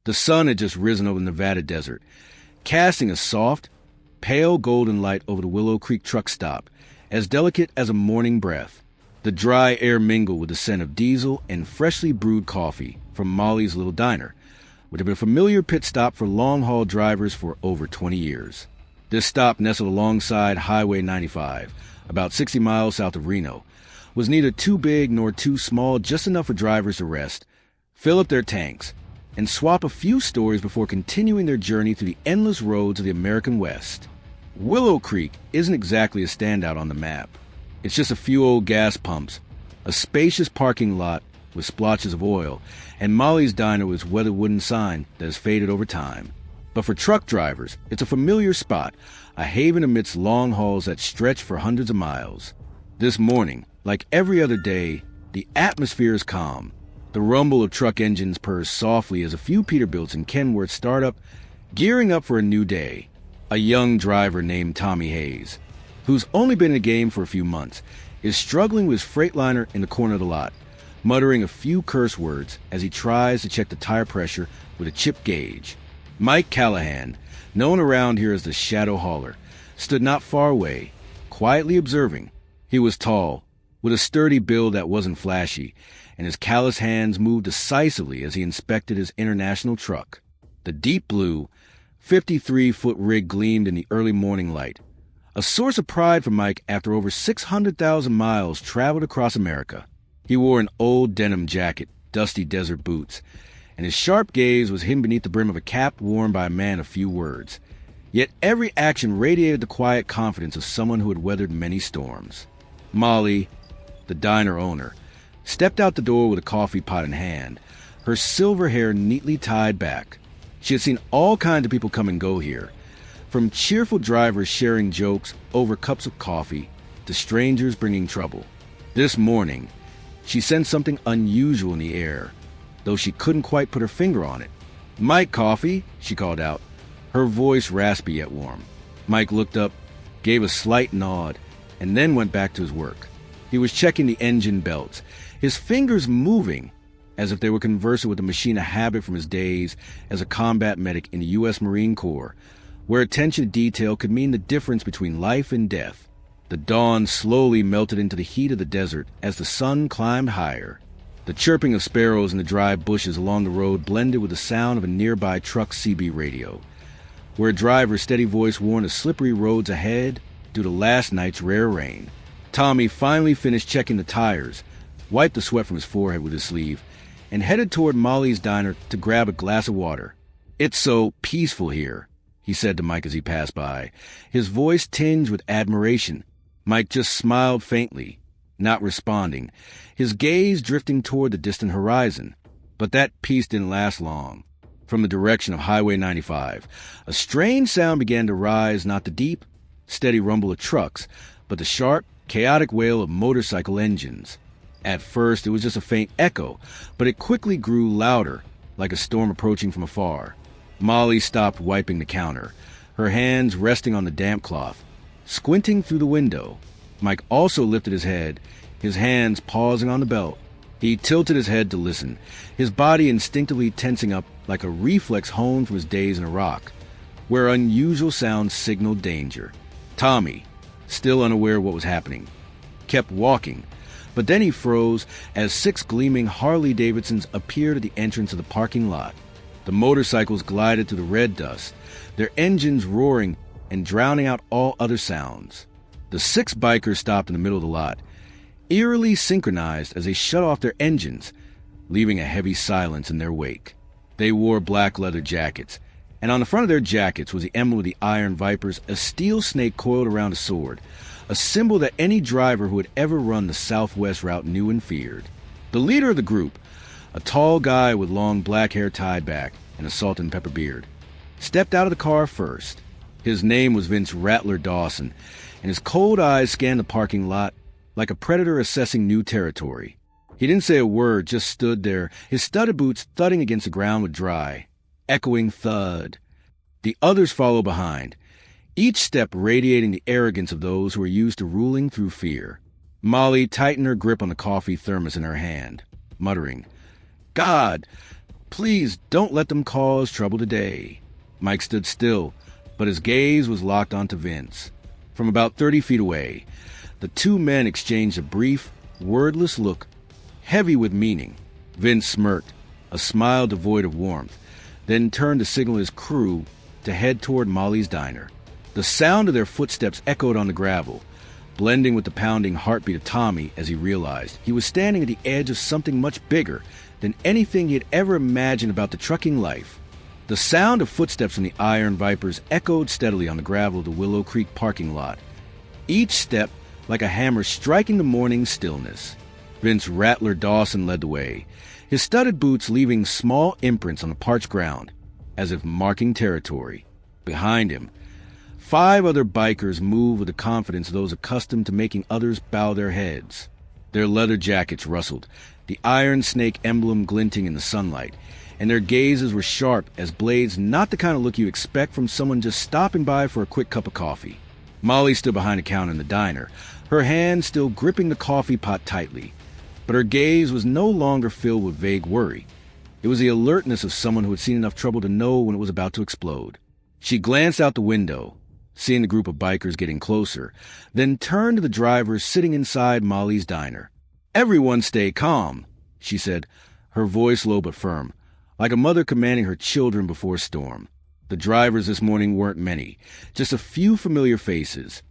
The sun had just risen over the Nevada desert, casting a soft, pale golden light over the Willow Creek truck stop, as delicate as a morning breath. The dry air mingled with the scent of diesel and freshly brewed coffee from Molly's Little Diner, which had been a familiar pit stop for long-haul drivers for over 20 years. This stop, nestled alongside Highway 95, about 60 miles south of Reno, was neither too big nor too small, just enough for drivers to rest, fill up their tanks, and swap a few stories before continuing their journey through the endless roads of the American West. Willow Creek isn't exactly a standout on the map. It's just a few old gas pumps, a spacious parking lot with splotches of oil, and Molly's Diner with its weathered wooden sign that has faded over time. But for truck drivers, it's a familiar spot, a haven amidst long hauls that stretch for hundreds of miles. This morning, like every other day, the atmosphere is calm. The rumble of truck engines purrs softly as a few Peterbilts and Kenworths start up, gearing up for a new day. A young driver named Tommy Hayes, who's only been in the game for a few months, is struggling with his Freightliner in the corner of the lot, muttering a few curse words as he tries to check the tire pressure with a chip gauge. Mike Callahan, known around here as the Shadow Hauler, stood not far away, quietly observing. He was tall, with a sturdy build that wasn't flashy, and his callous hands moved decisively as he inspected his international truck. The deep blue, 53-foot rig gleamed in the early morning light, a source of pride for Mike after over 600,000 miles traveled across America. He wore an old denim jacket, dusty desert boots, and his sharp gaze was hidden beneath the brim of a cap worn by a man of few words. Yet every action radiated the quiet confidence of someone who had weathered many storms. Molly, the diner owner, stepped out the door with a coffee pot in hand, her silver hair neatly tied back. She had seen all kinds of people come and go here, from cheerful drivers sharing jokes over cups of coffee to strangers bringing trouble. This morning, she sensed something unusual in the air, though she couldn't quite put her finger on it. "Mike, coffee?" she called out, her voice raspy yet warm. Mike looked up, gave a slight nod, and then went back to his work. He was checking the engine belts, his fingers moving as if they were conversing with a machine of habit from his days as a combat medic in the U.S. Marine Corps, where attention to detail could mean the difference between life and death. The dawn slowly melted into the heat of the desert as the sun climbed higher. The chirping of sparrows in the dry bushes along the road blended with the sound of a nearby truck CB radio, where a driver's steady voice warned of slippery roads ahead due to last night's rare rain. Tommy finally finished checking the tires, wiped the sweat from his forehead with his sleeve, and headed toward Molly's Diner to grab a glass of water. "It's so peaceful here," he said to Mike as he passed by, his voice tinged with admiration. Mike just smiled faintly, not responding, his gaze drifting toward the distant horizon. But that peace didn't last long. From the direction of Highway 95, a strange sound began to rise, not the deep, steady rumble of trucks, but the sharp, chaotic wail of motorcycle engines. At first, it was just a faint echo, but it quickly grew louder, like a storm approaching from afar. Molly stopped wiping the counter, her hands resting on the damp cloth, squinting through the window. Mike also lifted his head, his hands pausing on the belt. He tilted his head to listen, his body instinctively tensing up like a reflex honed from his days in Iraq, where unusual sounds signaled danger. Tommy, still unaware of what was happening, kept walking, but then he froze as 6 gleaming Harley-Davidsons appeared at the entrance of the parking lot. The motorcycles glided through the red dust, their engines roaring and drowning out all other sounds. The 6 bikers stopped in the middle of the lot, eerily synchronized as they shut off their engines, leaving a heavy silence in their wake. They wore black leather jackets, and on the front of their jackets was the emblem of the Iron Vipers, a steel snake coiled around a sword, a symbol that any driver who had ever run the Southwest route knew and feared. The leader of the group, a tall guy with long black hair tied back and a salt and pepper beard, stepped out of the car first. His name was Vince Rattler Dawson, and his cold eyes scanned the parking lot like a predator assessing new territory. He didn't say a word, just stood there, his studded boots thudding against the ground with dry, echoing thud. The others followed behind, each step radiating the arrogance of those who are used to ruling through fear. Molly tightened her grip on the coffee thermos in her hand, muttering, "God, Please don't let them cause trouble today. Mike stood still, but his gaze was locked onto Vince. From about 30 feet away, the two men exchanged a brief, wordless look, heavy with meaning. Vince smirked, a smile devoid of warmth, then turned to signal his crew to head toward Molly's diner. The sound of their footsteps echoed on the gravel, blending with the pounding heartbeat of Tommy as he realized he was standing at the edge of something much bigger than anything he had ever imagined about the trucking life. The sound of footsteps from the Iron Vipers echoed steadily on the gravel of the Willow Creek parking lot, each step like a hammer striking the morning stillness. Vince Rattler Dawson led the way, his studded boots leaving small imprints on the parched ground, as if marking territory. Behind him, 5 other bikers moved with the confidence of those accustomed to making others bow their heads. Their leather jackets rustled, the Iron Snake emblem glinting in the sunlight, and their gazes were sharp as blades, not the kind of look you expect from someone just stopping by for a quick cup of coffee. Molly stood behind the counter in the diner, her hand still gripping the coffee pot tightly, but her gaze was no longer filled with vague worry. It was the alertness of someone who had seen enough trouble to know when it was about to explode. She glanced out the window, seeing the group of bikers getting closer, then turned to the drivers sitting inside Molly's diner. "Everyone stay calm," she said, her voice low but firm, like a mother commanding her children before a storm. The drivers this morning weren't many, just a few familiar faces.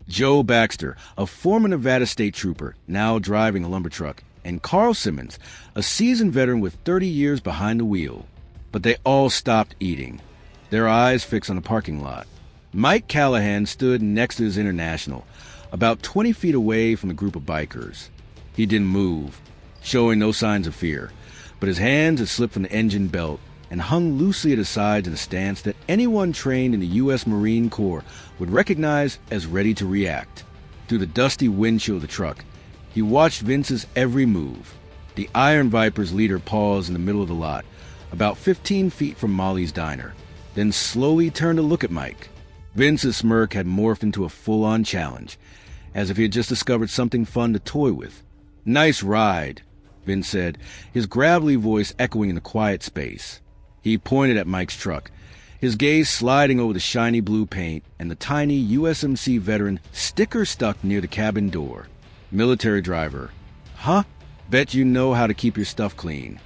Joe Baxter, a former Nevada state trooper, now driving a lumber truck, and Carl Simmons, a seasoned veteran with 30 years behind the wheel. But they all stopped eating, their eyes fixed on the parking lot. Mike Callahan stood next to his International, about 20 feet away from the group of bikers. He didn't move, showing no signs of fear, but his hands had slipped from the engine belt and hung loosely at his sides in a stance that anyone trained in the U.S. Marine Corps would recognize as ready to react. Through the dusty windshield of the truck, he watched Vince's every move. The Iron Vipers leader paused in the middle of the lot, about 15 feet from Molly's diner, then slowly turned to look at Mike. Vince's smirk had morphed into a full-on challenge, as if he had just discovered something fun to toy with. "Nice ride," Vince said, his gravelly voice echoing in the quiet space. He pointed at Mike's truck, his gaze sliding over the shiny blue paint and the tiny USMC veteran sticker stuck near the cabin door. Military driver. "Huh? Bet you know how to keep your stuff clean."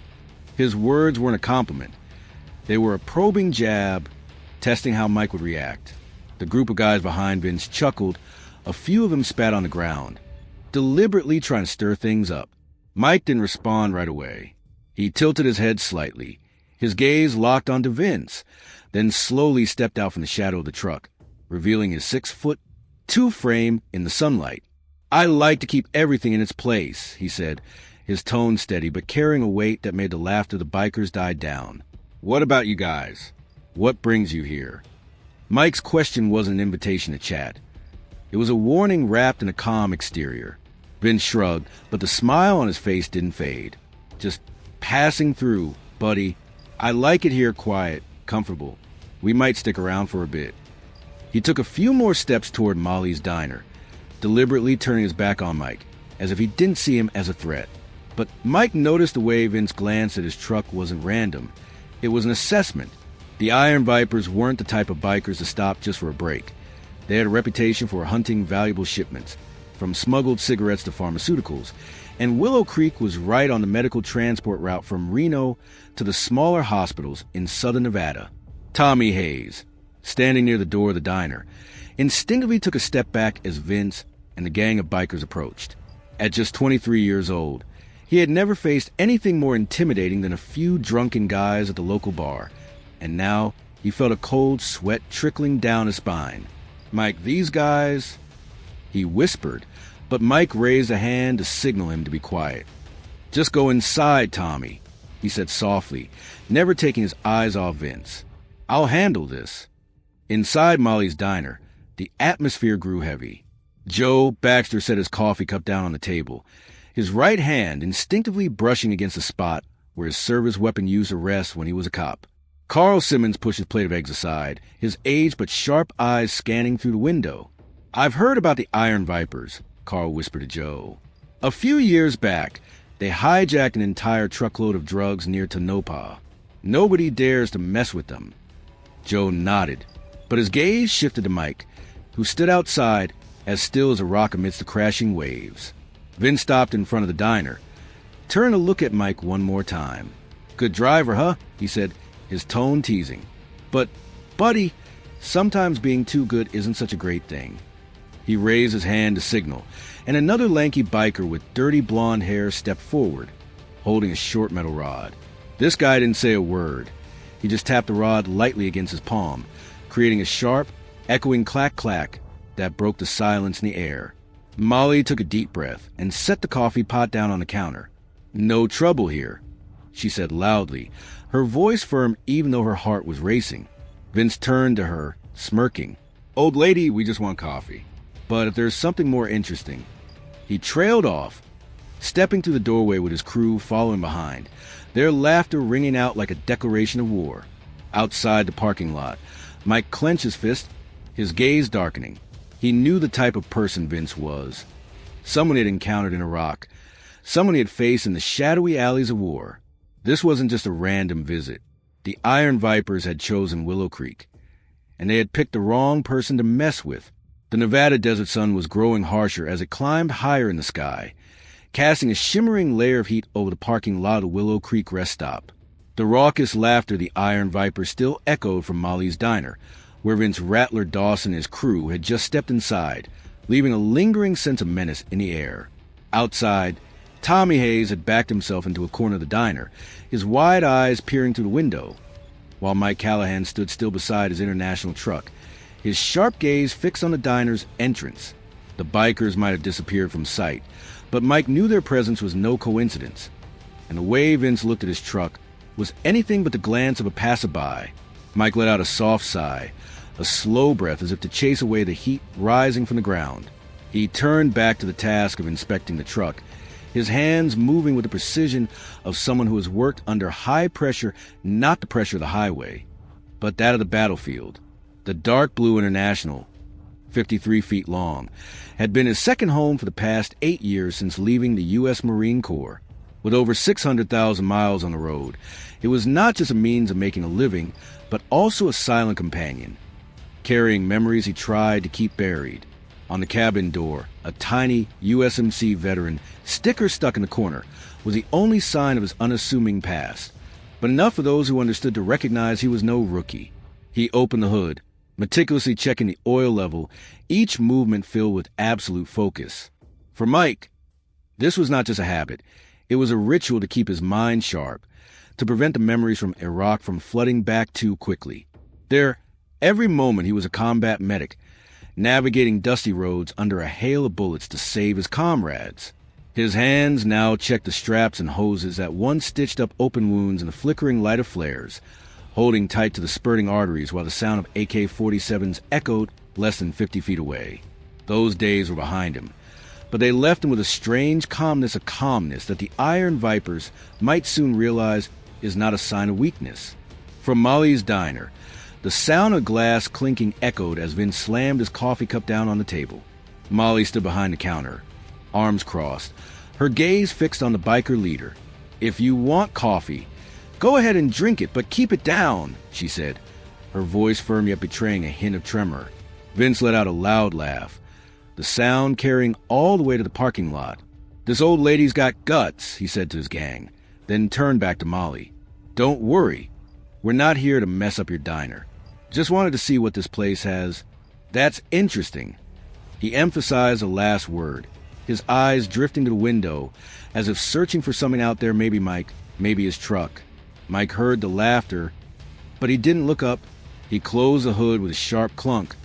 His words weren't a compliment. They were a probing jab, testing how Mike would react. The group of guys behind Vince chuckled. A few of them spat on the ground, deliberately trying to stir things up. Mike didn't respond right away. He tilted his head slightly, his gaze locked onto Vince, then slowly stepped out from the shadow of the truck, revealing his 6'2" frame in the sunlight. "I like to keep everything in its place," he said, his tone steady but carrying a weight that made the laughter of the bikers die down. "What about you guys? What brings you here?" Mike's question wasn't an invitation to chat. It was a warning wrapped in a calm exterior. Vince shrugged, but the smile on his face didn't fade. "Just passing through, buddy. I like it here quiet, comfortable. We might stick around for a bit." He took a few more steps toward Molly's diner, deliberately turning his back on Mike, as if he didn't see him as a threat. But Mike noticed the way Vince glanced at his truck wasn't random. It was an assessment. The Iron Vipers weren't the type of bikers to stop just for a break. They had a reputation for hunting valuable shipments, from smuggled cigarettes to pharmaceuticals, and Willow Creek was right on the medical transport route from Reno to the smaller hospitals in southern Nevada. Tommy Hayes, standing near the door of the diner, instinctively took a step back as Vince and the gang of bikers approached. At just 23 years old, he had never faced anything more intimidating than a few drunken guys at the local bar, and now he felt a cold sweat trickling down his spine. "Mike, these guys—" he whispered, but Mike raised a hand to signal him to be quiet. "Just go inside, Tommy," he said softly, never taking his eyes off Vince. "I'll handle this." Inside Molly's diner, the atmosphere grew heavy. Joe Baxter set his coffee cup down on the table, his right hand instinctively brushing against the spot where his service weapon used to rest when he was a cop. Carl Simmons pushed his plate of eggs aside, his aged but sharp eyes scanning through the window. "I've heard about the Iron Vipers," Carl whispered to Joe. "A few years back, they hijacked an entire truckload of drugs near Tonopah. Nobody dares to mess with them. Joe nodded, but his gaze shifted to Mike, who stood outside as still as a rock amidst the crashing waves. Vince stopped in front of the diner, turned to look at Mike one more time. "Good driver, huh?" he said, his tone teasing. "But, buddy, sometimes being too good isn't such a great thing." He raised his hand to signal, and another lanky biker with dirty blonde hair stepped forward, holding a short metal rod. This guy didn't say a word. He just tapped the rod lightly against his palm, creating a sharp, echoing clack-clack that broke the silence in the air. Molly took a deep breath and set the coffee pot down on the counter. "No trouble here," she said loudly, her voice firm even though her heart was racing. Vince turned to her, smirking. "Old lady, we just want coffee. But if there's something more interesting..." He trailed off, stepping through the doorway with his crew following behind, their laughter ringing out like a declaration of war. Outside the parking lot, Mike clenched his fist, his gaze darkening. He knew the type of person Vince was. Someone he had encountered in Iraq, someone he had faced in the shadowy alleys of war. This wasn't just a random visit. The Iron Vipers had chosen Willow Creek, and they had picked the wrong person to mess with. The Nevada desert sun was growing harsher as it climbed higher in the sky, casting a shimmering layer of heat over the parking lot of Willow Creek rest stop. The raucous laughter of the Iron Viper still echoed from Molly's diner, where Vince Rattler Dawson and his crew had just stepped inside, leaving a lingering sense of menace in the air. Outside, Tommy Hayes had backed himself into a corner of the diner, his wide eyes peering through the window, while Mike Callahan stood still beside his international truck, his sharp gaze fixed on the diner's entrance. The bikers might have disappeared from sight, but Mike knew their presence was no coincidence, and the way Vince looked at his truck was anything but the glance of a passerby. Mike let out a soft sigh, a slow breath as if to chase away the heat rising from the ground. He turned back to the task of inspecting the truck, his hands moving with the precision of someone who has worked under high pressure, not the pressure of the highway, but that of the battlefield. The dark blue International, 53 feet long, had been his second home for the past 8 years since leaving the U.S. Marine Corps. With over 600,000 miles on the road, it was not just a means of making a living, but also a silent companion, carrying memories he tried to keep buried. On the cabin door, a tiny USMC veteran sticker stuck in the corner was the only sign of his unassuming past, but enough for those who understood to recognize he was no rookie. He opened the hood, meticulously checking the oil level, each movement filled with absolute focus. For Mike, this was not just a habit. It was a ritual to keep his mind sharp, to prevent the memories from Iraq from flooding back too quickly. There, every moment he was a combat medic, navigating dusty roads under a hail of bullets to save his comrades. His hands now checked the straps and hoses that once stitched up open wounds in the flickering light of flares, holding tight to the spurting arteries while the sound of AK-47s echoed less than 50 feet away. Those days were behind him, but they left him with a strange calmness that the Iron Vipers might soon realize is not a sign of weakness. From Molly's diner, the sound of glass clinking echoed as Vince slammed his coffee cup down on the table. Molly stood behind the counter, arms crossed, her gaze fixed on the biker leader. "If you want coffee, go ahead and drink it, but keep it down," she said, her voice firm yet betraying a hint of tremor. Vince let out a loud laugh, the sound carrying all the way to the parking lot. "This old lady's got guts," he said to his gang, then turned back to Molly. "Don't worry. We're not here to mess up your diner. Just wanted to see what this place has. That's interesting." He emphasized the last word, his eyes drifting to the window as if searching for something out there, maybe Mike, maybe his truck. Mike heard the laughter, but he didn't look up. He closed the hood with a sharp clunk,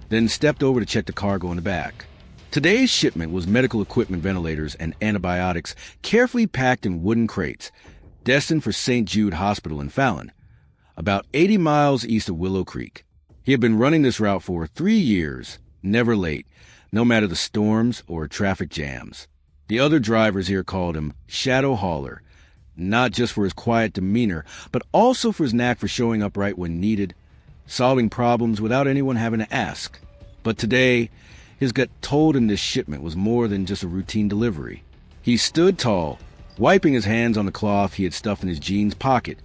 then stepped over to check the cargo in the back. Today's shipment was medical equipment, ventilators, and antibiotics carefully packed in wooden crates, destined for St. Jude Hospital in Fallon, about 80 miles east of Willow Creek. He had been running this route for 3 years, never late, no matter the storms or traffic jams. The other drivers here called him Shadow Hauler, not just for his quiet demeanor, but also for his knack for showing up right when needed, solving problems without anyone having to ask. But today, his gut told him this shipment was more than just a routine delivery. He stood tall, wiping his hands on the cloth he had stuffed in his jeans pocket,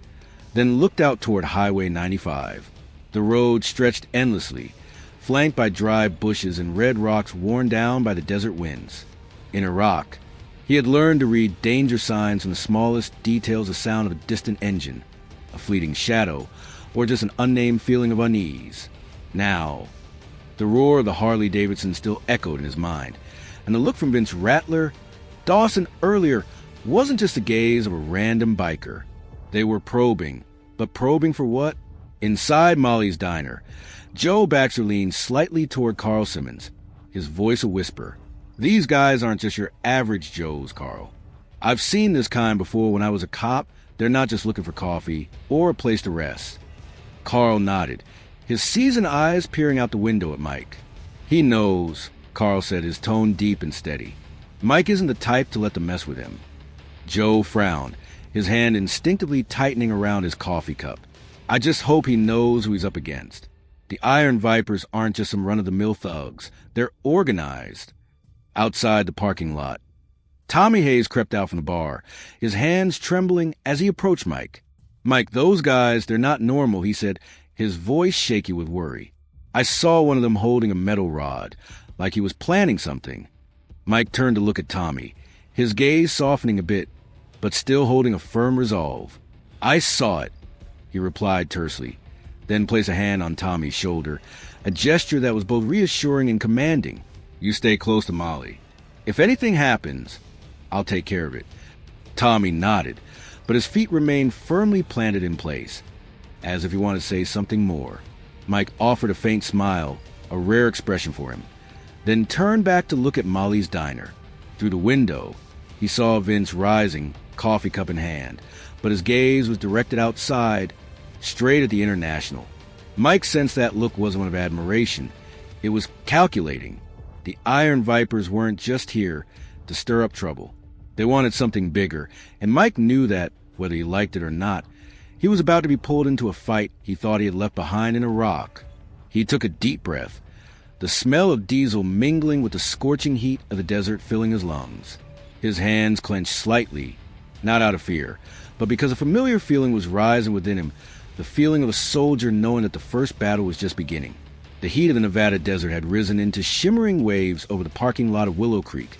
then looked out toward Highway 95. The road stretched endlessly, flanked by dry bushes and red rocks worn down by the desert winds. In Iraq, he had learned to read danger signs from the smallest details, the sound of a distant engine, a fleeting shadow, or just an unnamed feeling of unease. Now, the roar of the Harley-Davidson still echoed in his mind, and the look from Vince Rattler, Dawson earlier, wasn't just the gaze of a random biker. They were probing. But probing for what? Inside Molly's diner, Joe Baxter leaned slightly toward Carl Simmons, his voice a whisper. These guys aren't just your average Joes, Carl. I've seen this kind before when I was a cop. They're not just looking for coffee or a place to rest. Carl nodded, his seasoned eyes peering out the window at Mike. He knows, Carl said, his tone deep and steady. Mike isn't the type to let them mess with him. Joe frowned, his hand instinctively tightening around his coffee cup. I just hope he knows who he's up against. The Iron Vipers aren't just some run-of-the-mill thugs. They're organized. Outside the parking lot, Tommy Hayes crept out from the bar, his hands trembling as he approached Mike. Mike, those guys, they're not normal, he said, his voice shaky with worry. I saw one of them holding a metal rod, like he was planning something. Mike turned to look at Tommy, his gaze softening a bit, but still holding a firm resolve. I saw it, he replied tersely, then placed a hand on Tommy's shoulder, a gesture that was both reassuring and commanding. You stay close to Molly. If anything happens, I'll take care of it. Tommy nodded, but his feet remained firmly planted in place, as if he wanted to say something more. Mike offered a faint smile, a rare expression for him, then turned back to look at Molly's diner. Through the window, he saw Vince rising, coffee cup in hand, but his gaze was directed outside, straight at the International. Mike sensed that look wasn't one of admiration. It was calculating. The Iron Vipers weren't just here to stir up trouble. They wanted something bigger, and Mike knew that, whether he liked it or not, he was about to be pulled into a fight he thought he had left behind in Iraq. He took a deep breath, the smell of diesel mingling with the scorching heat of the desert filling his lungs. His hands clenched slightly, not out of fear, but because a familiar feeling was rising within him, the feeling of a soldier knowing that the first battle was just beginning. The heat of the Nevada desert had risen into shimmering waves over the parking lot of Willow Creek,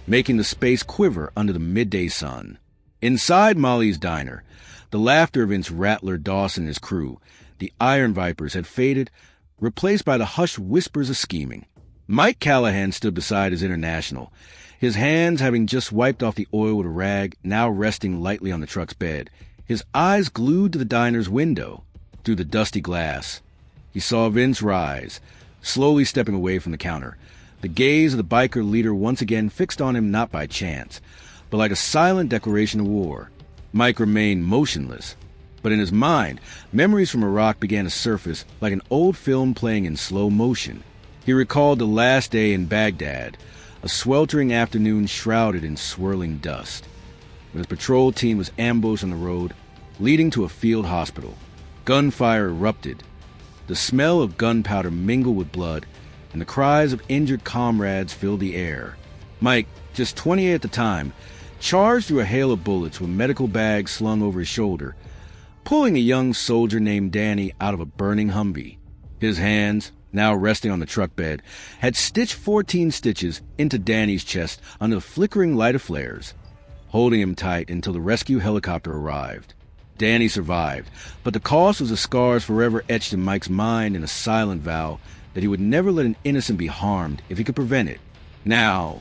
making the space quiver under the midday sun. Inside Molly's diner, the laughter of Vince Rattler, Dawson, and his crew, the Iron Vipers, had faded, replaced by the hushed whispers of scheming. Mike Callahan stood beside his International, his hands having just wiped off the oil with a rag, now resting lightly on the truck's bed, his eyes glued to the diner's window. Through the dusty glass, he saw Vince rise, slowly stepping away from the counter, the gaze of the biker leader once again fixed on him not by chance, but like a silent declaration of war. Mike remained motionless, but in his mind, memories from Iraq began to surface like an old film playing in slow motion. He recalled the last day in Baghdad, a sweltering afternoon shrouded in swirling dust, when his patrol team was ambushed on the road leading to a field hospital. Gunfire erupted. The smell of gunpowder mingled with blood, and the cries of injured comrades filled the air. Mike, just 28 at the time, charged through a hail of bullets with medical bags slung over his shoulder, pulling a young soldier named Danny out of a burning Humvee. His hands, now resting on the truck bed, had stitched 14 stitches into Danny's chest under the flickering light of flares, holding him tight until the rescue helicopter arrived. Danny survived, but the cost was the scars forever etched in Mike's mind in a silent vow that he would never let an innocent be harmed if he could prevent it. Now,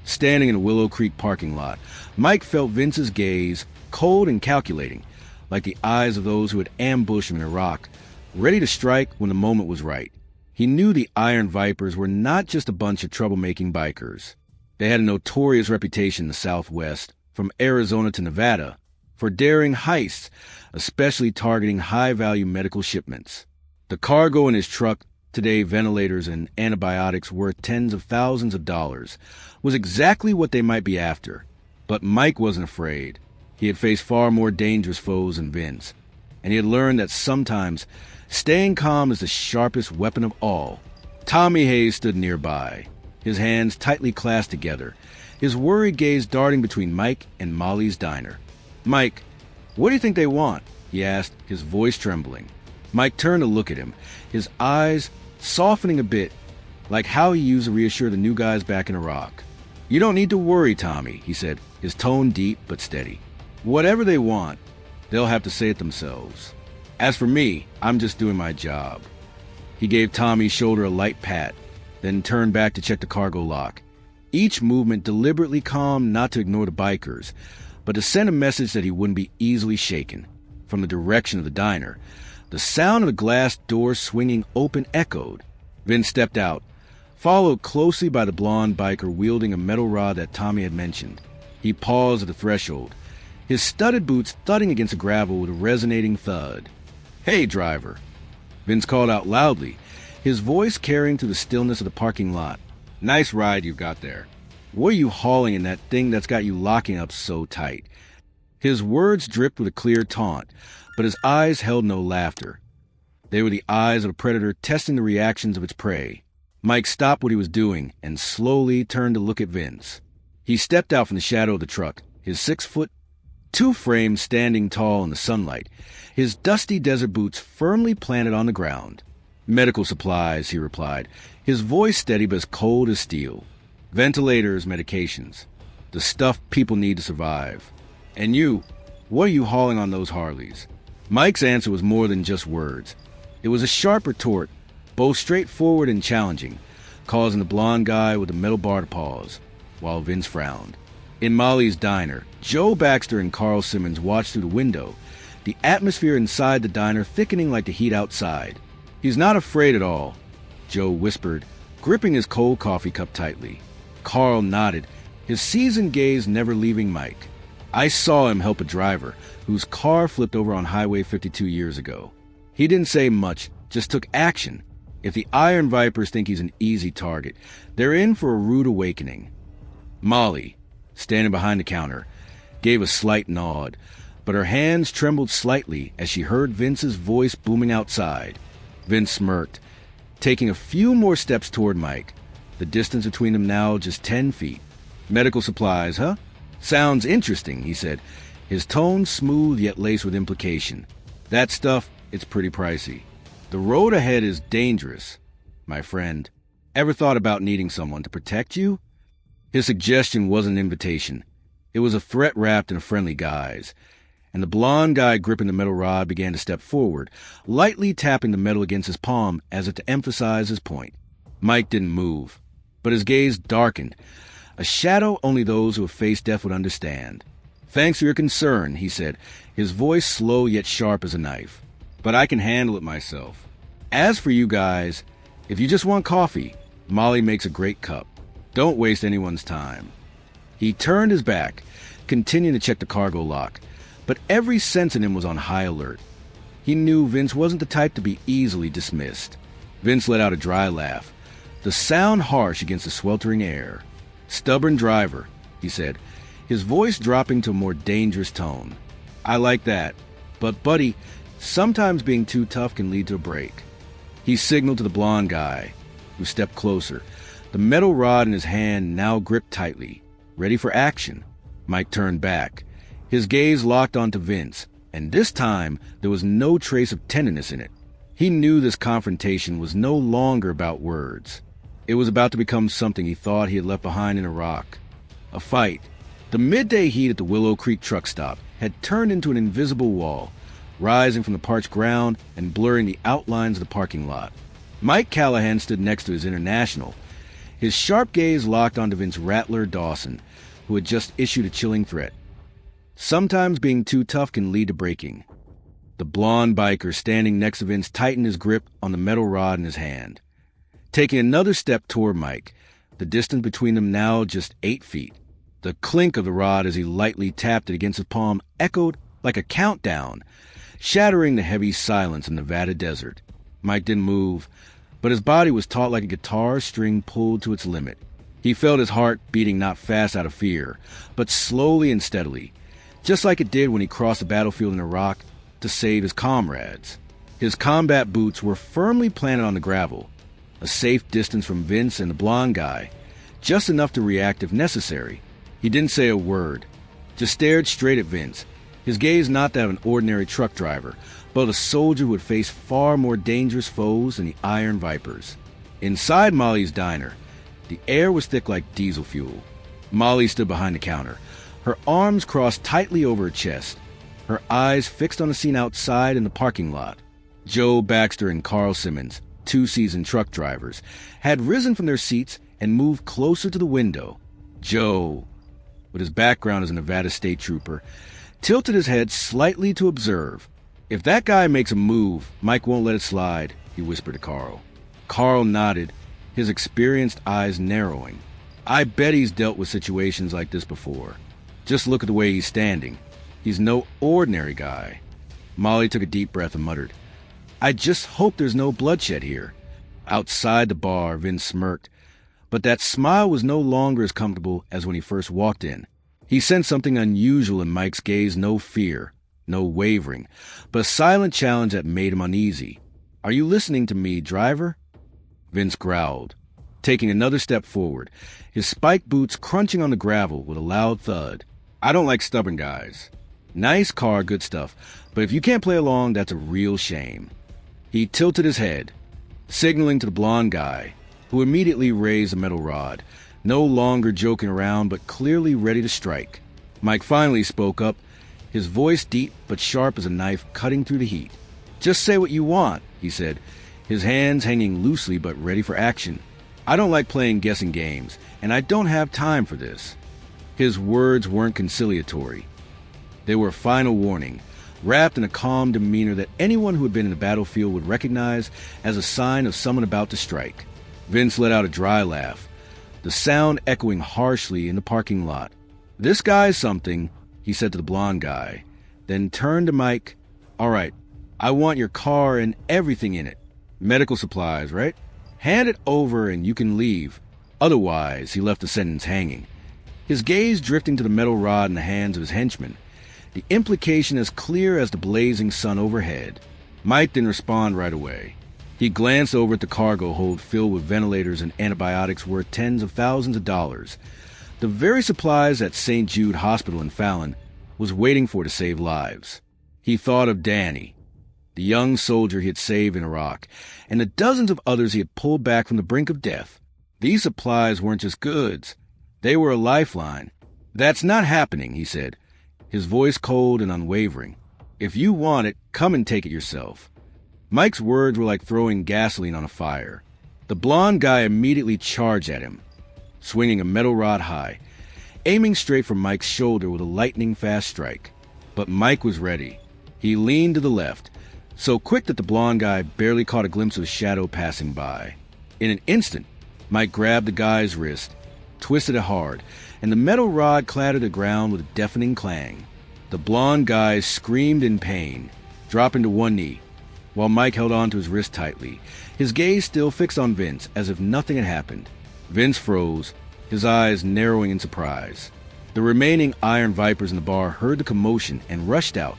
standing in a Willow Creek parking lot, Mike felt Vince's gaze, cold and calculating, like the eyes of those who had ambushed him in Iraq, ready to strike when the moment was right. He knew the Iron Vipers were not just a bunch of troublemaking bikers. They had a notorious reputation in the Southwest, from Arizona to Nevada, for daring heists, especially targeting high-value medical shipments. The cargo in his truck, today ventilators and antibiotics worth tens of thousands of dollars, was exactly what they might be after. But Mike wasn't afraid. He had faced far more dangerous foes than Vince, and he had learned that sometimes staying calm is the sharpest weapon of all. Tommy Hayes stood nearby, his hands tightly clasped together, his worried gaze darting between Mike and Molly's diner. Mike, what do you think they want? he asked, his voice trembling. Mike turned to look at him, his eyes softening a bit, like how he used to reassure the new guys back in Iraq. "You don't need to worry, Tommy," he said, his tone deep but steady. "Whatever they want, they'll have to say it themselves. As for me, I'm just doing my job." He gave Tommy's shoulder a light pat, then turned back to check the cargo lock. Each movement deliberately calm, not to ignore the bikers, but to send a message that he wouldn't be easily shaken. From the direction of the diner, the sound of the glass door swinging open echoed. Vince stepped out, followed closely by the blonde biker wielding a metal rod that Tommy had mentioned. He paused at the threshold, his studded boots thudding against the gravel with a resonating thud. "Hey, driver," Vince called out loudly, his voice carrying through the stillness of the parking lot. "Nice ride you've got there. What are you hauling in that thing that's got you locking up so tight?" His words dripped with a clear taunt, but his eyes held no laughter. They were the eyes of a predator testing the reactions of its prey. Mike stopped what he was doing and slowly turned to look at Vince. He stepped out from the shadow of the truck, his 6'2" frame standing tall in the sunlight, his dusty desert boots firmly planted on the ground. "Medical supplies," he replied, his voice steady but as cold as steel. "Ventilators, medications, the stuff people need to survive. And you, what are you hauling on those Harleys?" Mike's answer was more than just words. It was a sharp retort, both straightforward and challenging, causing the blonde guy with the metal bar to pause, while Vince frowned. In Molly's diner, Joe Baxter and Carl Simmons watched through the window, the atmosphere inside the diner thickening like the heat outside. "He's not afraid at all," Joe whispered, gripping his cold coffee cup tightly. Carl nodded, his seasoned gaze never leaving Mike. "I saw him help a driver whose car flipped over on Highway 52 years ago. He didn't say much, just took action. If the Iron Vipers think he's an easy target, they're in for a rude awakening." Molly, standing behind the counter, gave a slight nod, but her hands trembled slightly as she heard Vince's voice booming outside. Vince smirked, taking a few more steps toward Mike, the distance between them now just 10 feet. "Medical supplies, huh? Sounds interesting," he said, his tone smooth yet laced with implication. "That stuff, it's pretty pricey. The road ahead is dangerous, my friend. Ever thought about needing someone to protect you?" His suggestion wasn't an invitation. It was a threat wrapped in a friendly guise, and the blonde guy gripping the metal rod began to step forward, lightly tapping the metal against his palm as if to emphasize his point. Mike didn't move, but his gaze darkened, a shadow only those who have faced death would understand. "Thanks for your concern," he said, his voice slow yet sharp as a knife. "But I can handle it myself. As for you guys, if you just want coffee, Molly makes a great cup. Don't waste anyone's time." He turned his back, continuing to check the cargo lock, but every sense in him was on high alert. He knew Vince wasn't the type to be easily dismissed. Vince let out a dry laugh, the sound harsh against the sweltering air. "Stubborn driver," he said, his voice dropping to a more dangerous tone. "I like that. But, buddy, sometimes being too tough can lead to a break." He signaled to the blonde guy, who stepped closer, the metal rod in his hand now gripped tightly, ready for action. Mike turned back, his gaze locked onto Vince, and this time there was no trace of tenderness in it. He knew this confrontation was no longer about words. It was about to become something he thought he had left behind in Iraq. A fight. The midday heat at the Willow Creek truck stop had turned into an invisible wall, rising from the parched ground and blurring the outlines of the parking lot. Mike Callahan stood next to his international, his sharp gaze locked onto Vince Rattler Dawson, who had just issued a chilling threat. Sometimes being too tough can lead to breaking. The blonde biker standing next to Vince tightened his grip on the metal rod in his hand. Taking another step toward Mike, the distance between them now just 8 feet. The clink of the rod as he lightly tapped it against his palm echoed like a countdown, shattering the heavy silence in the Nevada desert. Mike didn't move, but his body was taut like a guitar string pulled to its limit. He felt his heart beating not fast out of fear, but slowly and steadily, just like it did when he crossed the battlefield in Iraq to save his comrades. His combat boots were firmly planted on the gravel, a safe distance from Vince and the blonde guy, just enough to react if necessary. He didn't say a word, just stared straight at Vince, His gaze not that of an ordinary truck driver, but a soldier who would face far more dangerous foes than the Iron Vipers. Inside Molly's diner, the air was thick like diesel fuel. Molly stood behind the counter, her arms crossed tightly over her chest, her eyes fixed on the scene outside in the parking lot. Joe Baxter and Carl Simmons, two seasoned truck drivers, had risen from their seats and moved closer to the window. Joe, with his background as a Nevada state trooper, tilted his head slightly to observe. "If that guy makes a move, Mike won't let it slide," he whispered to Carl. Carl nodded, his experienced eyes narrowing. "I bet he's dealt with situations like this before. Just look at the way he's standing. He's no ordinary guy." Molly took a deep breath and muttered, "I just hope there's no bloodshed here." Outside the bar, Vince smirked, but that smile was no longer as comfortable as when he first walked in. He sensed something unusual in Mike's gaze, no fear, no wavering, but a silent challenge that made him uneasy. "Are you listening to me, driver?" Vince growled, taking another step forward, his spiked boots crunching on the gravel with a loud thud. "I don't like stubborn guys. Nice car, good stuff, but if you can't play along, that's a real shame." He tilted his head, signaling to the blonde guy, who immediately raised a metal rod, no longer joking around but clearly ready to strike. Mike finally spoke up, his voice deep but sharp as a knife cutting through the heat. "Just say what you want," he said, his hands hanging loosely but ready for action. "I don't like playing guessing games, and I don't have time for this." His words weren't conciliatory. They were a final warning, wrapped in a calm demeanor that anyone who had been in the battlefield would recognize as a sign of someone about to strike. Vince let out a dry laugh, the sound echoing harshly in the parking lot. "This guy's something," he said to the blonde guy, then turned to Mike. "All right, I want your car and everything in it. Medical supplies, right? Hand it over and you can leave. Otherwise," he left the sentence hanging, his gaze drifting to the metal rod in the hands of his henchman, the implication as clear as the blazing sun overhead. Mike didn't respond right away. He glanced over at the cargo hold filled with ventilators and antibiotics worth tens of thousands of dollars, the very supplies that St. Jude Hospital in Fallon was waiting for to save lives. He thought of Danny, the young soldier he had saved in Iraq, and the dozens of others he had pulled back from the brink of death. These supplies weren't just goods. They were a lifeline. "That's not happening," he said, his voice cold and unwavering. "If you want it, come and take it yourself." Mike's words were like throwing gasoline on a fire. The blonde guy immediately charged at him, swinging a metal rod high, aiming straight for Mike's shoulder with a lightning-fast strike. But Mike was ready. He leaned to the left, so quick that the blonde guy barely caught a glimpse of his shadow passing by. In an instant, Mike grabbed the guy's wrist, twisted it hard, and the metal rod clattered the ground with a deafening clang. The blonde guy screamed in pain, dropping to one knee, while Mike held on to his wrist tightly, his gaze still fixed on Vince as if nothing had happened. Vince froze, his eyes narrowing in surprise. The remaining Iron Vipers in the bar heard the commotion and rushed out,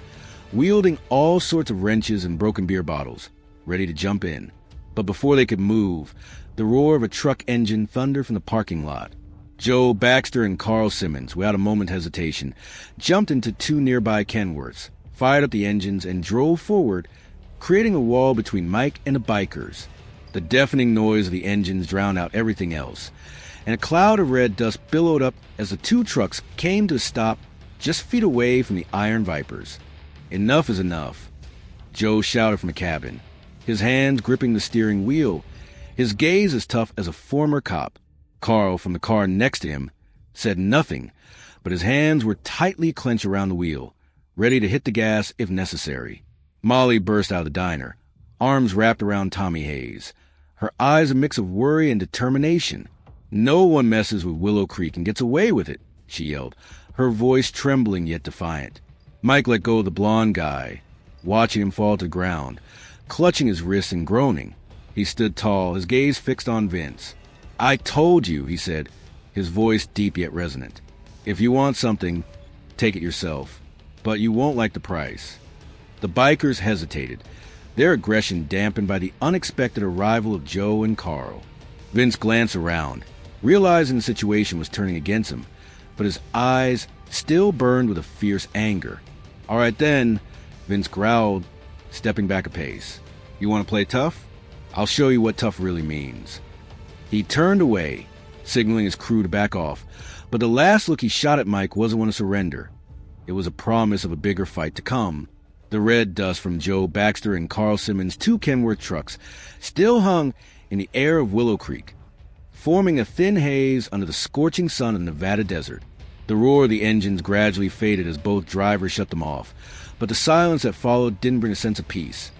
wielding all sorts of wrenches and broken beer bottles, ready to jump in. But before they could move, the roar of a truck engine thundered from the parking lot. Joe Baxter and Carl Simmons, without a moment's hesitation, jumped into two nearby Kenworths, fired up the engines, and drove forward, creating a wall between Mike and the bikers. The deafening noise of the engines drowned out everything else, and a cloud of red dust billowed up as the two trucks came to a stop just feet away from the Iron Vipers. "Enough is enough," Joe shouted from the cabin, his hands gripping the steering wheel, his gaze as tough as a former cop. Carl, from the car next to him, said nothing, but his hands were tightly clenched around the wheel, ready to hit the gas if necessary. Molly burst out of the diner, arms wrapped around Tommy Hayes, her eyes a mix of worry and determination. "No one messes with Willow Creek and gets away with it," she yelled, her voice trembling yet defiant. Mike let go of the blonde guy, watching him fall to the ground, clutching his wrists and groaning. He stood tall, his gaze fixed on Vince. "I told you," he said, his voice deep yet resonant. "If you want something, take it yourself, but you won't like the price." The bikers hesitated, their aggression dampened by the unexpected arrival of Joe and Carl. Vince glanced around, realizing the situation was turning against him, but his eyes still burned with a fierce anger. All right then, Vince growled, stepping back a pace. You want to play tough? I'll show you what tough really means. He turned away, signaling his crew to back off, but the last look he shot at Mike wasn't one of surrender. It was a promise of a bigger fight to come. The red dust from Joe Baxter and Carl Simmons' two Kenworth trucks still hung in the air of Willow Creek, forming a thin haze under the scorching sun of the Nevada desert. The roar of the engines gradually faded as both drivers shut them off, but the silence that followed didn't bring a sense of peace.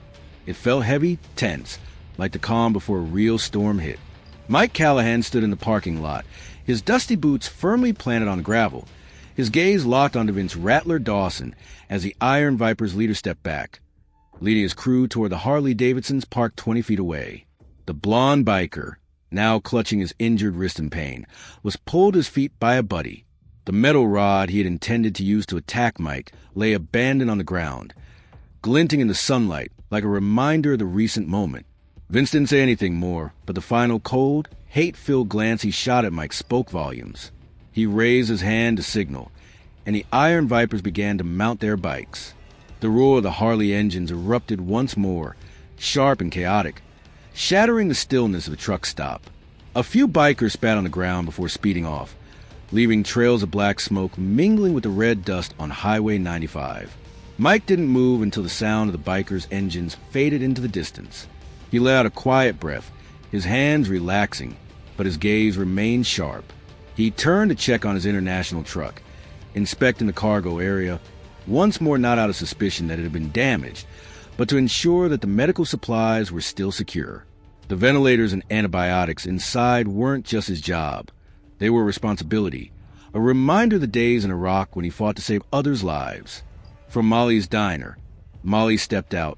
It felt heavy, tense, like the calm before a real storm hit. Mike Callahan stood in the parking lot, his dusty boots firmly planted on gravel, his gaze locked onto Vince Rattler Dawson as the Iron Viper's leader stepped back, leading his crew toward the Harley-Davidsons parked 20 feet away. The blonde biker, now clutching his injured wrist in pain, was pulled to his feet by a buddy. The metal rod he had intended to use to attack Mike lay abandoned on the ground, glinting in the sunlight like a reminder of the recent moment. Vince didn't say anything more, but the final cold, hate-filled glance he shot at Mike spoke volumes. He raised his hand to signal, and the Iron Vipers began to mount their bikes. The roar of the Harley engines erupted once more, sharp and chaotic, shattering the stillness of the truck stop. A few bikers spat on the ground before speeding off, leaving trails of black smoke mingling with the red dust on Highway 95. Mike didn't move until the sound of the bikers' engines faded into the distance. He let out a quiet breath, his hands relaxing, but his gaze remained sharp. He turned to check on his international truck, inspecting the cargo area, once more not out of suspicion that it had been damaged, but to ensure that the medical supplies were still secure. The ventilators and antibiotics inside weren't just his job. They were a responsibility, a reminder of the days in Iraq when he fought to save others' lives. From Molly's diner, Molly stepped out,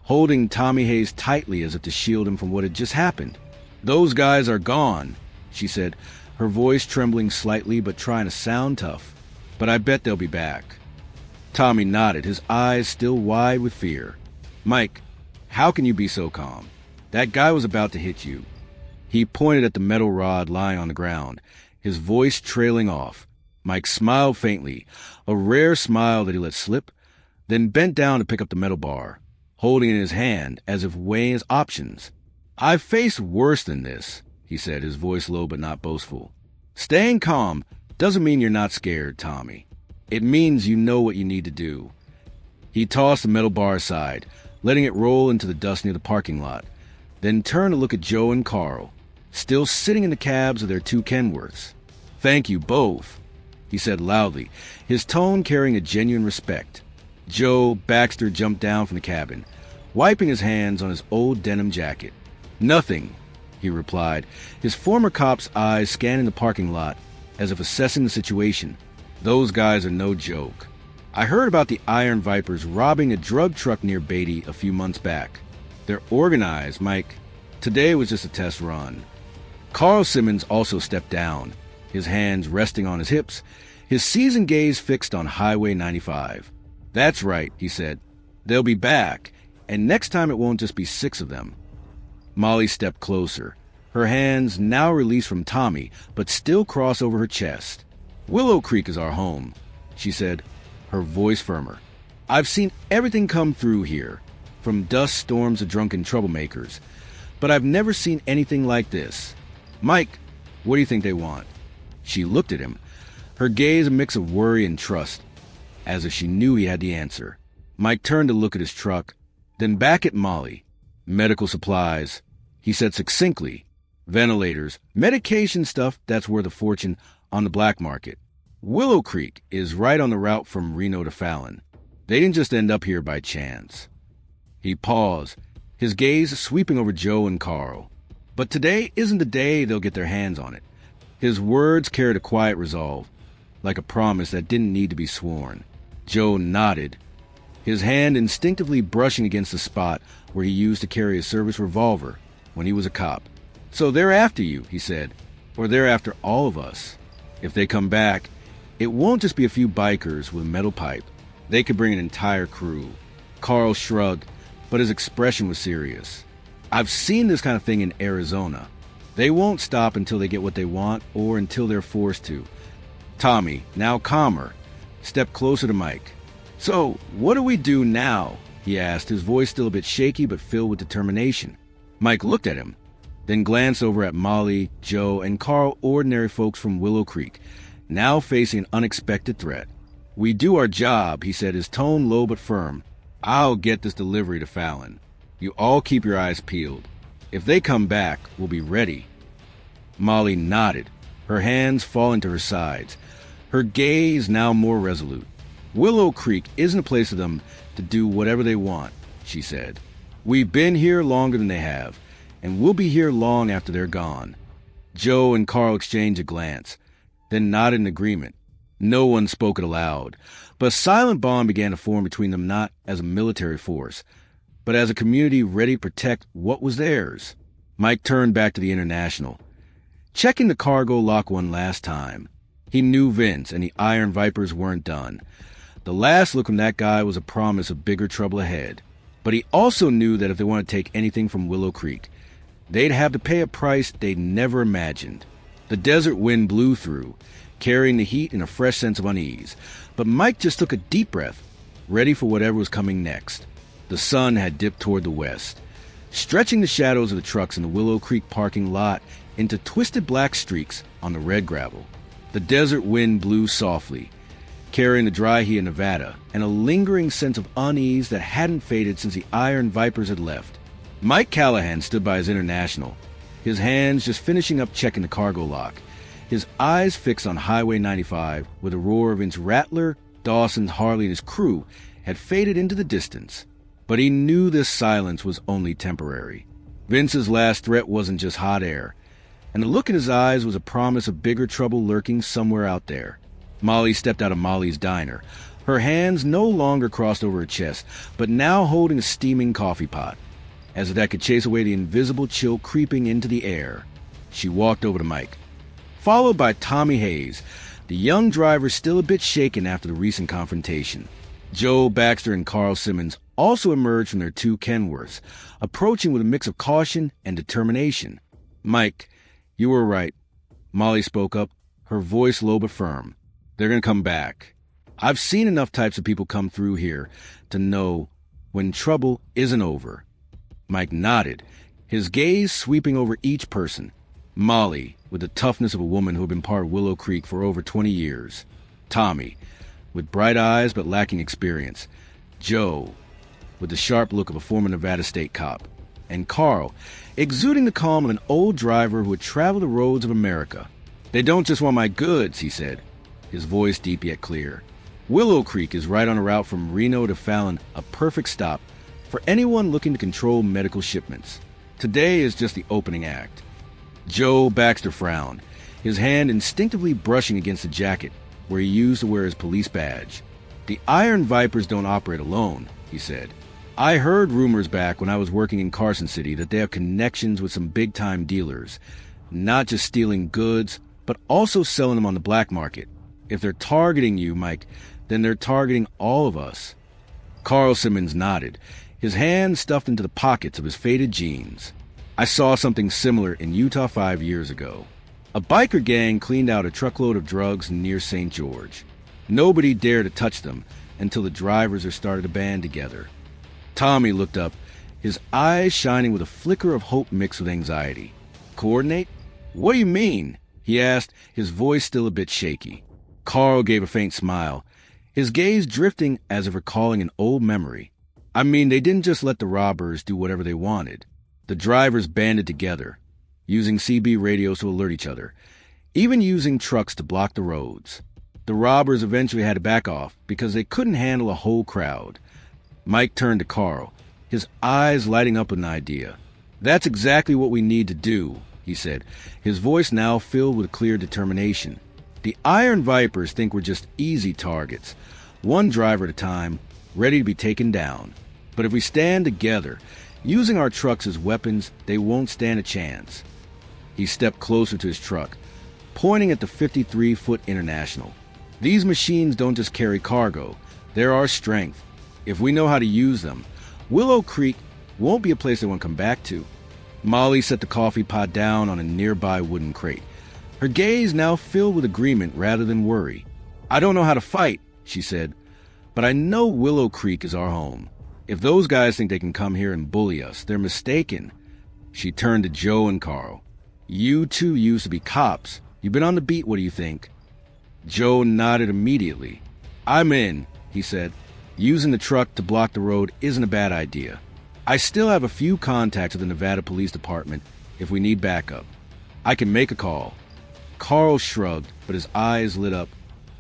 holding Tommy Hayes tightly as if to shield him from what had just happened. "Those guys are gone," she said, her voice trembling slightly but trying to sound tough. "But I bet they'll be back." Tommy nodded, his eyes still wide with fear. "Mike, how can you be so calm? That guy was about to hit you." He pointed at the metal rod lying on the ground, his voice trailing off. Mike smiled faintly, a rare smile that he let slip, then bent down to pick up the metal bar, holding it in his hand as if weighing his options. "I've faced worse than this," he said, his voice low but not boastful. "Staying calm doesn't mean you're not scared, Tommy. It means you know what you need to do." He tossed the metal bar aside, letting it roll into the dust near the parking lot, then turned to look at Joe and Carl, still sitting in the cabs of their two Kenworths. "Thank you both," he said loudly, his tone carrying a genuine respect. Joe Baxter jumped down from the cabin, wiping his hands on his old denim jacket. "Nothing," he replied, his former cop's eyes scanning the parking lot as if assessing the situation. "Those guys are no joke. I heard about the Iron Vipers robbing a drug truck near Beatty a few months back. They're organized, Mike. Today was just a test run." Carl Simmons also stepped down, his hands resting on his hips, his seasoned gaze fixed on Highway 95. "That's right," he said. "They'll be back, and next time it won't just be 6 of them." Molly stepped closer, her hands now released from Tommy, but still crossed over her chest. "Willow Creek is our home," she said, her voice firmer. "I've seen everything come through here, from dust storms to drunken troublemakers, but I've never seen anything like this. Mike, what do you think they want?" She looked at him, her gaze a mix of worry and trust, as if she knew he had the answer. Mike turned to look at his truck, then back at Molly. "Medical supplies," he said succinctly. "Ventilators, medication stuff that's worth a fortune on the black market. Willow Creek is right on the route from Reno to Fallon. They didn't just end up here by chance." He paused, his gaze sweeping over Joe and Carl. "But today isn't the day they'll get their hands on it." His words carried a quiet resolve, like a promise that didn't need to be sworn. Joe nodded, his hand instinctively brushing against the spot where he used to carry a service revolver when he was a cop. "So they're after you," he said, "or they're after all of us. If they come back, it won't just be a few bikers with a metal pipe. They could bring an entire crew." Carl shrugged, but his expression was serious. "I've seen this kind of thing in Arizona. They won't stop until they get what they want or until they're forced to." Tommy, now calmer, stepped closer to Mike, "So, what do we do now?" he asked, his voice still a bit shaky but filled with determination. Mike looked at him, then glanced over at Molly, Joe, and Carl, ordinary folks from Willow Creek, now facing an unexpected threat. "We do our job," he said, his tone low but firm. "I'll get this delivery to Fallon. You all keep your eyes peeled. If they come back, we'll be ready." Molly nodded, her hands falling to her sides, her gaze now more resolute. "Willow Creek isn't a place for them to do whatever they want," she said. "We've been here longer than they have, and we'll be here long after they're gone." Joe and Carl exchanged a glance, then nodded in agreement. No one spoke it aloud, but a silent bond began to form between them, not as a military force, but as a community ready to protect what was theirs. Mike turned back to the International, checking the cargo lock one last time. He knew Vince and the Iron Vipers weren't done. The last look from that guy was a promise of bigger trouble ahead. But he also knew that if they wanted to take anything from Willow Creek, they'd have to pay a price they'd never imagined. The desert wind blew through, carrying the heat and a fresh sense of unease. But Mike just took a deep breath, ready for whatever was coming next. The sun had dipped toward the west, stretching the shadows of the trucks in the Willow Creek parking lot into twisted black streaks on the red gravel. The desert wind blew softly, carrying the dry heat of Nevada and a lingering sense of unease that hadn't faded since the Iron Vipers had left. Mike Callahan stood by his International, his hands just finishing up checking the cargo lock, his eyes fixed on Highway 95 where the roar of Vince Rattler, Dawson, Harley, and his crew had faded into the distance. But he knew this silence was only temporary. Vince's last threat wasn't just hot air, and the look in his eyes was a promise of bigger trouble lurking somewhere out there. Molly stepped out of Molly's diner, her hands no longer crossed over her chest, but now holding a steaming coffee pot, as if that could chase away the invisible chill creeping into the air. She walked over to Mike, followed by Tommy Hayes, the young driver still a bit shaken after the recent confrontation. Joe Baxter and Carl Simmons also emerged from their two Kenworths, approaching with a mix of caution and determination. "Mike, you were right," Molly spoke up, her voice low but firm. "They're going to come back. I've seen enough types of people come through here to know when trouble isn't over." Mike nodded, his gaze sweeping over each person. Molly, with the toughness of a woman who had been part of Willow Creek for over 20 years. Tommy, with bright eyes but lacking experience. Joe, with the sharp look of a former Nevada State cop. And Carl, exuding the calm of an old driver who had traveled the roads of America. "They don't just want my goods," he said, his voice deep yet clear. "Willow Creek is right on a route from Reno to Fallon, a perfect stop for anyone looking to control medical shipments. Today is just the opening act." Joe Baxter frowned, his hand instinctively brushing against the jacket where he used to wear his police badge. "The Iron Vipers don't operate alone," he said. "I heard rumors back when I was working in Carson City that they have connections with some big-time dealers, not just stealing goods, but also selling them on the black market. If they're targeting you, Mike, then they're targeting all of us." Carl Simmons nodded, his hands stuffed into the pockets of his faded jeans. "I saw something similar in Utah 5 years ago. A biker gang cleaned out a truckload of drugs near St. George. Nobody dared to touch them until the drivers had started to band together." Tommy looked up, his eyes shining with a flicker of hope mixed with anxiety. "Coordinate? What do you mean?" he asked, his voice still a bit shaky. Carl gave a faint smile, his gaze drifting as if recalling an old memory. "I mean, they didn't just let the robbers do whatever they wanted. The drivers banded together, using CB radios to alert each other, even using trucks to block the roads. The robbers eventually had to back off because they couldn't handle a whole crowd." Mike turned to Carl, his eyes lighting up with an idea. "That's exactly what we need to do," he said, his voice now filled with clear determination. "The Iron Vipers think we're just easy targets, one driver at a time, ready to be taken down. But if we stand together, using our trucks as weapons, they won't stand a chance." He stepped closer to his truck, pointing at the 53-foot International. "These machines don't just carry cargo, they're our strength. If we know how to use them, Willow Creek won't be a place they want to come back to." Molly set the coffee pot down on a nearby wooden crate, her gaze now filled with agreement rather than worry. "I don't know how to fight," she said, But I know Willow Creek is our home. If those guys think they can come here and bully us, they're mistaken. She turned to Joe and Carl. You two used to be cops. You've been on the beat, what do you think? Joe nodded immediately. I'm in, he said. Using the truck to block the road isn't a bad idea. I still have a few contacts at the Nevada Police Department if we need backup. I can make a call. Carl shrugged, but his eyes lit up.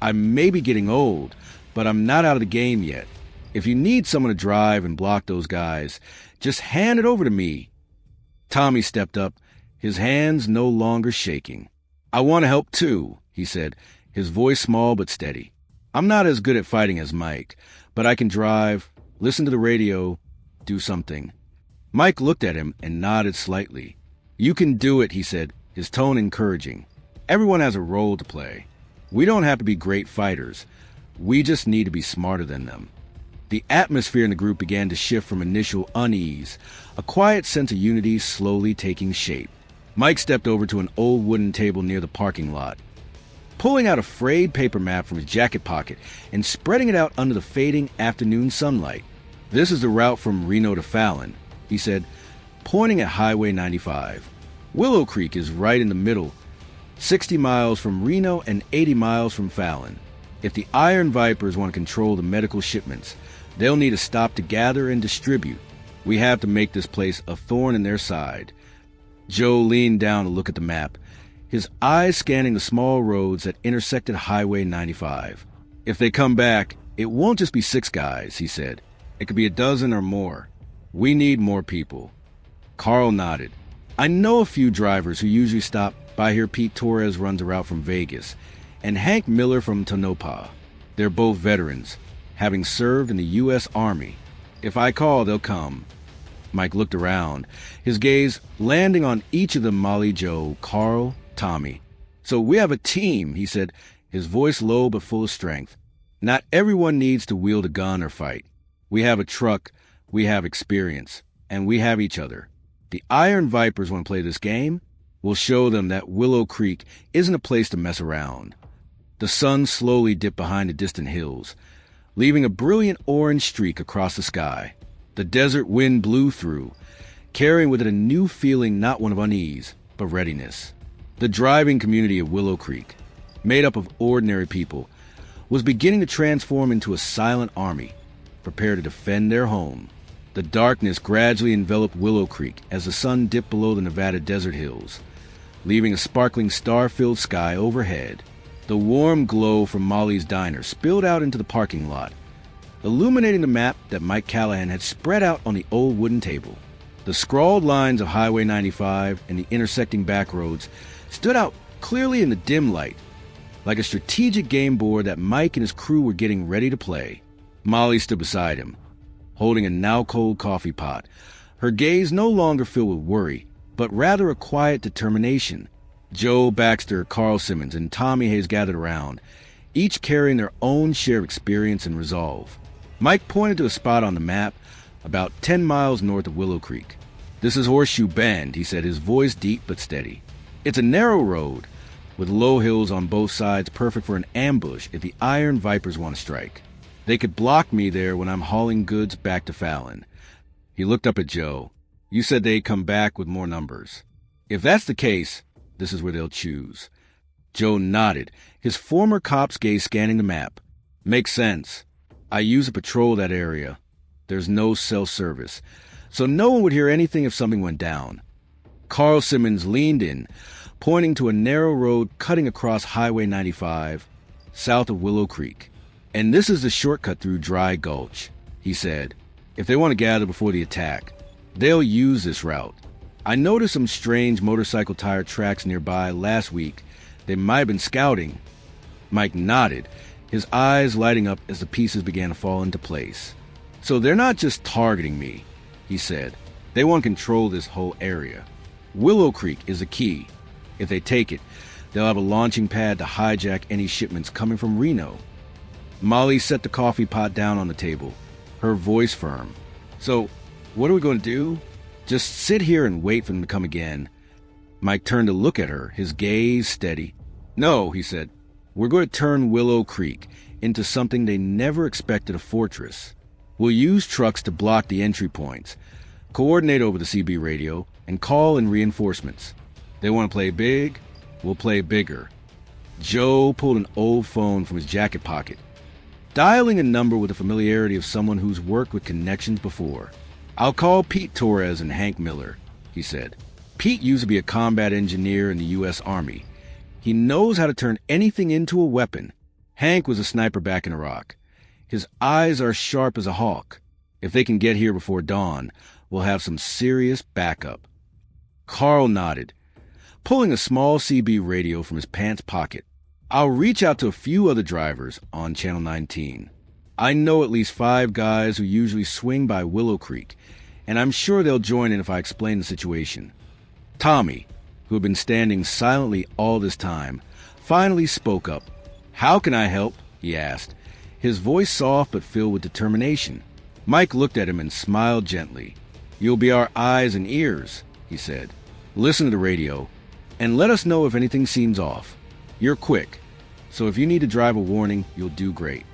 I may be getting old, but I'm not out of the game yet. If you need someone to drive and block those guys, just hand it over to me. Tommy stepped up, his hands no longer shaking. I want to help too, he said, his voice small but steady. I'm not as good at fighting as Mike, but I can drive, listen to the radio, do something. Mike looked at him and nodded slightly. You can do it, he said, his tone encouraging. Everyone has a role to play. We don't have to be great fighters. We just need to be smarter than them. The atmosphere in the group began to shift from initial unease, a quiet sense of unity slowly taking shape. Mike stepped over to an old wooden table near the parking lot, pulling out a frayed paper map from his jacket pocket and spreading it out under the fading afternoon sunlight. This is the route from Reno to Fallon, he said, pointing at Highway 95. Willow Creek is right in the middle, 60 miles from Reno and 80 miles from Fallon. If the Iron Vipers want to control the medical shipments, they'll need a stop to gather and distribute. We have to make this place a thorn in their side. Joe leaned down to look at the map, his eyes scanning the small roads that intersected Highway 95. If they come back, it won't just be 6 guys, he said. It could be a dozen or more. We need more people. Carl nodded. I know a few drivers who usually stop by here. Pete Torres runs a route from Vegas, and Hank Miller from Tonopah. They're both veterans, having served in the U.S. Army. If I call, they'll come. Mike looked around, his gaze landing on each of them: Molly, Joe, Carl, Tommy. So we have a team, he said, his voice low but full of strength. Not everyone needs to wield a gun or fight. We have a truck, we have experience, and we have each other. The Iron Vipers want to play this game? We'll show them that Willow Creek isn't a place to mess around. The sun slowly dipped behind the distant hills, leaving a brilliant orange streak across the sky. The desert wind blew through, carrying with it a new feeling, not one of unease, but readiness. The driving community of Willow Creek, made up of ordinary people, was beginning to transform into a silent army, prepared to defend their home. The darkness gradually enveloped Willow Creek as the sun dipped below the Nevada desert hills, leaving a sparkling star-filled sky overhead. The warm glow from Molly's diner spilled out into the parking lot, illuminating the map that Mike Callahan had spread out on the old wooden table. The scrawled lines of Highway 95 and the intersecting back roads stood out clearly in the dim light, like a strategic game board that Mike and his crew were getting ready to play. Molly stood beside him, holding a now-cold coffee pot, her gaze no longer filled with worry, but rather a quiet determination. Joe Baxter, Carl Simmons, and Tommy Hayes gathered around, each carrying their own share of experience and resolve. Mike pointed to a spot on the map about 10 miles north of Willow Creek. This is Horseshoe Bend, he said, his voice deep but steady. It's a narrow road, with low hills on both sides, perfect for an ambush if the Iron Vipers want to strike. They could block me there when I'm hauling goods back to Fallon. He looked up at Joe. You said they'd come back with more numbers. If that's the case, this is where they'll choose. Joe nodded, his former cop's gaze scanning the map. Makes sense. I use a patrol that area. There's no cell service, so no one would hear anything if something went down. Carl Simmons leaned in, pointing to a narrow road cutting across Highway 95, south of Willow Creek. And this is the shortcut through Dry Gulch, he said. If they want to gather before the attack, they'll use this route. I noticed some strange motorcycle tire tracks nearby last week. They might have been scouting. Mike nodded, his eyes lighting up as the pieces began to fall into place. So they're not just targeting me, he said. They want to control this whole area. Willow Creek is the key. If they take it, they'll have a launching pad to hijack any shipments coming from Reno. Molly set the coffee pot down on the table, her voice firm. So, what are we going to do? Just sit here and wait for them to come again. Mike turned to look at her, his gaze steady. No, he said. We're going to turn Willow Creek into something they never expected, a fortress. We'll use trucks to block the entry points, coordinate over the CB radio, and call in reinforcements. They want to play big, we'll play bigger. Joe pulled an old phone from his jacket pocket, dialing a number with the familiarity of someone who's worked with connections before. "I'll call Pete Torres and Hank Miller," he said. Pete used to be a combat engineer in the U.S. Army. He knows how to turn anything into a weapon. Hank was a sniper back in Iraq. His eyes are sharp as a hawk. If they can get here before dawn, we'll have some serious backup. Carl nodded, pulling a small CB radio from his pants pocket. "I'll reach out to a few other drivers on Channel 19. I know at least 5 guys who usually swing by Willow Creek, and I'm sure they'll join in if I explain the situation." Tommy, who had been standing silently all this time, finally spoke up. "How can I help?" he asked, his voice soft but filled with determination. Mike looked at him and smiled gently. "You'll be our eyes and ears," he said. "Listen to the radio, and let us know if anything seems off. You're quick, so if you need to drive a warning, you'll do great."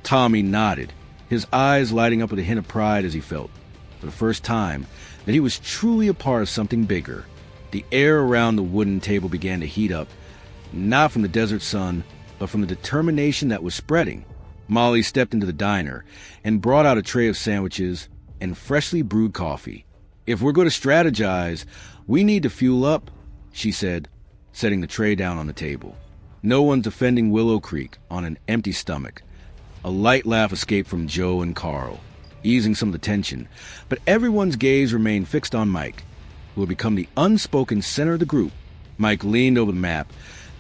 Tommy nodded, his eyes lighting up with a hint of pride as he felt, for the first time, that he was truly a part of something bigger. The air around the wooden table began to heat up, not from the desert sun, but from the determination that was spreading. Molly stepped into the diner and brought out a tray of sandwiches and freshly brewed coffee. "If we're going to strategize, we need to fuel up," she said, setting the tray down on the table. "No one's defending Willow Creek on an empty stomach." A light laugh escaped from Joe and Carl, easing some of the tension, but everyone's gaze remained fixed on Mike, who had become the unspoken center of the group. Mike leaned over the map,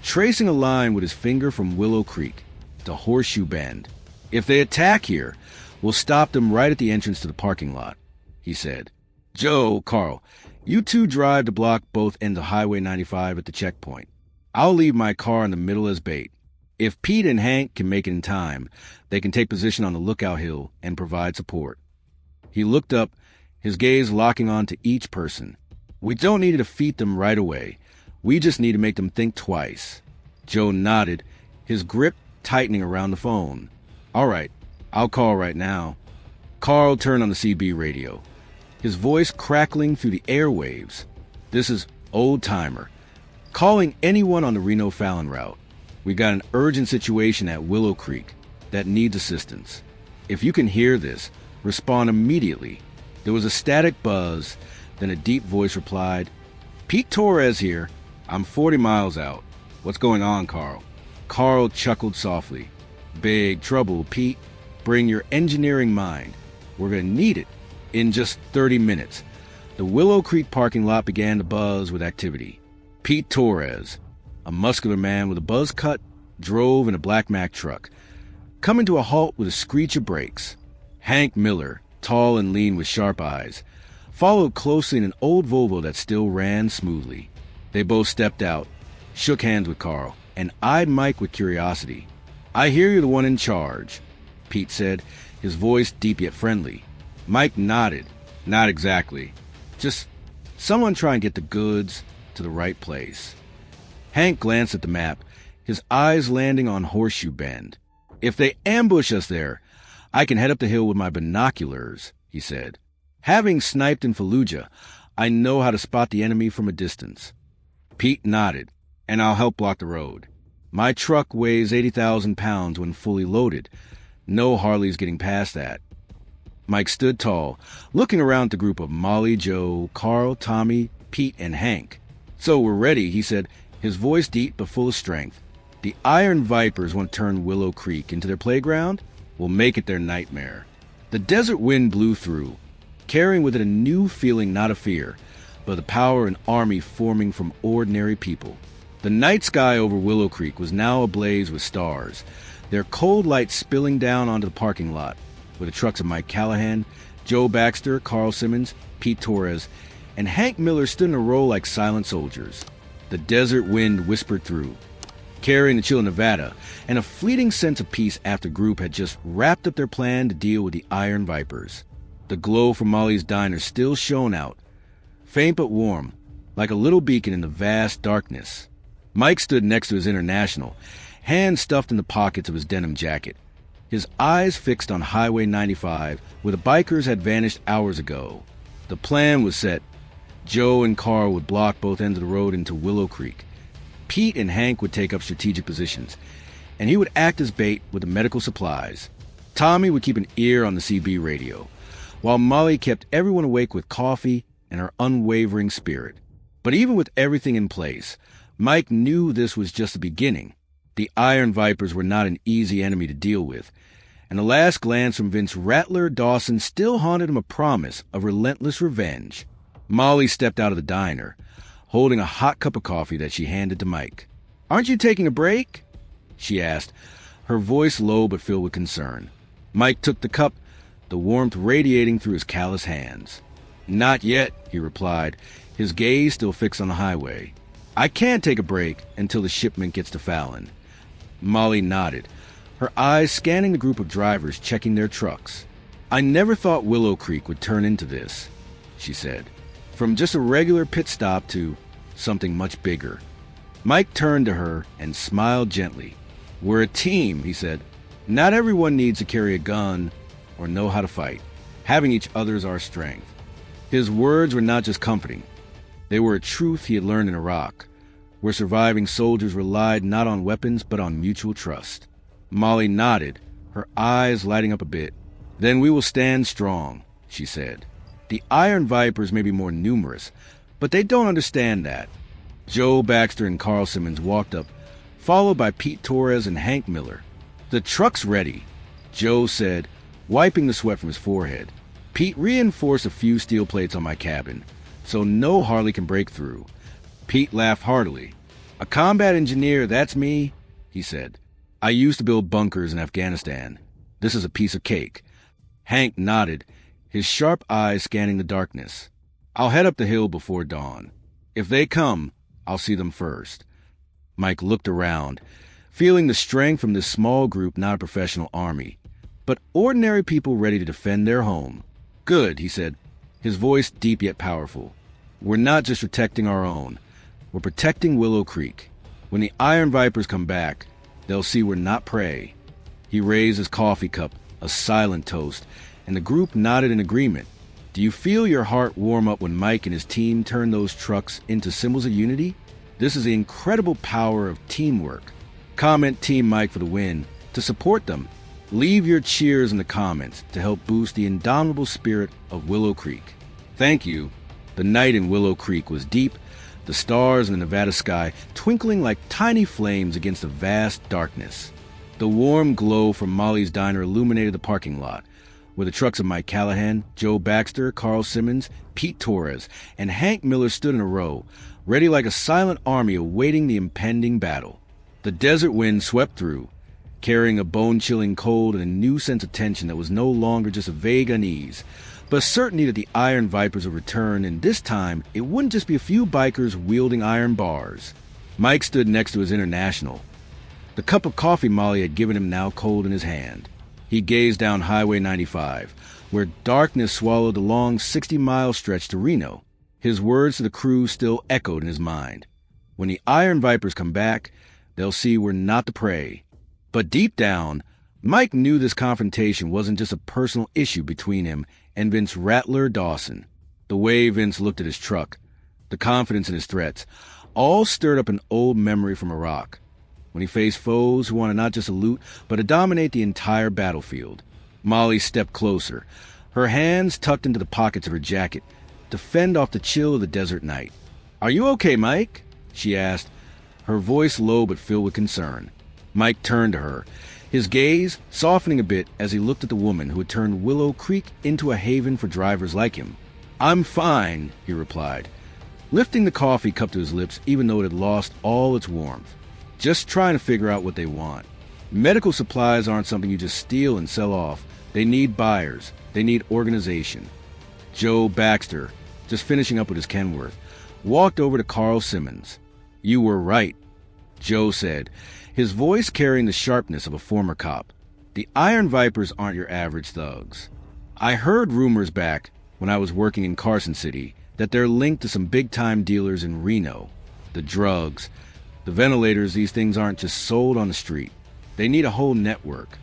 tracing a line with his finger from Willow Creek to Horseshoe Bend. "If they attack here, we'll stop them right at the entrance to the parking lot," he said. "Joe, Carl, you two drive to block both ends of Highway 95 at the checkpoint. I'll leave my car in the middle as bait. If Pete and Hank can make it in time, they can take position on the lookout hill and provide support." He looked up, his gaze locking on to each person. "We don't need to defeat them right away. We just need to make them think twice." Joe nodded, his grip tightening around the phone. "All right, I'll call right now." Carl turned on the CB radio, his voice crackling through the airwaves. "This is Old Timer, calling anyone on the Reno-Fallon route. We got an urgent situation at Willow Creek that needs assistance. If you can hear this, respond immediately." There was a static buzz, then a deep voice replied, "Pete Torres here. I'm 40 miles out. What's going on, Carl?" Carl chuckled softly. "Big trouble, Pete. Bring your engineering mind. We're going to need it." In just 30 minutes, the Willow Creek parking lot began to buzz with activity. Pete Torres, a muscular man with a buzz cut, drove in a black Mack truck, coming to a halt with a screech of brakes. Hank Miller, tall and lean with sharp eyes, followed closely in an old Volvo that still ran smoothly. They both stepped out, shook hands with Carl, and eyed Mike with curiosity. "I hear you're the one in charge," Pete said, his voice deep yet friendly. Mike nodded. "Not exactly. Just someone trying to get the goods to the right place." Hank glanced at the map, his eyes landing on Horseshoe Bend. "If they ambush us there, I can head up the hill with my binoculars," he said. "Having sniped in Fallujah, I know how to spot the enemy from a distance." Pete nodded. "And I'll help block the road. My truck weighs 80,000 pounds when fully loaded. No Harley's getting past that." Mike stood tall, looking around the group of Molly, Joe, Carl, Tommy, Pete, and Hank. "So we're ready," he said, his voice deep but full of strength. "The Iron Vipers want to turn Willow Creek into their playground? We'll make it their nightmare." The desert wind blew through, carrying with it a new feeling, not of fear, but the power of an army forming from ordinary people. The night sky over Willow Creek was now ablaze with stars, their cold light spilling down onto the parking lot, where the trucks of Mike Callahan, Joe Baxter, Carl Simmons, Pete Torres, and Hank Miller stood in a row like silent soldiers. The desert wind whispered through, carrying the chill of Nevada and a fleeting sense of peace after the group had just wrapped up their plan to deal with the Iron Vipers. The glow from Molly's diner still shone out, faint but warm, like a little beacon in the vast darkness. Mike stood next to his International, hands stuffed in the pockets of his denim jacket, his eyes fixed on Highway 95, where the bikers had vanished hours ago. The plan was set. Joe and Carl would block both ends of the road into Willow Creek. Pete and Hank would take up strategic positions, and he would act as bait with the medical supplies. Tommy would keep an ear on the CB radio, while Molly kept everyone awake with coffee and her unwavering spirit. But even with everything in place, Mike knew this was just the beginning. The Iron Vipers were not an easy enemy to deal with, and the last glance from Vince "Rattler" Dawson still haunted him a promise of relentless revenge. Molly stepped out of the diner, holding a hot cup of coffee that she handed to Mike. "Aren't you taking a break?" she asked, her voice low but filled with concern. Mike took the cup, the warmth radiating through his callous hands. "Not yet," he replied, his gaze still fixed on the highway. "I can't take a break until the shipment gets to Fallon." Molly nodded, her eyes scanning the group of drivers checking their trucks. "I never thought Willow Creek would turn into this," she said. "From just a regular pit stop to something much bigger." Mike turned to her and smiled gently. "We're a team," he said. "Not everyone needs to carry a gun or know how to fight. Having each other is our strength." His words were not just comforting. They were a truth he had learned in Iraq, where surviving soldiers relied not on weapons but on mutual trust. Molly nodded, her eyes lighting up a bit. "Then we will stand strong," she said. "The Iron Vipers may be more numerous, but they don't understand that." Joe Baxter and Carl Simmons walked up, followed by Pete Torres and Hank Miller. "The truck's ready," Joe said, wiping the sweat from his forehead. "Pete reinforced a few steel plates on my cabin, so no Harley can break through." Pete laughed heartily. "A combat engineer, that's me," he said. "I used to build bunkers in Afghanistan. This is a piece of cake." Hank nodded, his sharp eyes scanning the darkness. "I'll head up the hill before dawn. If they come, I'll see them first." Mike looked around, feeling the strength from this small group, not a professional army, but ordinary people ready to defend their home. "Good," he said, his voice deep yet powerful. "We're not just protecting our own. We're protecting Willow Creek. When the Iron Vipers come back, they'll see we're not prey." He raised his coffee cup, a silent toast, and the group nodded in agreement. "Do you feel your heart warm up when Mike and his team turn those trucks into symbols of unity? This is the incredible power of teamwork." Comment Team Mike for the win. To support them, leave your cheers in the comments to help boost the indomitable spirit of Willow Creek. Thank you. The night in Willow Creek was deep, the stars in the Nevada sky twinkling like tiny flames against the vast darkness. The warm glow from Molly's diner illuminated the parking lot, where the trucks of Mike Callahan, Joe Baxter, Carl Simmons, Pete Torres, and Hank Miller stood in a row, ready like a silent army awaiting the impending battle. The desert wind swept through, carrying a bone-chilling cold and a new sense of tension that was no longer just a vague unease, but certainty that the Iron Vipers would return, and this time it wouldn't just be a few bikers wielding iron bars. Mike stood next to his International, the cup of coffee Molly had given him now cold in his hand. He gazed down Highway 95, where darkness swallowed the long 60-mile stretch to Reno. His words to the crew still echoed in his mind. When the Iron Vipers come back, they'll see we're not the prey. But deep down, Mike knew this confrontation wasn't just a personal issue between him and Vince "Rattler" Dawson. The way Vince looked at his truck, the confidence in his threats, all stirred up an old memory from Iraq, when he faced foes who wanted not just to loot, but to dominate the entire battlefield. Molly stepped closer, her hands tucked into the pockets of her jacket, to fend off the chill of the desert night. "Are you okay, Mike?" she asked, her voice low but filled with concern. Mike turned to her, his gaze softening a bit as he looked at the woman who had turned Willow Creek into a haven for drivers like him. "I'm fine," he replied, lifting the coffee cup to his lips even though it had lost all its warmth. "Just trying to figure out what they want. Medical supplies aren't something you just steal and sell off. They need buyers. They need organization." Joe Baxter, just finishing up with his Kenworth, walked over to Carl Simmons. "You were right," Joe said, his voice carrying the sharpness of a former cop. "The Iron Vipers aren't your average thugs. I heard rumors back when I was working in Carson City that they're linked to some big-time dealers in Reno. The drugs, The ventilators, these things aren't just sold on the street. They need a whole network.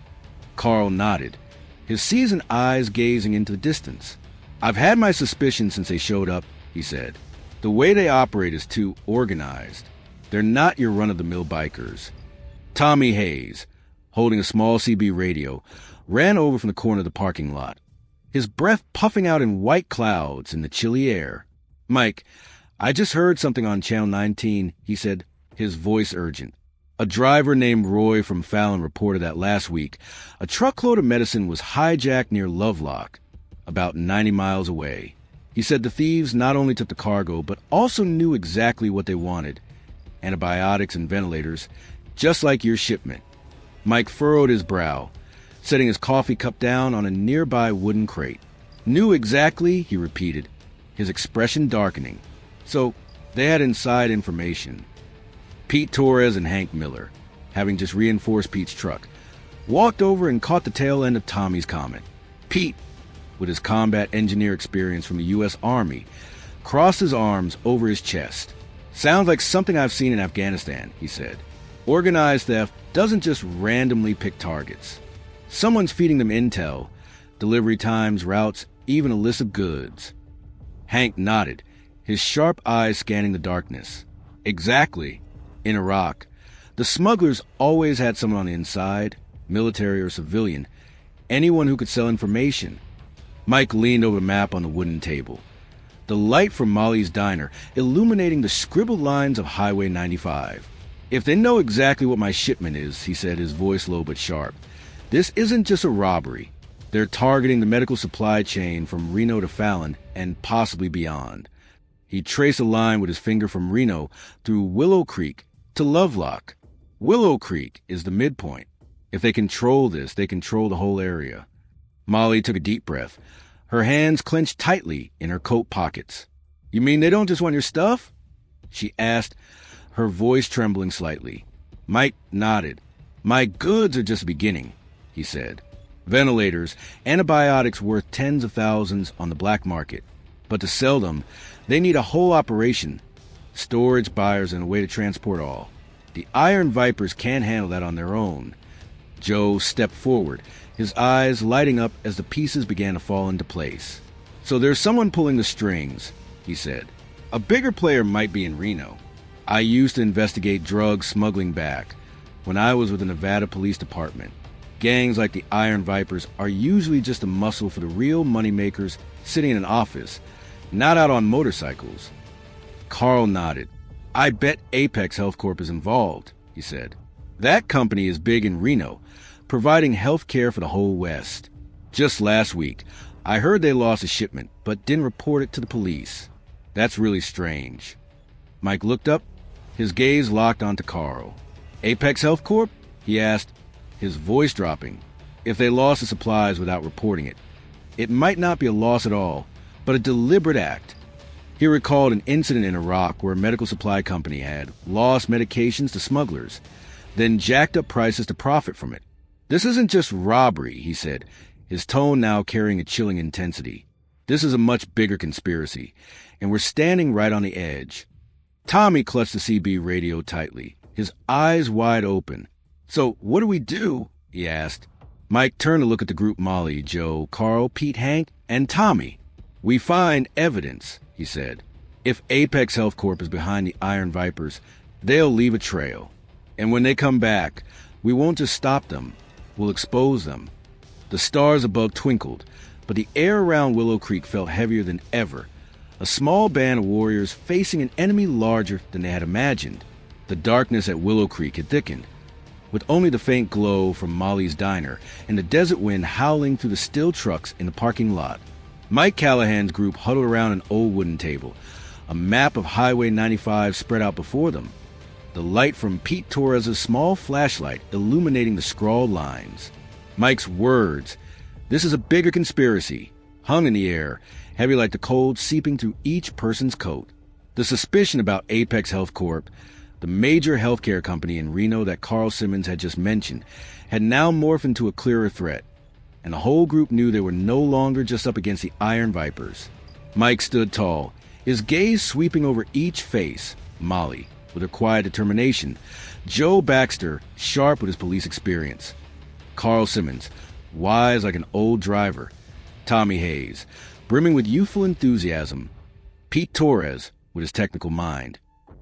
Carl nodded, his seasoned eyes gazing into the distance. I've had my suspicions since they showed up, he said. The way they operate is too organized. They're not your run-of-the-mill bikers. Tommy Hayes, holding a small CB radio, ran over from the corner of the parking lot, his breath puffing out in white clouds in the chilly air. Mike, I just heard something on Channel 19, he said, his voice urgent. A driver named Roy from Fallon reported that last week, a truckload of medicine was hijacked near Lovelock, about 90 miles away. He said the thieves not only took the cargo, but also knew exactly what they wanted. Antibiotics and ventilators, just like your shipment. Mike furrowed his brow, setting his coffee cup down on a nearby wooden crate. Knew exactly, he repeated, his expression darkening. So, they had inside information. Pete Torres and Hank Miller, having just reinforced Pete's truck, walked over and caught the tail end of Tommy's comment. Pete, with his combat engineer experience from the U.S. Army, crossed his arms over his chest. Sounds like something I've seen in Afghanistan, he said. Organized theft doesn't just randomly pick targets. Someone's feeding them intel, delivery times, routes, even a list of goods. Hank nodded, his sharp eyes scanning the darkness. Exactly. In Iraq, the smugglers always had someone on the inside, military or civilian, anyone who could sell information. Mike leaned over the map on the wooden table, the light from Molly's diner illuminating the scribbled lines of Highway 95. If they know exactly what my shipment is, he said, his voice low but sharp, this isn't just a robbery. They're targeting the medical supply chain from Reno to Fallon and possibly beyond. He traced a line with his finger from Reno through Willow Creek to Lovelock. Willow Creek is the midpoint. If they control this, they control the whole area. Molly took a deep breath, her hands clenched tightly in her coat pockets. You mean they don't just want your stuff? She asked, her voice trembling slightly. Mike nodded. My goods are just beginning, he said. Ventilators, antibiotics worth tens of thousands on the black market. But to sell them, they need a whole operation. Storage, buyers, and a way to transport all. The Iron Vipers can't handle that on their own. Joe stepped forward, his eyes lighting up as the pieces began to fall into place. So there's someone pulling the strings, he said. A bigger player might be in Reno. I used to investigate drug smuggling back when I was with the Nevada Police Department. Gangs like the Iron Vipers are usually just a muscle for the real moneymakers sitting in an office, not out on motorcycles. Carl nodded. I bet Apex Health Corp is involved, he said. That company is big in Reno, providing health care for the whole West. Just last week, I heard they lost a shipment, but didn't report it to the police. That's really strange. Mike looked up, his gaze locked onto Carl. Apex Health Corp? He asked, his voice dropping. If they lost the supplies without reporting it, it might not be a loss at all, but a deliberate act. He recalled an incident in Iraq where a medical supply company had lost medications to smugglers, then jacked up prices to profit from it. This isn't just robbery, he said, his tone now carrying a chilling intensity. This is a much bigger conspiracy, and we're standing right on the edge. Tommy clutched the CB radio tightly, his eyes wide open. So what do we do? He asked. Mike turned to look at the group: Molly, Joe, Carl, Pete, Hank, and Tommy. We find evidence, he said. If Apex Health Corp is behind the Iron Vipers, they'll leave a trail. And when they come back, we won't just stop them, we'll expose them. The stars above twinkled, but the air around Willow Creek felt heavier than ever. A small band of warriors facing an enemy larger than they had imagined. The darkness at Willow Creek had thickened, with only the faint glow from Molly's diner and the desert wind howling through the still trucks in the parking lot. Mike Callahan's group huddled around an old wooden table, a map of Highway 95 spread out before them, the light from Pete Torres' small flashlight illuminating the scrawled lines. Mike's words, "This is a bigger conspiracy," hung in the air, heavy like the cold seeping through each person's coat. The suspicion about Apex Health Corp, the major healthcare company in Reno that Carl Simmons had just mentioned, had now morphed into a clearer threat, and the whole group knew they were no longer just up against the Iron Vipers. Mike stood tall, his gaze sweeping over each face: Molly, with her quiet determination. Joe Baxter, sharp with his police experience. Carl Simmons, wise like an old driver. Tommy Hayes, brimming with youthful enthusiasm. Pete Torres, with his technical mind.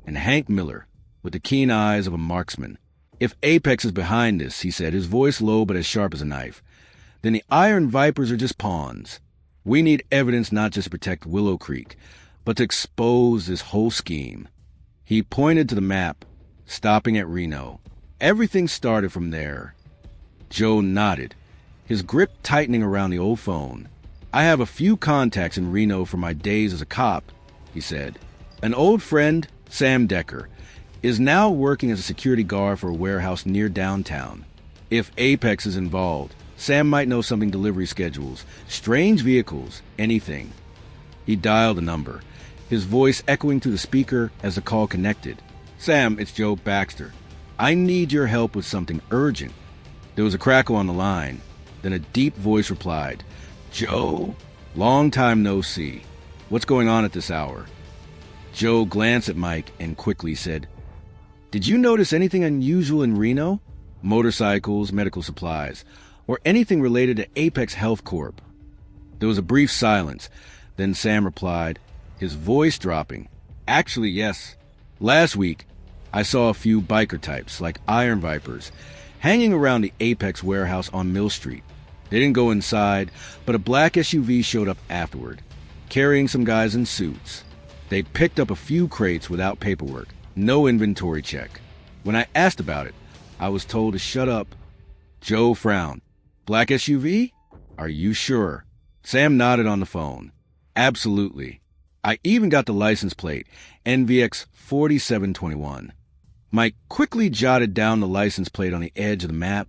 And Hank Miller, with the keen eyes of a marksman. If Apex is behind this, he said, his voice low but as sharp as a knife, then the Iron Vipers are just pawns. We need evidence not just to protect Willow Creek, but to expose this whole scheme. He pointed to the map, stopping at Reno. Everything started from there. Joe nodded, his grip tightening around the old phone. I have a few contacts in Reno from my days as a cop, he said. An old friend, Sam Decker, is now working as a security guard for a warehouse near downtown. If Apex is involved, Sam might know something: delivery schedules, strange vehicles, anything. He dialed a number, his voice echoing through the speaker as the call connected. Sam, it's Joe Baxter. I need your help with something urgent. There was a crackle on the line. Then a deep voice replied, Joe, long time no see. What's going on at this hour? Joe glanced at Mike and quickly said, Did you notice anything unusual in Reno? Motorcycles, medical supplies, or anything related to Apex Health Corp? There was a brief silence. Then Sam replied, his voice dropping. Actually, yes. Last week, I saw a few biker types, like Iron Vipers, hanging around the Apex warehouse on Mill Street. They didn't go inside, but a black SUV showed up afterward, carrying some guys in suits. They picked up a few crates without paperwork, no inventory check. When I asked about it, I was told to shut up. Joe frowned. Black SUV? Are you sure? Sam nodded on the phone. Absolutely. I even got the license plate, NVX 4721. Mike quickly jotted down the license plate on the edge of the map,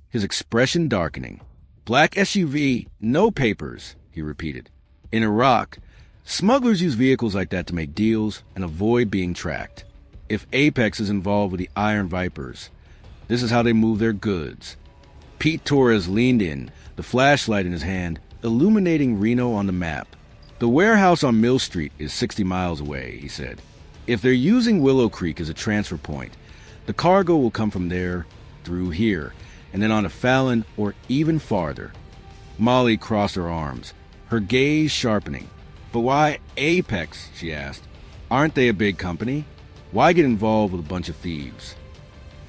his expression darkening. Black SUV, no papers, he repeated. In Iraq, smugglers use vehicles like that to make deals and avoid being tracked. If Apex is involved with the Iron Vipers, this is how they move their goods. Pete Torres leaned in, the flashlight in his hand, illuminating Reno on the map. The warehouse on Mill Street is 60 miles away, he said. If they're using Willow Creek as a transfer point, the cargo will come from there, through here, and then on to Fallon or even farther. Molly crossed her arms, her gaze sharpening. But why Apex, she asked. Aren't they a big company? Why get involved with a bunch of thieves?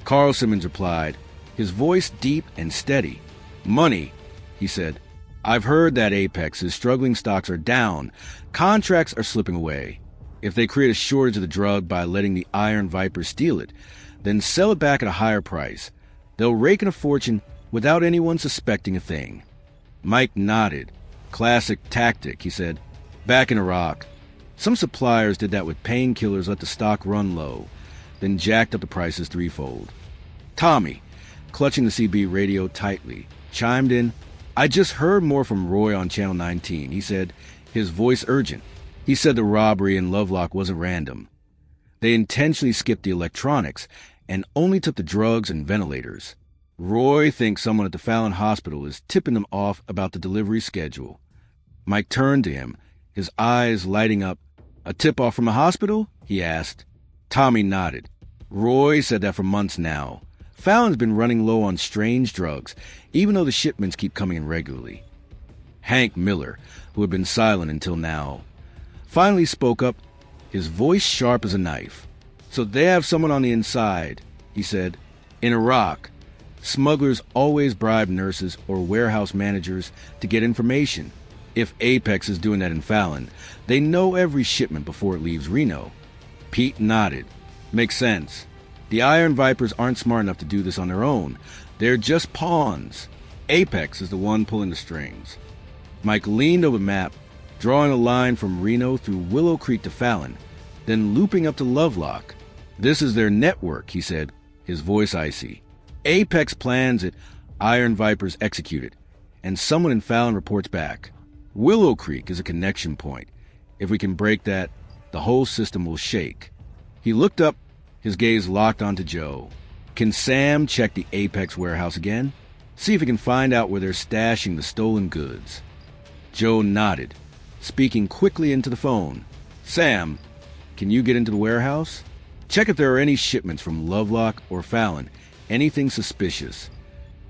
Carl Simmons replied, his voice deep and steady. Money, he said. I've heard that Apex's struggling stocks are down. Contracts are slipping away. If they create a shortage of the drug by letting the Iron Vipers steal it, then sell it back at a higher price, they'll rake in a fortune without anyone suspecting a thing. Mike nodded. Classic tactic, he said. Back in Iraq, some suppliers did that with painkillers, let the stock run low, then jacked up the prices threefold. Tommy, clutching the CB radio tightly, chimed in. I just heard more from Roy on Channel 19, he said, his voice urgent. He said the robbery in Lovelock wasn't random. They intentionally skipped the electronics and only took the drugs and ventilators. Roy thinks someone at the Fallon Hospital is tipping them off about the delivery schedule. Mike turned to him, his eyes lighting up. A tip-off from a hospital? He asked. Tommy nodded. Roy said that for months now. Fallon's been running low on strange drugs, even though the shipments keep coming in regularly. Hank Miller, who had been silent until now, finally spoke up, his voice sharp as a knife. So they have someone on the inside, he said. In Iraq, smugglers always bribe nurses or warehouse managers to get information. If Apex is doing that in Fallon, they know every shipment before it leaves Reno. Pete nodded. Makes sense. The Iron Vipers aren't smart enough to do this on their own. They're just pawns. Apex is the one pulling the strings. Mike leaned over the map, drawing a line from Reno through Willow Creek to Fallon, then looping up to Lovelock. This is their network, he said, his voice icy. Apex plans it, Iron Vipers execute it, and someone in Fallon reports back. Willow Creek is a connection point. If we can break that, the whole system will shake. He looked up, his gaze locked onto Joe. Can Sam check the Apex warehouse again? See if he can find out where they're stashing the stolen goods. Joe nodded, speaking quickly into the phone. Sam, can you get into the warehouse? Check if there are any shipments from Lovelock or Fallon, anything suspicious.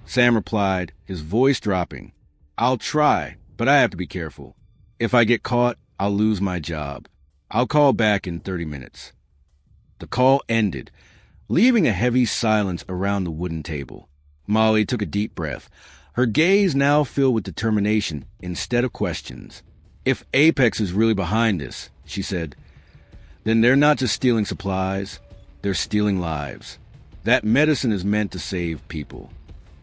Sam replied, his voice dropping. I'll try, but I have to be careful. If I get caught, I'll lose my job. I'll call back in 30 minutes. The call ended, leaving a heavy silence around the wooden table. Molly took a deep breath, her gaze now filled with determination instead of questions. If Apex is really behind this, she said, then they're not just stealing supplies, they're stealing lives. That medicine is meant to save people.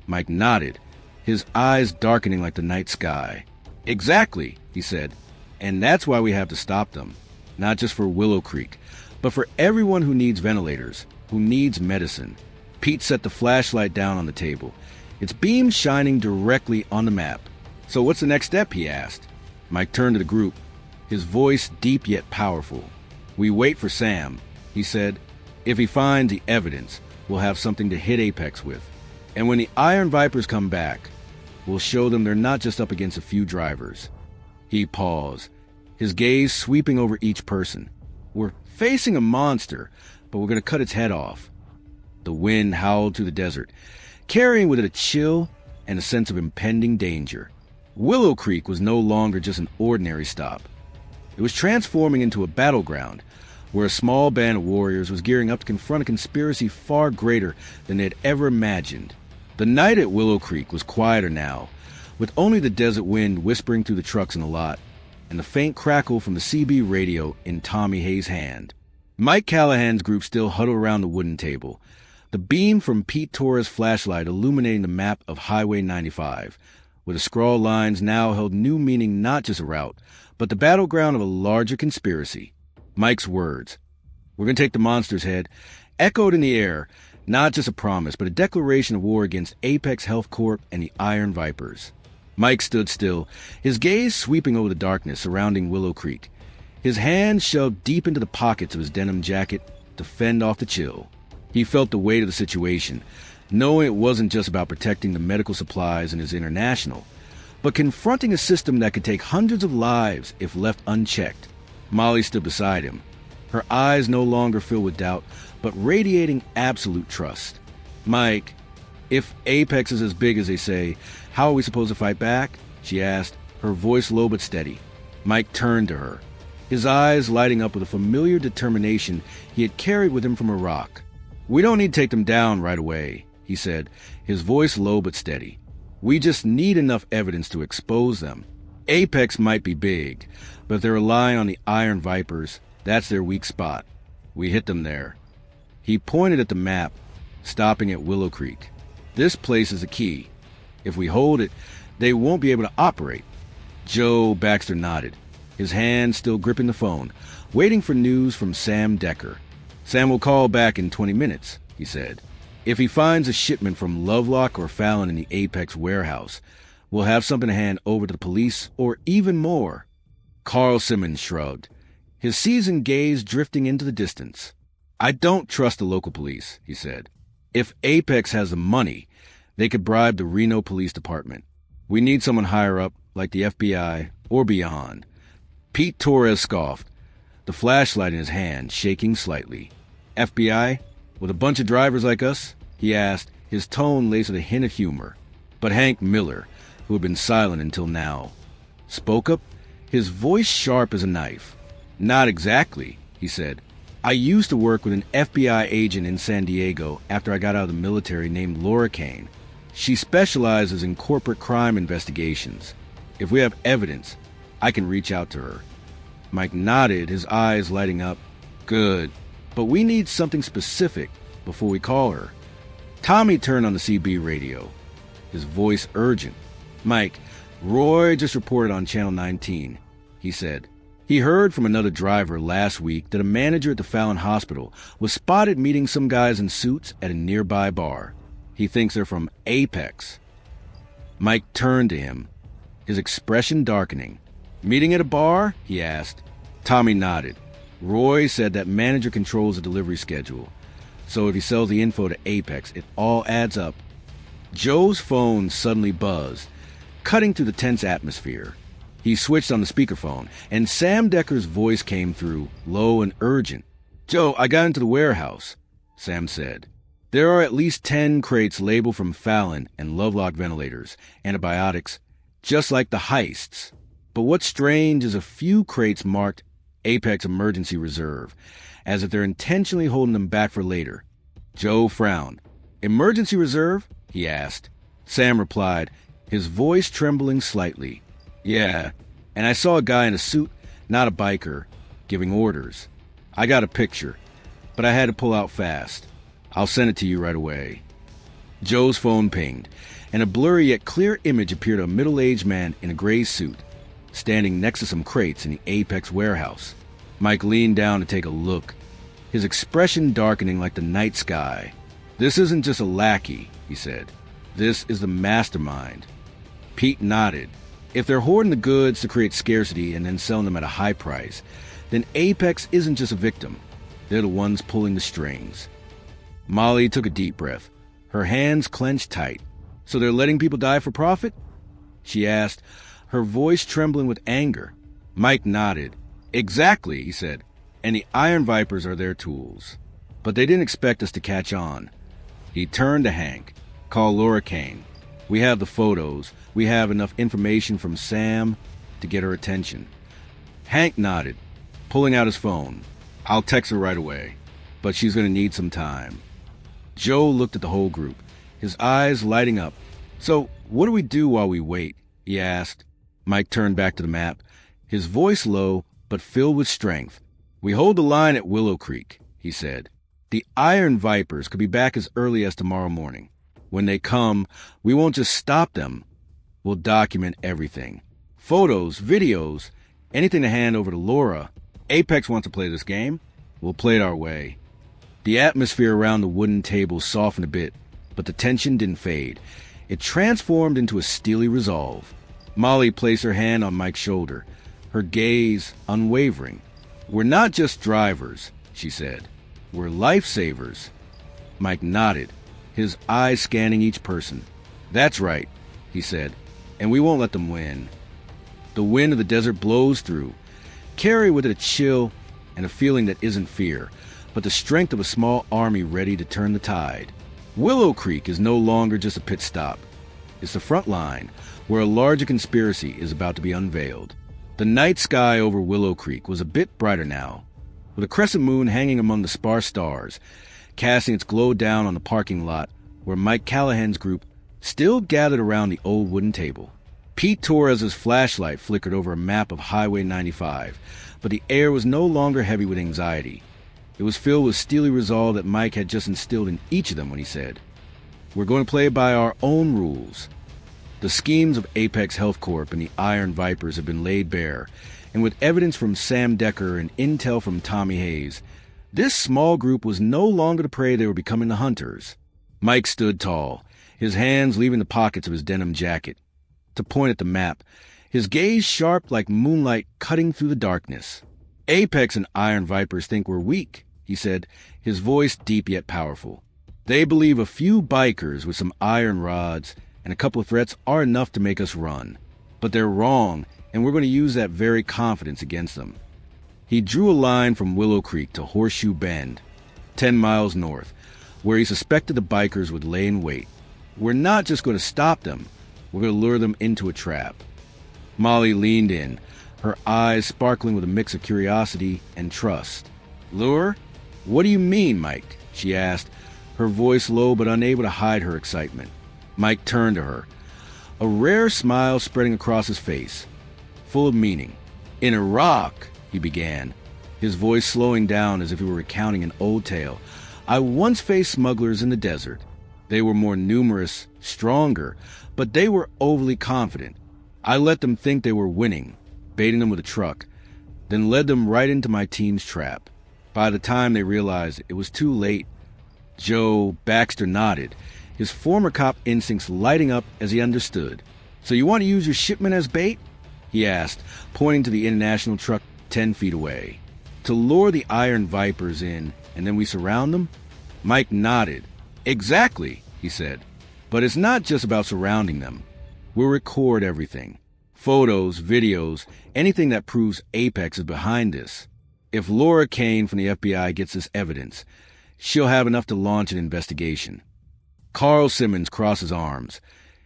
Mike nodded, his eyes darkening like the night sky. Exactly, he said, and that's why we have to stop them. Not just for Willow Creek, but for everyone who needs ventilators, who needs medicine. Pete set the flashlight down on the table, its beam shining directly on the map. So what's the next step, he asked. Mike turned to the group, his voice deep yet powerful. We wait for Sam, he said. If he finds the evidence, we'll have something to hit Apex with. And when the Iron Vipers come back, we'll show them they're not just up against a few drivers. He paused, his gaze sweeping over each person. We're facing a monster, but we're going to cut its head off. The wind howled through the desert, carrying with it a chill and a sense of impending danger. Willow Creek was no longer just an ordinary stop. It was transforming into a battleground where a small band of warriors was gearing up to confront a conspiracy far greater than they had ever imagined. The night at Willow Creek was quieter now, with only the desert wind whispering through the trucks in the lot and the faint crackle from the CB radio in Tommy Hayes' hand. Mike Callahan's group still huddled around the wooden table, the beam from Pete Torres' flashlight illuminating the map of Highway 95, where the scrawled lines now held new meaning, not just a route, but the battleground of a larger conspiracy. Mike's words, "We're going to take the monster's head," echoed in the air, not just a promise, but a declaration of war against Apex Health Corp and the Iron Vipers. Mike stood still, his gaze sweeping over the darkness surrounding Willow Creek, his hands shoved deep into the pockets of his denim jacket to fend off the chill. He felt the weight of the situation, knowing it wasn't just about protecting the medical supplies in his international, but confronting a system that could take hundreds of lives if left unchecked. Molly stood beside him, her eyes no longer filled with doubt, but radiating absolute trust. Mike, if Apex is as big as they say, how are we supposed to fight back? She asked, her voice low but steady. Mike turned to her, his eyes lighting up with a familiar determination he had carried with him from Iraq. We don't need to take them down right away, he said, his voice low but steady. We just need enough evidence to expose them. Apex might be big, but if they're relying on the Iron Vipers, that's their weak spot. We hit them there. He pointed at the map, stopping at Willow Creek. This place is a key. If we hold it, they won't be able to operate. Joe Baxter nodded, his hand still gripping the phone, waiting for news from Sam Decker. Sam will call back in 20 minutes, he said. If he finds a shipment from Lovelock or Fallon in the Apex warehouse, we'll have something to hand over to the police, or even more. Carl Simmons shrugged, his seasoned gaze drifting into the distance. I don't trust the local police, he said. If Apex has the money, they could bribe the Reno Police Department. We need someone higher up, like the FBI, or beyond. Pete Torres scoffed, the flashlight in his hand shaking slightly. FBI? With a bunch of drivers like us? He asked, his tone laced with a hint of humor. But Hank Miller, who had been silent until now, spoke up, his voice sharp as a knife. Not exactly, he said. I used to work with an FBI agent in San Diego after I got out of the military named Laura Kane. She specializes in corporate crime investigations. If we have evidence, I can reach out to her. Mike nodded, his eyes lighting up. Good. But we need something specific before we call her. Tommy turned on the CB radio, his voice urgent. Mike, Roy just reported on Channel 19, he said. He heard from another driver last week that a manager at the Fallon Hospital was spotted meeting some guys in suits at a nearby bar. He thinks they're from Apex. Mike turned to him, his expression darkening. Meeting at a bar? He asked. Tommy nodded. Roy said that manager controls the delivery schedule, so if he sells the info to Apex, it all adds up. Joe's phone suddenly buzzed, cutting through the tense atmosphere. He switched on the speakerphone, and Sam Decker's voice came through, low and urgent. Joe, I got into the warehouse, Sam said. There are at least 10 crates labeled from Fallon and Lovelock ventilators, antibiotics, just like the heists. But what's strange is a few crates marked Apex Emergency Reserve, as if they're intentionally holding them back for later. Joe frowned. Emergency Reserve? He asked. Sam replied, his voice trembling slightly. Yeah, and I saw a guy in a suit, not a biker, giving orders. I got a picture, but I had to pull out fast. I'll send it to you right away. Joe's phone pinged, and a blurry yet clear image appeared of a middle-aged man in a gray suit, standing next to some crates in the Apex warehouse. Mike leaned down to take a look, his expression darkening like the night sky. This isn't just a lackey, he said. This is the mastermind. Pete nodded. If they're hoarding the goods to create scarcity and then selling them at a high price, then Apex isn't just a victim. They're the ones pulling the strings. Molly took a deep breath, her hands clenched tight. So they're letting people die for profit? She asked, her voice trembling with anger. Mike nodded. Exactly, he said. And the Iron Vipers are their tools. But they didn't expect us to catch on. He turned to Hank. Call Laura Kane. We have the photos. We have enough information from Sam to get her attention. Hank nodded, pulling out his phone. I'll text her right away, but she's going to need some time. Joe looked at the whole group, his eyes lighting up. So, what do we do while we wait? He asked. Mike turned back to the map, his voice low but filled with strength. We hold the line at Willow Creek, he said. The Iron Vipers could be back as early as tomorrow morning. When they come, we won't just stop them. We'll document everything. Photos, videos, anything to hand over to Laura. Apex wants to play this game. We'll play it our way. The atmosphere around the wooden table softened a bit, but the tension didn't fade. It transformed into a steely resolve. Molly placed her hand on Mike's shoulder, her gaze unwavering. We're not just drivers, she said. We're lifesavers. Mike nodded, his eyes scanning each person. That's right, he said, and we won't let them win. The wind of the desert blows through, carry with it a chill and a feeling that isn't fear, but the strength of a small army ready to turn the tide. Willow Creek is no longer just a pit stop. It's the front line, where a larger conspiracy is about to be unveiled. The night sky over Willow Creek was a bit brighter now, with a crescent moon hanging among the sparse stars, casting its glow down on the parking lot where Mike Callahan's group still gathered around the old wooden table. Pete Torres's flashlight flickered over a map of Highway 95, but the air was no longer heavy with anxiety. It was filled with steely resolve that Mike had just instilled in each of them when he said, "We're going to play by our own rules." The schemes of Apex Health Corp and the Iron Vipers have been laid bare, and with evidence from Sam Decker and intel from Tommy Hayes, this small group was no longer the prey they were becoming the hunters. Mike stood tall, his hands leaving the pockets of his denim jacket, to point at the map, his gaze sharp like moonlight cutting through the darkness. Apex and Iron Vipers think we're weak, he said, his voice deep yet powerful. They believe a few bikers with some iron rods and a couple of threats are enough to make us run. But they're wrong, and we're going to use that very confidence against them. He drew a line from Willow Creek to Horseshoe Bend, 10 miles north, where he suspected the bikers would lay in wait. We're not just going to stop them, we're going to lure them into a trap. Molly leaned in, her eyes sparkling with a mix of curiosity and trust. Lure? What do you mean, Mike? She asked, her voice low but unable to hide her excitement. Mike turned to her, a rare smile spreading across his face, full of meaning. In Iraq, he began, his voice slowing down as if he were recounting an old tale. I once faced smugglers in the desert. They were more numerous, stronger, but they were overly confident. I let them think they were winning, baiting them with a truck, then led them right into my team's trap. By the time they realized it was too late, Joe Baxter nodded, his former cop instincts lighting up as he understood. So you want to use your shipment as bait? He asked, pointing to the international truck 10 feet away. To lure the Iron Vipers in, and then we surround them? Mike nodded. Exactly, he said. But it's not just about surrounding them. We'll record everything. Photos, videos, anything that proves Apex is behind this. If Laura Kane from the FBI gets this evidence, she'll have enough to launch an investigation. Carl Simmons crossed his arms,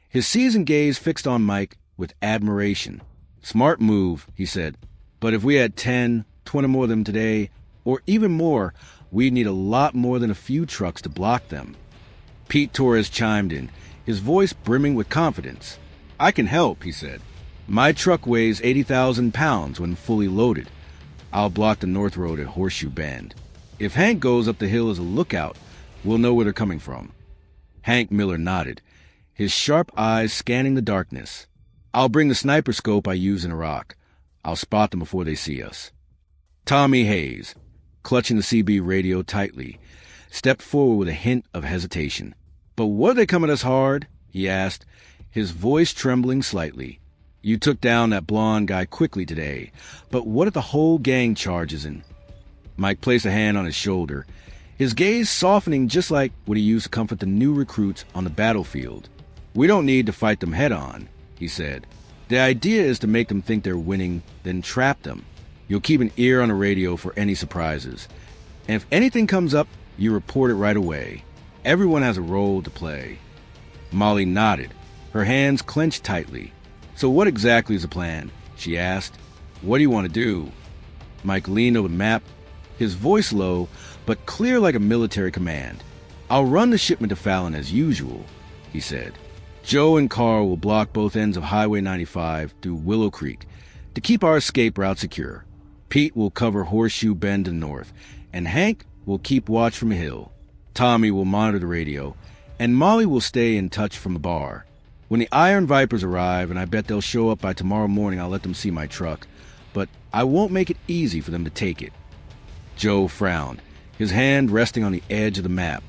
his seasoned gaze fixed on Mike with admiration. Smart move, he said. But if we had 10, 20 more of them today, or even more, we'd need a lot more than a few trucks to block them. Pete Torres chimed in, his voice brimming with confidence. I can help, he said. My truck weighs 80,000 pounds when fully loaded. I'll block the North Road at Horseshoe Bend. If Hank goes up the hill as a lookout, we'll know where they're coming from. Hank Miller nodded, his sharp eyes scanning the darkness. I'll bring the sniper scope I use in Iraq. I'll spot them before they see us. Tommy Hayes, clutching the CB radio tightly, stepped forward with a hint of hesitation. But were they coming us hard? He asked, his voice trembling slightly. You took down that blonde guy quickly today, but what if the whole gang charges in? Mike placed a hand on his shoulder, his gaze softening just like what he used to comfort the new recruits on the battlefield. We don't need to fight them head-on, he said. The idea is to make them think they're winning, then trap them. You'll keep an ear on the radio for any surprises. And if anything comes up, you report it right away. Everyone has a role to play. Molly nodded, her hands clenched tightly. So what exactly is the plan? She asked. What do you want to do? Mike leaned over the map, his voice low, but clear like a military command. I'll run the shipment to Fallon as usual, he said. Joe and Carl will block both ends of Highway 95 through Willow Creek to keep our escape route secure. Pete will cover Horseshoe Bend to the north, and Hank will keep watch from a hill. Tommy will monitor the radio, and Molly will stay in touch from the bar. When the Iron Vipers arrive, and I bet they'll show up by tomorrow morning, I'll let them see my truck. But I won't make it easy for them to take it. Joe frowned, his hand resting on the edge of the map.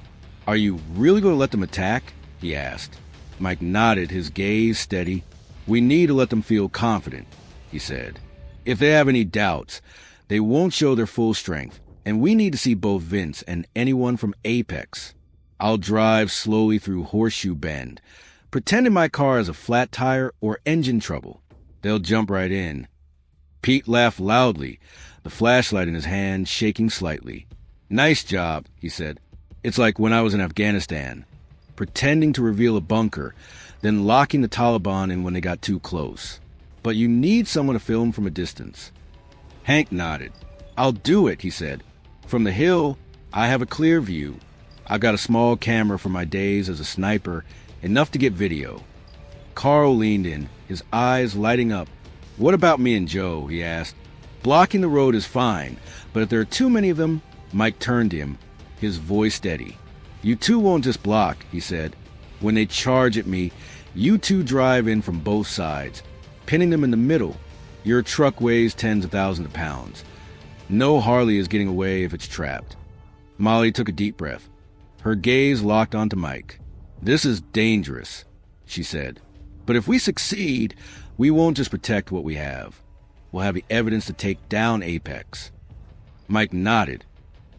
Are you really going to let them attack? He asked. Mike nodded, his gaze steady. We need to let them feel confident, he said. If they have any doubts, they won't show their full strength, and we need to see both Vince and anyone from Apex. I'll drive slowly through Horseshoe Bend, pretending my car has a flat tire or engine trouble. They'll jump right in. Pete laughed loudly, the flashlight in his hand shaking slightly. Nice job, he said. It's like when I was in Afghanistan, pretending to reveal a bunker, then locking the Taliban in when they got too close. But you need someone to film from a distance. Hank nodded. I'll do it, he said. From the hill, I have a clear view. I've got a small camera from my days as a sniper, enough to get video. Carl leaned in, his eyes lighting up. What about me and Joe? He asked. Blocking the road is fine, but if there are too many of them, Mike turned to him, his voice steady. You two won't just block, he said. When they charge at me, you two drive in from both sides, pinning them in the middle. Your truck weighs tens of thousands of pounds. No Harley is getting away if it's trapped. Molly took a deep breath, her gaze locked onto Mike. This is dangerous, she said. But if we succeed, we won't just protect what we have. We'll have the evidence to take down Apex. Mike nodded,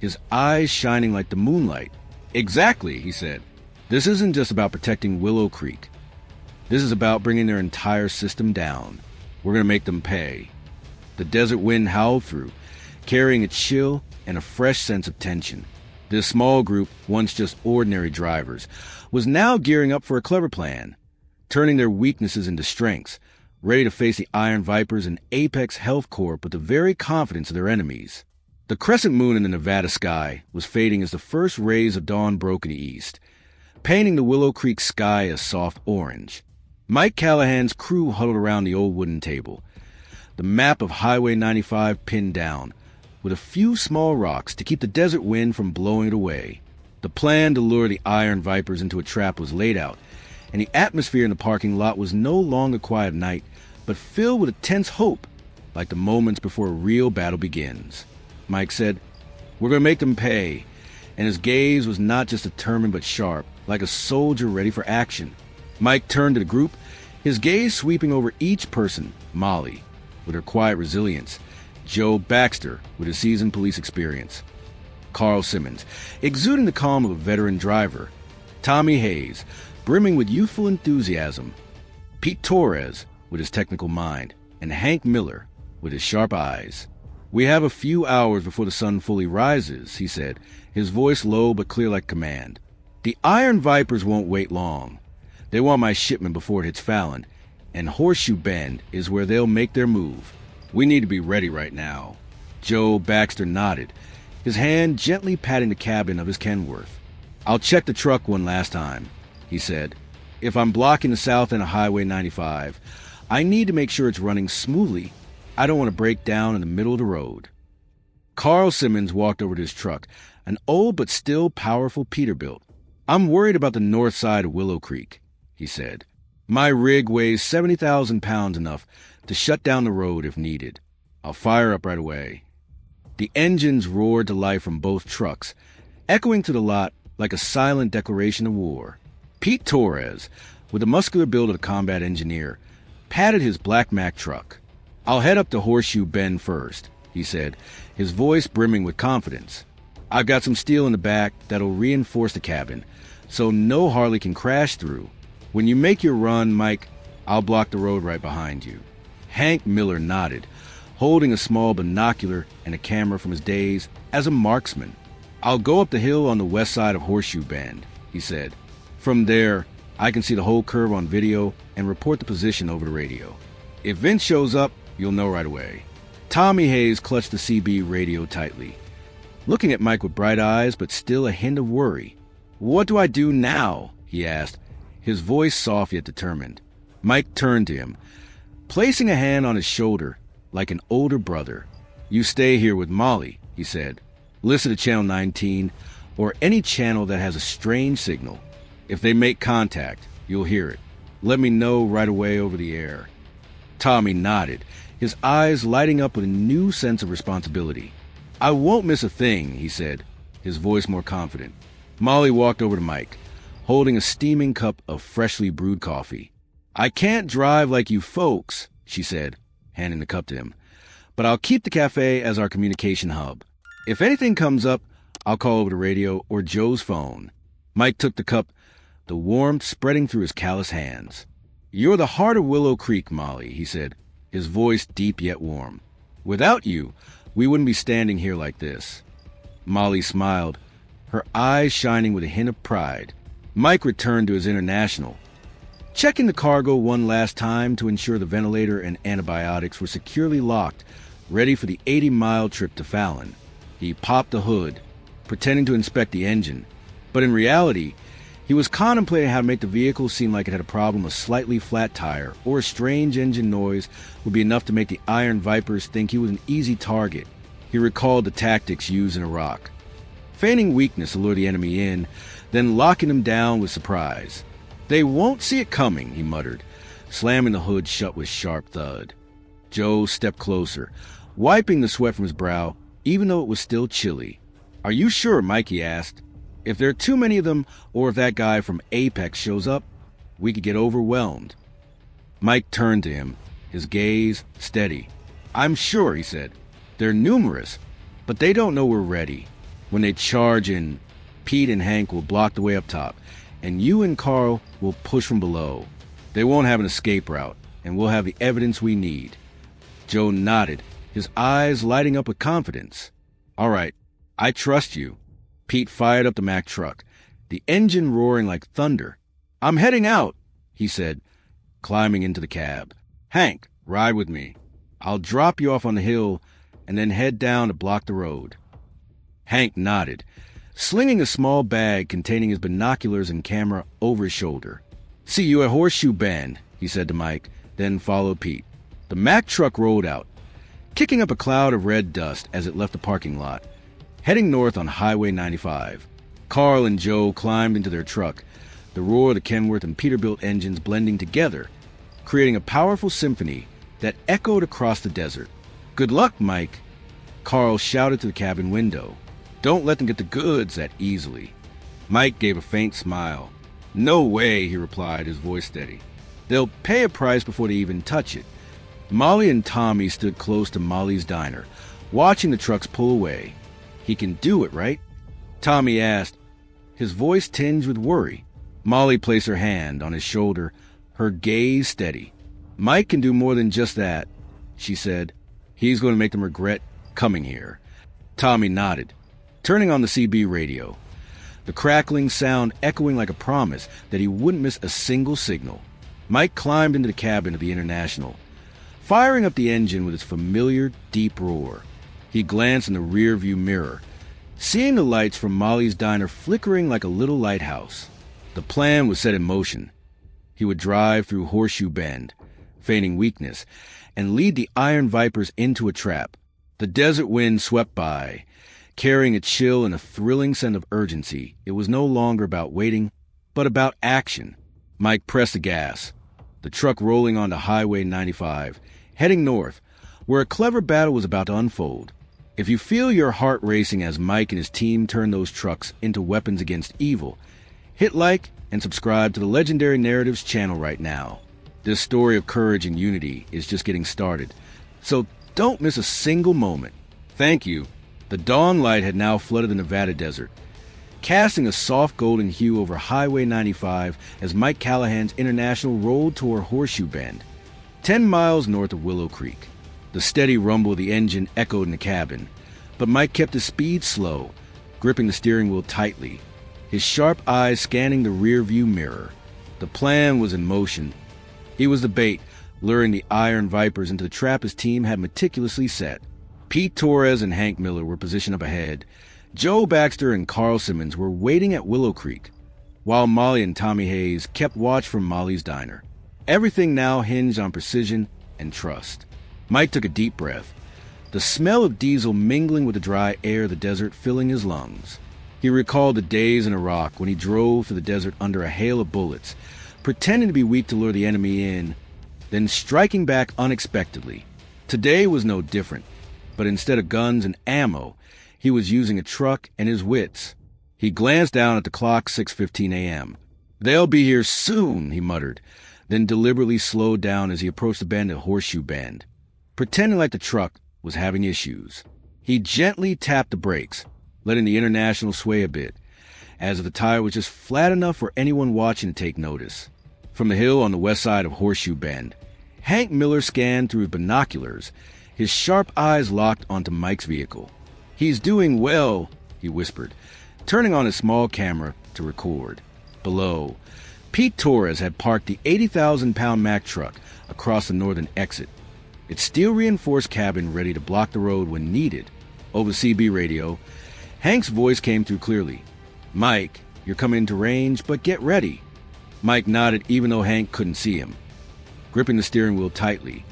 his eyes shining like the moonlight. Exactly, he said. This isn't just about protecting Willow Creek. This is about bringing their entire system down. We're going to make them pay. The desert wind howled through, carrying a chill and a fresh sense of tension. This small group, once just ordinary drivers, was now gearing up for a clever plan, turning their weaknesses into strengths, ready to face the Iron Vipers and Apex Health Corp with the very confidence of their enemies. The crescent moon in the Nevada sky was fading as the first rays of dawn broke in the east, painting the Willow Creek sky a soft orange. Mike Callahan's crew huddled around the old wooden table, the map of Highway 95 pinned down, with a few small rocks to keep the desert wind from blowing it away. The plan to lure the Iron Vipers into a trap was laid out, and the atmosphere in the parking lot was no longer quiet night, but filled with a tense hope, like the moments before a real battle begins. Mike said, "We're going to make them pay," and his gaze was not just determined but sharp, like a soldier ready for action. Mike turned to the group, his gaze sweeping over each person. Molly, with her quiet resilience. Joe Baxter, with his seasoned police experience. Carl Simmons, exuding the calm of a veteran driver. Tommy Hayes, brimming with youthful enthusiasm. Pete Torres, with his technical mind. And Hank Miller, with his sharp eyes. We have a few hours before the sun fully rises, he said, his voice low but clear like command. The Iron Vipers won't wait long. They want my shipment before it hits Fallon, and Horseshoe Bend is where they'll make their move. We need to be ready right now. Joe Baxter nodded, his hand gently patting the cabin of his Kenworth. I'll check the truck one last time, he said. If I'm blocking the south end of Highway 95, I need to make sure it's running smoothly. I don't want to break down in the middle of the road. Carl Simmons walked over to his truck, an old but still powerful Peterbilt. I'm worried about the north side of Willow Creek, he said. My rig weighs 70,000 pounds, enough to shut down the road if needed. I'll fire up right away. The engines roared to life from both trucks, echoing to the lot like a silent declaration of war. Pete Torres, with the muscular build of a combat engineer, patted his black Mack truck. I'll head up to Horseshoe Bend first, he said, his voice brimming with confidence. I've got some steel in the back that'll reinforce the cabin, so no Harley can crash through. When you make your run, Mike, I'll block the road right behind you. Hank Miller nodded, holding a small binocular and a camera from his days as a marksman. I'll go up the hill on the west side of Horseshoe Bend, he said. From there, I can see the whole curve on video and report the position over the radio. If Vince shows up, you'll know right away. Tommy Hayes clutched the CB radio tightly, looking at Mike with bright eyes but still a hint of worry. What do I do now? He asked, his voice soft yet determined. Mike turned to him, placing a hand on his shoulder like an older brother. You stay here with Molly, he said. Listen to Channel 19 or any channel that has a strange signal. If they make contact, you'll hear it. Let me know right away over the air. Tommy nodded, his eyes lighting up with a new sense of responsibility. I won't miss a thing, he said, his voice more confident. Molly walked over to Mike, holding a steaming cup of freshly brewed coffee. I can't drive like you folks, she said, handing the cup to him, but I'll keep the cafe as our communication hub. If anything comes up, I'll call over the radio or Joe's phone. Mike took the cup, the warmth spreading through his callous hands. You're the heart of Willow Creek, Molly, he said, his voice deep yet warm. Without you, we wouldn't be standing here like this. Molly smiled, her eyes shining with a hint of pride. Mike returned to his international, checking the cargo one last time to ensure the ventilator and antibiotics were securely locked, ready for the 80-mile trip to Fallon. He popped the hood, pretending to inspect the engine, but in reality, he was contemplating how to make the vehicle seem like it had a problem. A slightly flat tire or a strange engine noise would be enough to make the Iron Vipers think he was an easy target. He recalled the tactics used in Iraq. Feigning weakness to lure the enemy in, then locking them down with surprise. They won't see it coming, he muttered, slamming the hood shut with sharp thud. Joe stepped closer, wiping the sweat from his brow, even though it was still chilly. Are you sure, Mike? He asked. If there are too many of them, or if that guy from Apex shows up, we could get overwhelmed. Mike turned to him, his gaze steady. I'm sure, he said. They're numerous, but they don't know we're ready. When they charge in, Pete and Hank will block the way up top, and you and Carl will push from below. They won't have an escape route, and we'll have the evidence we need. Joe nodded, his eyes lighting up with confidence. All right, I trust you. Pete fired up the Mack truck, the engine roaring like thunder. I'm heading out, he said, climbing into the cab. Hank, ride with me. I'll drop you off on the hill and then head down to block the road. Hank nodded, slinging a small bag containing his binoculars and camera over his shoulder. See you at Horseshoe Bend, he said to Mike, then followed Pete. The Mack truck rolled out, kicking up a cloud of red dust as it left the parking lot, heading north on Highway 95. Carl and Joe climbed into their truck, the roar of the Kenworth and Peterbilt engines blending together, creating a powerful symphony that echoed across the desert. Good luck, Mike, Carl shouted to the cabin window. Don't let them get the goods that easily. Mike gave a faint smile. No way, he replied, his voice steady. They'll pay a price before they even touch it. Molly and Tommy stood close to Molly's diner, watching the trucks pull away. He can do it, right? Tommy asked, his voice tinged with worry. Molly placed her hand on his shoulder, her gaze steady. Mike can do more than just that, she said. He's going to make them regret coming here. Tommy nodded, turning on the CB radio, the crackling sound echoing like a promise that he wouldn't miss a single signal. Mike climbed into the cabin of the International, firing up the engine with its familiar, deep roar. He glanced in the rear-view mirror, seeing the lights from Molly's diner flickering like a little lighthouse. The plan was set in motion. He would drive through Horseshoe Bend, feigning weakness, and lead the Iron Vipers into a trap. The desert wind swept by, carrying a chill and a thrilling sense of urgency. It was no longer about waiting, but about action. Mike pressed the gas, the truck rolling onto Highway 95, heading north, where a clever battle was about to unfold. If you feel your heart racing as Mike and his team turn those trucks into weapons against evil, hit like and subscribe to the Legendary Narratives channel right now. This story of courage and unity is just getting started, so don't miss a single moment. Thank you. The dawn light had now flooded the Nevada desert, casting a soft golden hue over Highway 95 as Mike Callahan's International rolled toward Horseshoe Bend, 10 miles north of Willow Creek. The steady rumble of the engine echoed in the cabin, but Mike kept his speed slow, gripping the steering wheel tightly, his sharp eyes scanning the rear-view mirror. The plan was in motion. He was the bait, luring the Iron Vipers into the trap his team had meticulously set. Pete Torres and Hank Miller were positioned up ahead. Joe Baxter and Carl Simmons were waiting at Willow Creek, while Molly and Tommy Hayes kept watch from Molly's diner. Everything now hinged on precision and trust. Mike took a deep breath, the smell of diesel mingling with the dry air of the desert filling his lungs. He recalled the days in Iraq when he drove through the desert under a hail of bullets, pretending to be weak to lure the enemy in, then striking back unexpectedly. Today was no different, but instead of guns and ammo, he was using a truck and his wits. He glanced down at the clock, 6:15 a.m. "They'll be here soon," he muttered, then deliberately slowed down as he approached the bend at Horseshoe Bend, pretending like the truck was having issues. He gently tapped the brakes, letting the International sway a bit, as if the tire was just flat enough for anyone watching to take notice. From the hill on the west side of Horseshoe Bend, Hank Miller scanned through binoculars, his sharp eyes locked onto Mike's vehicle. "He's doing well," he whispered, turning on his small camera to record. Below, Pete Torres had parked the 80,000-pound Mack truck across the northern exit, its steel-reinforced cabin ready to block the road when needed. Over CB radio, Hank's voice came through clearly. "Mike, you're coming into range, but get ready." Mike nodded even though Hank couldn't see him, gripping the steering wheel tightly,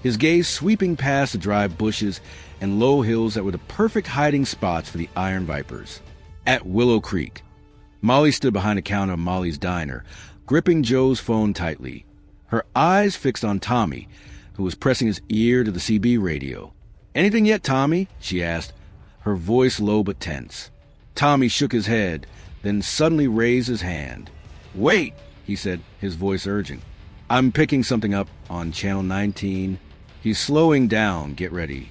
his gaze sweeping past the dry bushes and low hills that were the perfect hiding spots for the Iron Vipers. At Willow Creek, Molly stood behind the counter of Molly's diner, gripping Joe's phone tightly, her eyes fixed on Tommy, who was pressing his ear to the CB radio. "Anything yet, Tommy?" she asked, her voice low but tense. Tommy shook his head, then suddenly raised his hand. "Wait," he said, his voice urgent. "I'm picking something up on Channel 19. He's slowing down. Get ready."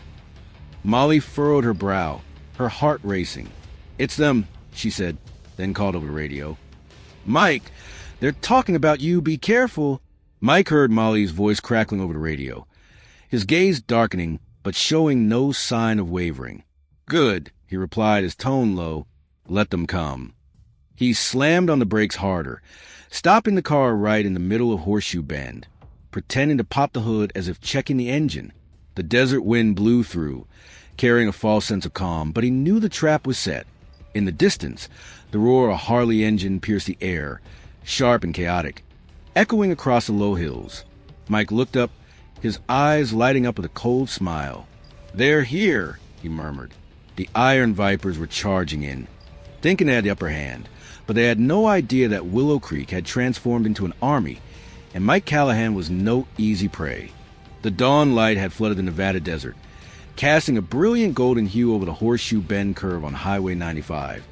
Molly furrowed her brow, her heart racing. "It's them," she said, then called over the radio. "Mike, they're talking about you. Be careful." Mike heard Molly's voice crackling over the radio, his gaze darkening but showing no sign of wavering. "Good," he replied, his tone low. "Let them come." He slammed on the brakes harder, stopping the car right in the middle of Horseshoe Bend, pretending to pop the hood as if checking the engine. The desert wind blew through, carrying a false sense of calm, but he knew the trap was set. In the distance, the roar of a Harley engine pierced the air, sharp and chaotic, echoing across the low hills. Mike looked up, his eyes lighting up with a cold smile. "They're here," he murmured. The Iron Vipers were charging in, thinking they had the upper hand, but they had no idea that Willow Creek had transformed into an army, and Mike Callahan was no easy prey. The dawn light had flooded the Nevada desert, casting a brilliant golden hue over the Horseshoe Bend curve on Highway 95,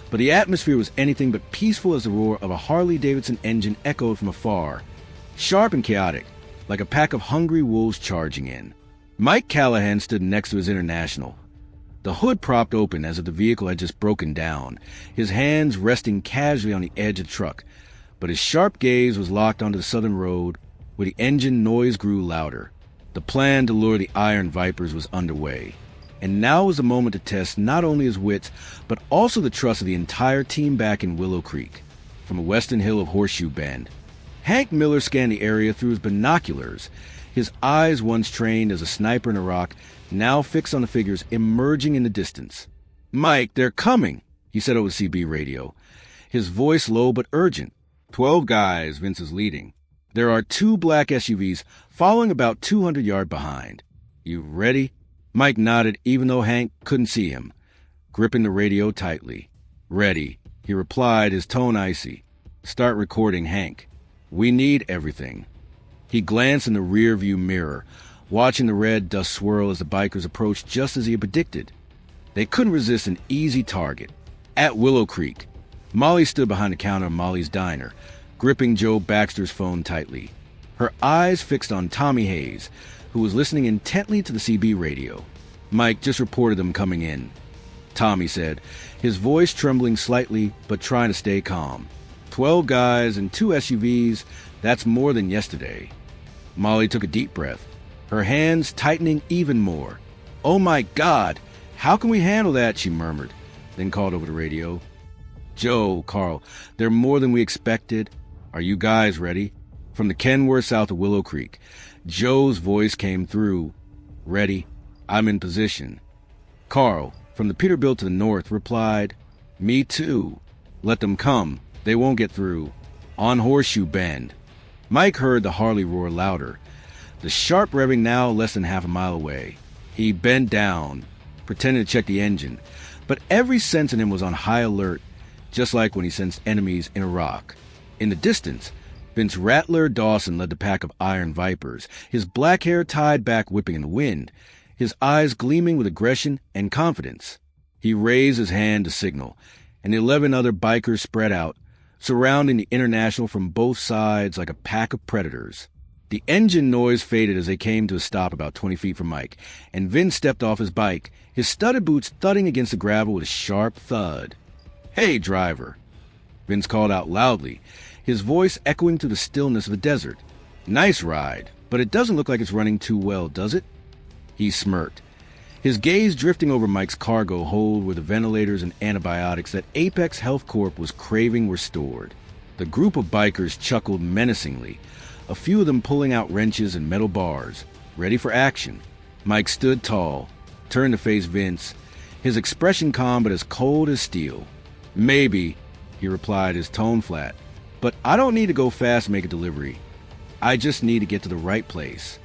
but the atmosphere was anything but peaceful as the roar of a Harley-Davidson engine echoed from afar, sharp and chaotic, like a pack of hungry wolves charging in. Mike Callahan stood next to his International, the hood propped open as if the vehicle had just broken down, his hands resting casually on the edge of the truck, but his sharp gaze was locked onto the southern road, where the engine noise grew louder. The plan to lure the Iron Vipers was underway. And now was the moment to test not only his wits, but also the trust of the entire team back in Willow Creek, from the western hill of Horseshoe Bend. Hank Miller scanned the area through his binoculars, his eyes once trained as a sniper in Iraq, now fixed on the figures emerging in the distance. "Mike, they're coming," he said over the CB radio, his voice low but urgent. 12 guys, Vince is leading. There are 2 black SUVs following about 200 yards behind. You ready? Mike nodded, even though Hank couldn't see him, gripping the radio tightly. "Ready," he replied, his tone icy. "Start recording, Hank. We need everything." He glanced in the rear-view mirror, watching the red dust swirl as the bikers approached just as he had predicted. They couldn't resist an easy target. At Willow Creek, Molly stood behind the counter of Molly's diner, gripping Joe Baxter's phone tightly, her eyes fixed on Tommy Hayes, who was listening intently to the CB radio. "Mike just reported them coming in," Tommy said, his voice trembling slightly but trying to stay calm. 12 guys and 2 SUVs, that's more than yesterday. Molly took a deep breath, her hands tightening even more. "Oh my God, how can we handle that?" she murmured, then called over the radio. "Joe, Carl, they're more than we expected. Are you guys ready?" From the Kenworth south of Willow Creek, Joe's voice came through. "Ready. I'm in position." Carl, from the Peterbilt to the north, replied, "Me too. Let them come. They won't get through. On Horseshoe Bend." Mike heard the Harley roar louder, the sharp revving now less than half a mile away. He bent down, pretending to check the engine, but every sense in him was on high alert, just like when he sensed enemies in Iraq. In the distance, Vince Rattler Dawson led the pack of Iron Vipers, his black hair tied back whipping in the wind, his eyes gleaming with aggression and confidence. He raised his hand to signal, and the 11 other bikers spread out, surrounding the International from both sides like a pack of predators. The engine noise faded as they came to a stop about 20 feet from Mike, and Vince stepped off his bike, his studded boots thudding against the gravel with a sharp thud. "Hey, driver," Vince called out loudly, his voice echoing through the stillness of the desert. "Nice ride, but it doesn't look like it's running too well, does it?" He smirked, his gaze drifting over Mike's cargo hold where the ventilators and antibiotics that Apex Health Corp was craving were stored. The group of bikers chuckled menacingly, a few of them pulling out wrenches and metal bars, ready for action. Mike stood tall, turned to face Vince, his expression calm but as cold as steel. "Maybe," he replied, his tone flat, "but I don't need to go fast and make a delivery. I just need to get to the right place."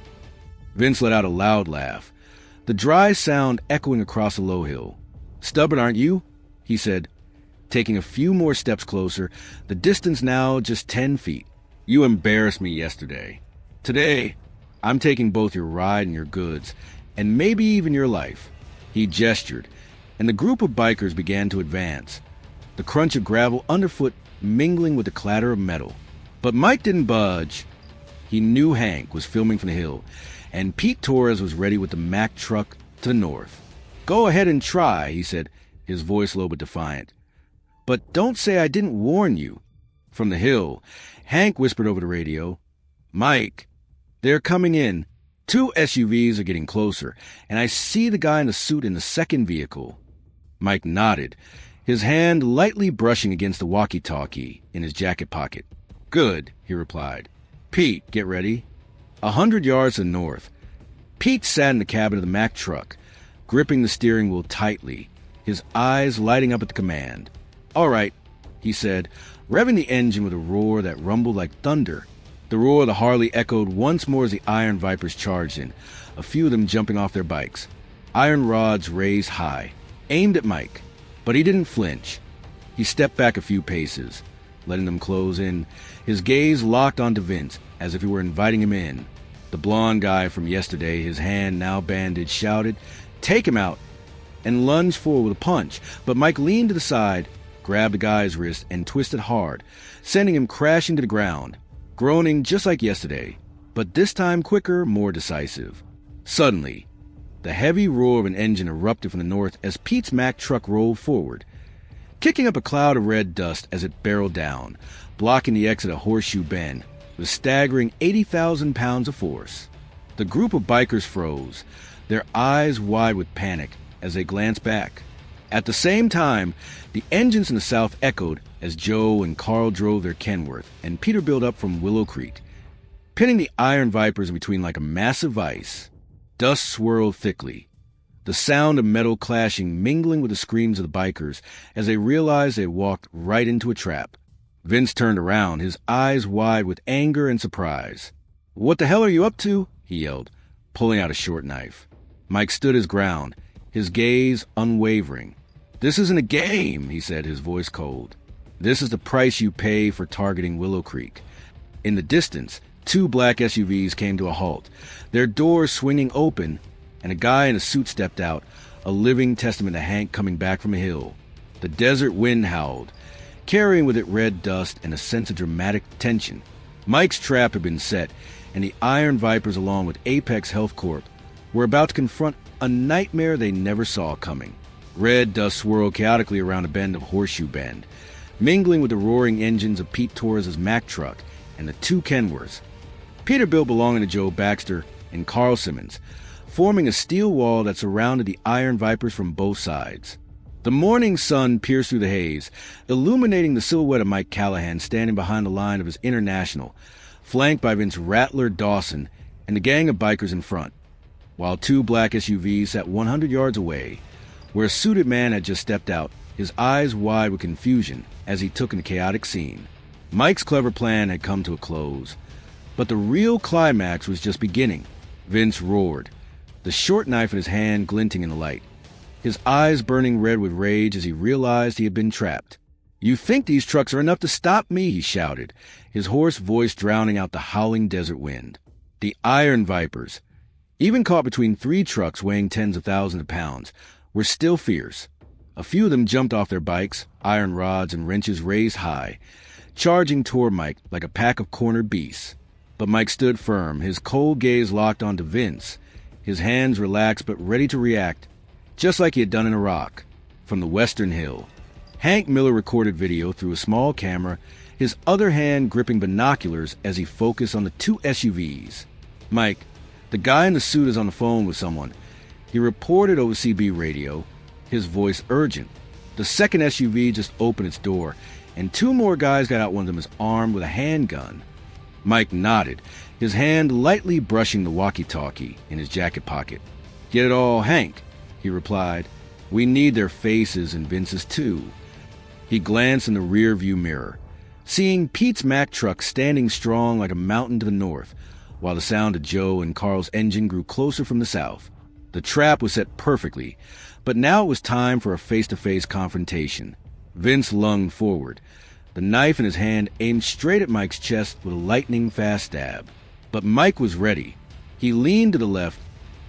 Vince let out a loud laugh, the dry sound echoing across the low hill. "Stubborn, aren't you?" he said, taking a few more steps closer, the distance now just 10 feet. "You embarrassed me yesterday. Today, I'm taking both your ride and your goods, and maybe even your life." He gestured, and the group of bikers began to advance, the crunch of gravel underfoot mingling with the clatter of metal. But Mike didn't budge. He knew Hank was filming from the hill, and Pete Torres was ready with the Mack truck to the north. "Go ahead and try," he said, his voice low but defiant. "But don't say I didn't warn you." From the hill, Hank whispered over the radio, "Mike, they're coming in. 2 SUVs are getting closer, and I see the guy in the suit in the second vehicle." Mike nodded, his hand lightly brushing against the walkie-talkie in his jacket pocket. "Good," he replied. "Pete, get ready." 100 yards to the north, Pete sat in the cabin of the Mack truck, gripping the steering wheel tightly, his eyes lighting up at the command. "All right," he said, revving the engine with a roar that rumbled like thunder. The roar of the Harley echoed once more as the Iron Vipers charged in, a few of them jumping off their bikes, iron rods raised high, aimed at Mike. But he didn't flinch. He stepped back a few paces, letting them close in, his gaze locked onto Vince, as if he were inviting him in. The blonde guy from yesterday, his hand now bandaged, shouted, "Take him out," and lunged forward with a punch, but Mike leaned to the side, grabbed the guy's wrist, and twisted hard, sending him crashing to the ground, groaning just like yesterday, but this time quicker, more decisive. Suddenly, the heavy roar of an engine erupted from the north as Pete's Mack truck rolled forward, kicking up a cloud of red dust as it barreled down, blocking the exit of Horseshoe Bend with a staggering 80,000 pounds of force. The group of bikers froze, their eyes wide with panic, as they glanced back. At the same time, the engines in the south echoed as Joe and Carl drove their Kenworth, and Peter built up from Willow Creek, pinning the Iron Vipers in between like a massive vice. Dust swirled thickly, the sound of metal clashing mingling with the screams of the bikers as they realized they had walked right into a trap. Vince turned around, his eyes wide with anger and surprise. "What the hell are you up to?" he yelled, pulling out a short knife. Mike stood his ground, his gaze unwavering. "This isn't a game," he said, his voice cold. "This is the price you pay for targeting Willow Creek." In the distance, 2 black SUVs came to a halt, their doors swinging open, and a guy in a suit stepped out, a living testament to Hank coming back from a hill. The desert wind howled, carrying with it red dust and a sense of dramatic tension. Mike's trap had been set, and the Iron Vipers, along with Apex Health Corp, were about to confront a nightmare they never saw coming. Red dust swirled chaotically around a bend of Horseshoe Bend, mingling with the roaring engines of Pete Torres' Mack truck and the 2 Kenworths, Peterbilt belonging to Joe Baxter and Carl Simmons, forming a steel wall that surrounded the Iron Vipers from both sides. The morning sun pierced through the haze, illuminating the silhouette of Mike Callahan standing behind the line of his International, flanked by Vince Rattler Dawson and the gang of bikers in front, while 2 black SUVs sat 100 yards away, where a suited man had just stepped out, his eyes wide with confusion as he took in the chaotic scene. Mike's clever plan had come to a close, but the real climax was just beginning. Vince roared, the short knife in his hand glinting in the light, his eyes burning red with rage as he realized he had been trapped. "You think these trucks are enough to stop me?" he shouted, his hoarse voice drowning out the howling desert wind. The Iron Vipers, even caught between 3 trucks weighing tens of thousands of pounds, were still fierce. A few of them jumped off their bikes, iron rods and wrenches raised high, charging toward Mike like a pack of cornered beasts. But Mike stood firm, his cold gaze locked onto Vince, his hands relaxed but ready to react, just like he had done in Iraq. From the Western Hill, Hank Miller recorded video through a small camera, his other hand gripping binoculars as he focused on the 2 SUVs. "Mike, the guy in the suit is on the phone with someone," he reported over CB radio, his voice urgent. The second SUV just opened its door, and 2 more guys got out. One of them is armed with a handgun. Mike nodded, his hand lightly brushing the walkie-talkie in his jacket pocket. "Get it all, Hank," he replied. "We need their faces and Vince's too." He glanced in the rear-view mirror, seeing Pete's Mack truck standing strong like a mountain to the north, while the sound of Joe and Carl's engine grew closer from the south. The trap was set perfectly, but now it was time for a face-to-face confrontation. Vince lunged forward, the knife in his hand aimed straight at Mike's chest with a lightning-fast stab. But Mike was ready. He leaned to the left,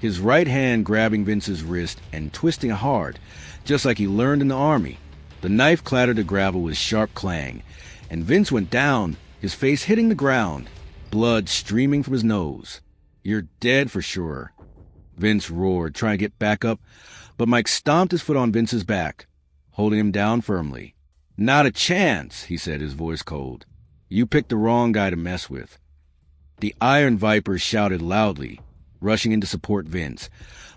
his right hand grabbing Vince's wrist and twisting it hard, just like he learned in the Army. The knife clattered the gravel with a sharp clang, and Vince went down, his face hitting the ground, blood streaming from his nose. "You're dead for sure," Vince roared, trying to get back up, but Mike stomped his foot on Vince's back, holding him down firmly. "Not a chance," he said, his voice cold. "You picked the wrong guy to mess with." The Iron Vipers shouted loudly, rushing in to support Vince,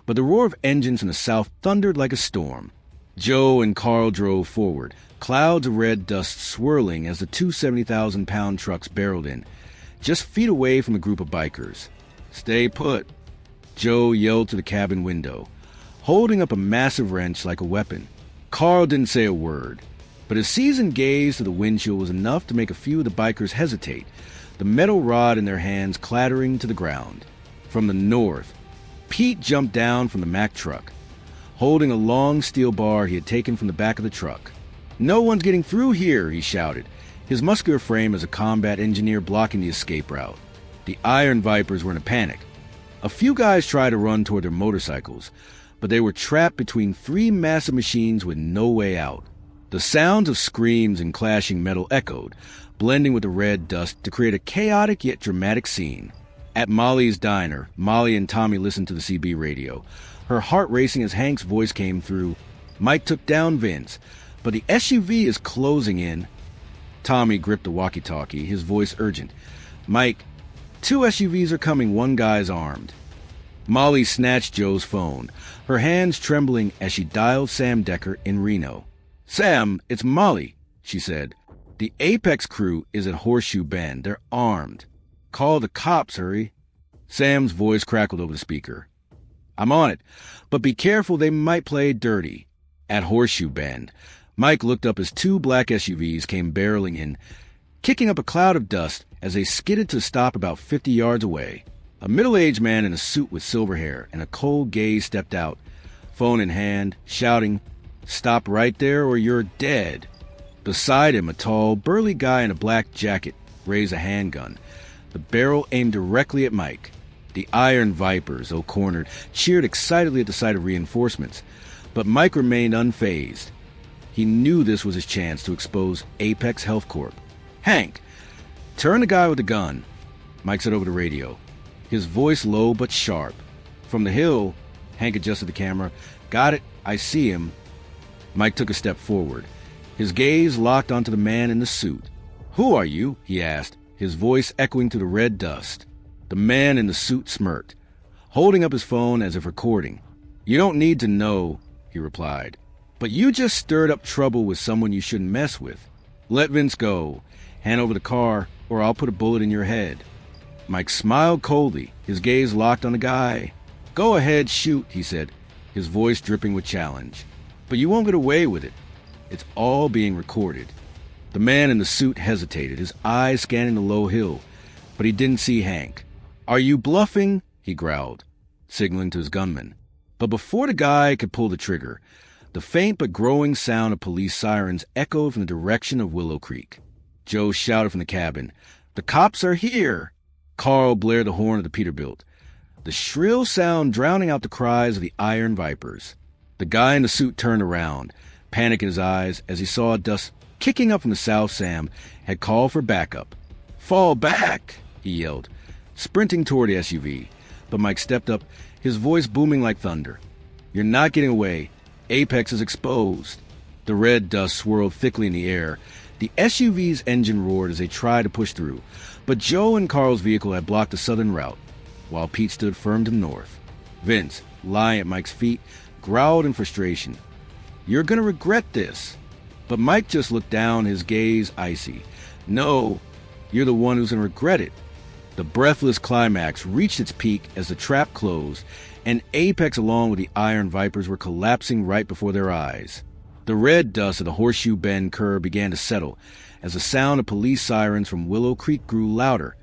but the roar of engines in the south thundered like a storm. Joe and Carl drove forward, clouds of red dust swirling as the 2 70,000-pound trucks barreled in, just feet away from a group of bikers. "Stay put," Joe yelled to the cabin window, holding up a massive wrench like a weapon. Carl didn't say a word, but his seasoned gaze to the windshield was enough to make a few of the bikers hesitate, the metal rod in their hands clattering to the ground. From the north, Pete jumped down from the Mack truck, holding a long steel bar he had taken from the back of the truck. "No one's getting through here," he shouted, his muscular frame as a combat engineer blocking the escape route. The Iron Vipers were in a panic. A few guys tried to run toward their motorcycles, but they were trapped between 3 massive machines with no way out. The sounds of screams and clashing metal echoed, blending with the red dust to create a chaotic yet dramatic scene. At Molly's diner, Molly and Tommy listened to the CB radio, her heart racing as Hank's voice came through. "Mike took down Vince, but the SUV is closing in." Tommy gripped the walkie-talkie, his voice urgent. "Mike, 2 SUVs are coming, one guy's armed." Molly snatched Joe's phone, her hands trembling as she dialed Sam Decker in Reno. "Sam, it's Molly," she said. "The Apex crew is at Horseshoe Bend. They're armed. Call the cops, hurry." Sam's voice crackled over the speaker. "I'm on it, but be careful, they might play dirty." At Horseshoe Bend, Mike looked up as two black SUVs came barreling in, kicking up a cloud of dust as they skidded to a stop about 50 yards away. A middle-aged man in a suit with silver hair and a cold gaze stepped out, phone in hand, shouting, "Stop right there or you're dead." Beside him, a tall, burly guy in a black jacket raised a handgun, the barrel aimed directly at Mike. The Iron Vipers, though cornered, cheered excitedly at the sight of reinforcements, but Mike remained unfazed. He knew this was his chance to expose Apex Health Corp. "Hank, turn the guy with the gun," Mike said over the radio, his voice low but sharp. From the hill, Hank adjusted the camera. "Got it, I see him." Mike took a step forward, his gaze locked onto the man in the suit. "Who are you?" he asked, his voice echoing through the red dust. The man in the suit smirked, holding up his phone as if recording. "You don't need to know," he replied. "But you just stirred up trouble with someone you shouldn't mess with. Let Vince go. Hand over the car, or I'll put a bullet in your head." Mike smiled coldly, his gaze locked on the guy. "Go ahead, shoot," he said, his voice dripping with challenge. "But you won't get away with it. It's all being recorded." The man in the suit hesitated, his eyes scanning the low hill, but he didn't see Hank. "Are you bluffing?" he growled, signaling to his gunman. But before the guy could pull the trigger, the faint but growing sound of police sirens echoed from the direction of Willow Creek. Joe shouted from the cabin, "The cops are here!" Carl blared the horn of the Peterbilt, the shrill sound drowning out the cries of the Iron Vipers. The guy in the suit turned around, panic in his eyes, as he saw dust kicking up from the south. Sam had called for backup. "Fall back!" he yelled, sprinting toward the SUV. But Mike stepped up, his voice booming like thunder. "You're not getting away. Apex is exposed." The red dust swirled thickly in the air. The SUV's engine roared as they tried to push through, but Joe and Carl's vehicle had blocked the southern route, while Pete stood firm to the north. Vince, lying at Mike's feet, growled in frustration. "You're gonna regret this." But Mike just looked down, his gaze icy. "No, you're the one who's gonna regret it." The breathless climax reached its peak as the trap closed, and Apex along with the Iron Vipers were collapsing right before their eyes. The red dust of the Horseshoe Bend curve began to settle as the sound of police sirens from Willow Creek grew louder,